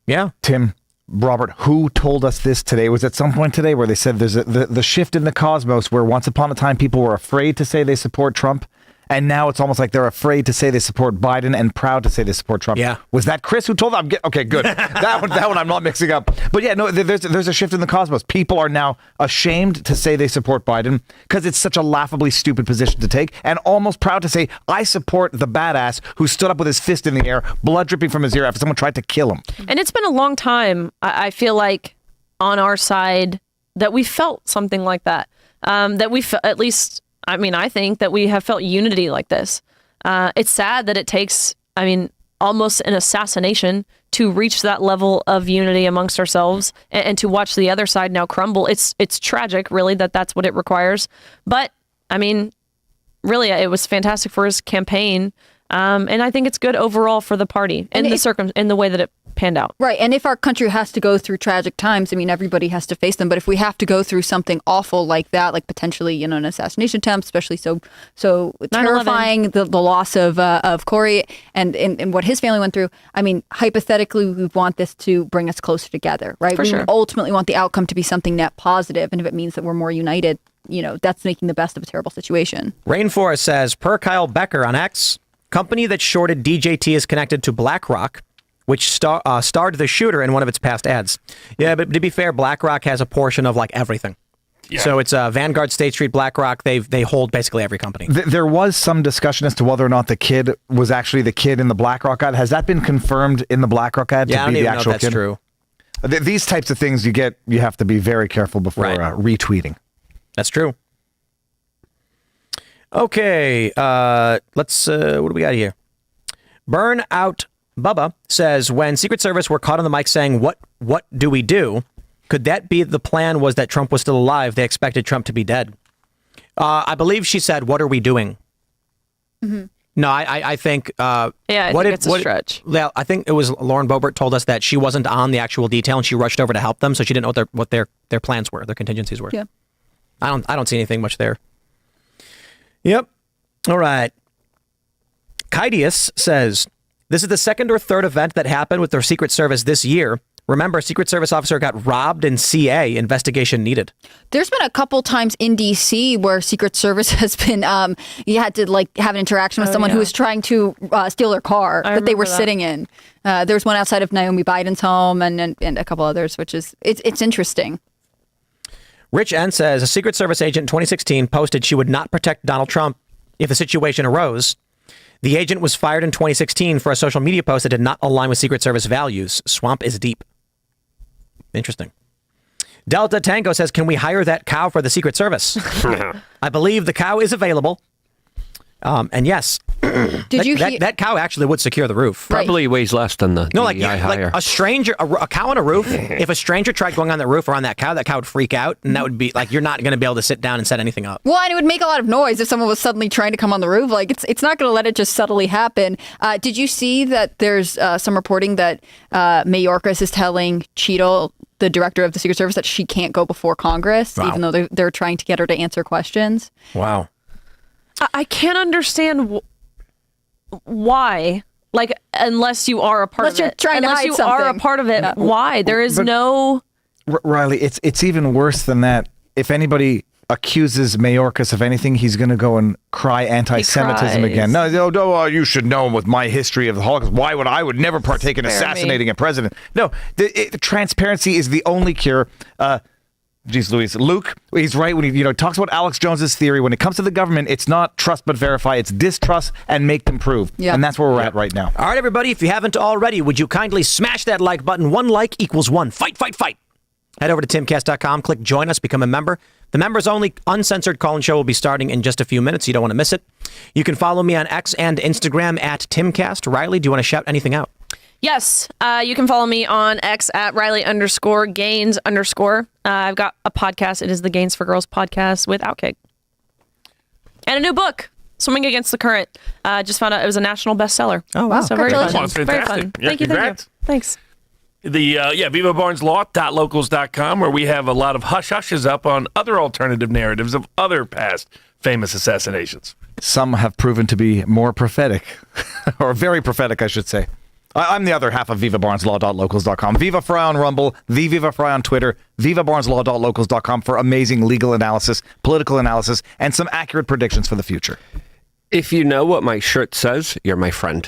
Yeah. Tim, Robert, who told us this today? Was at some point today where they said there's the shift in the cosmos where once upon a time people were afraid to say they support Trump. And now it's almost like they're afraid to say they support Biden and proud to say they support Trump. Yeah. Was that Chris who told them? Okay, good. that one I'm not mixing up. But yeah, no, there's a shift in the cosmos. People are now ashamed to say they support Biden because it's such a laughably stupid position to take, and almost proud to say, I support the badass who stood up with his fist in the air, blood dripping from his ear after someone tried to kill him. And it's been a long time, I feel like, on our side that we felt something like that. That we at least... I mean, I think that we have felt unity like this. It's sad that it takes, almost an assassination to reach that level of unity amongst ourselves and to watch the other side now crumble. It's tragic, really, that's what it requires. But, really, it was fantastic for his campaign. And I think it's good overall for the party and in the way that it panned out. Right. And if our country has to go through tragic times, I mean, everybody has to face them. But if we have to go through something awful like that, like potentially, an assassination attempt, especially so terrifying, the loss of Corey and what his family went through. I mean, hypothetically, we want this to bring us closer together, right? For sure. Ultimately want the outcome to be something net positive. And if it means that we're more united, that's making the best of a terrible situation. Rainforest says, per Kyle Becker on X, company that shorted DJT is connected to BlackRock, which starred the shooter in one of its past ads. Yeah, but to be fair, BlackRock has a portion of like everything. Yeah. So it's Vanguard, State Street, BlackRock. They hold basically every company. There was some discussion as to whether or not the kid was actually the kid in the BlackRock ad. Has that been confirmed in the BlackRock ad to be the actual kid? I don't even know if that's true. These types of things you have to be very careful before retweeting. That's true. Okay, let's, what do we got here? Burnout Bubba says, when Secret Service were caught on the mic saying, what do we do? Could that be the plan was that Trump was still alive? They expected Trump to be dead. I believe she said, what are we doing? Mm-hmm. No, I think... I think it's a stretch. Yeah, I think it was Lauren Boebert told us that she wasn't on the actual detail and she rushed over to help them, so she didn't know what their plans were, their contingencies were. Yeah. I don't see anything much there. Yep. All right. Kydius says, this is the second or third event that happened with their Secret Service this year. Remember, Secret Service officer got robbed in CA. Investigation needed. There's been a couple times in D.C. where Secret Service has been, you had to have an interaction with someone who was trying to steal their car that they were sitting in. There's one outside of Naomi Biden's home and a couple others, which is, it's interesting. Rich N says, a Secret Service agent in 2016 posted she would not protect Donald Trump if the situation arose. The agent was fired in 2016 for a social media post that did not align with Secret Service values. Swamp is deep. Interesting. Delta Tango says, can we hire that cow for the Secret Service? I believe the cow is available. And yes, that cow actually would secure the roof. Probably weighs less than the like a stranger, a cow on a roof. If a stranger tried going on the roof or on that cow would freak out, and that would be like you're not going to be able to sit down and set anything up. Well, and it would make a lot of noise if someone was suddenly trying to come on the roof. Like it's not going to let it just subtly happen. Did you see that there's some reporting that Mayorkas is telling Cheadle, the director of the Secret Service, that she can't go before Congress, even though they're trying to get her to answer questions? Wow. I can't understand why. Like, unless you are a part of it. You're trying to hide something. Unless you are a part of it, why? There is no... Riley, it's even worse than that. If anybody accuses Mayorkas of anything, he's going to go and cry anti-Semitism again. No, you should know with my history of the Holocaust. I would never partake in assassinating a president. No, transparency is the only cure. Jeez Louise. Luke, he's right when he talks about Alex Jones's theory. When it comes to the government, it's not trust but verify. It's distrust and make them prove. Yeah. And that's where we're at right now. All right, everybody, if you haven't already, would you kindly smash that like button? 1 like equals 1. Fight, fight, fight. Head over to timcast.com, click join us, become a member. The members only uncensored call-in show will be starting in just a few minutes. You don't want to miss it. You can follow me on X and Instagram at Timcast. Riley, do you want to shout anything out? Yes, you can follow me on X at Riley_Gaines_. I've got a podcast. It is the Gains for Girls podcast with Outkick. And a new book, Swimming Against the Current. Just found out it was a national bestseller. Oh, wow. So very fun. Fantastic. Very fun. Yeah, thank you. Thanks. The VivaBarnesLaw.locals.com, where we have a lot of hush-hushes up on other alternative narratives of other past famous assassinations. Some have proven to be more prophetic, or very prophetic, I should say. I'm the other half of VivaBarnesLaw.locals.com. Viva Frei on Rumble, the Viva Frei on Twitter, VivaBarnesLaw.locals.com for amazing legal analysis, political analysis, and some accurate predictions for the future. If you know what my shirt says, you're my friend.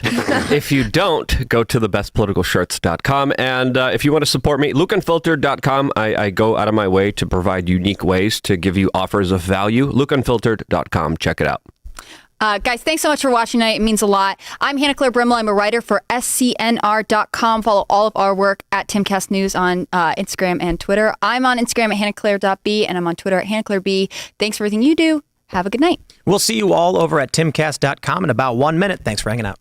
If you don't, go to thebestpoliticalshirts.com. And if you want to support me, LukeUnfiltered.com. I go out of my way to provide unique ways to give you offers of value. LukeUnfiltered.com. Check it out. Guys, thanks so much for watching tonight. It means a lot. I'm Hannah Claire Brimble. I'm a writer for SCNR.com. Follow all of our work at Timcast News on Instagram and Twitter. I'm on Instagram at HannahClaire.b, and I'm on Twitter at HannahClaireB. Thanks for everything you do. Have a good night. We'll see you all over at timcast.com in about 1 minute. Thanks for hanging out.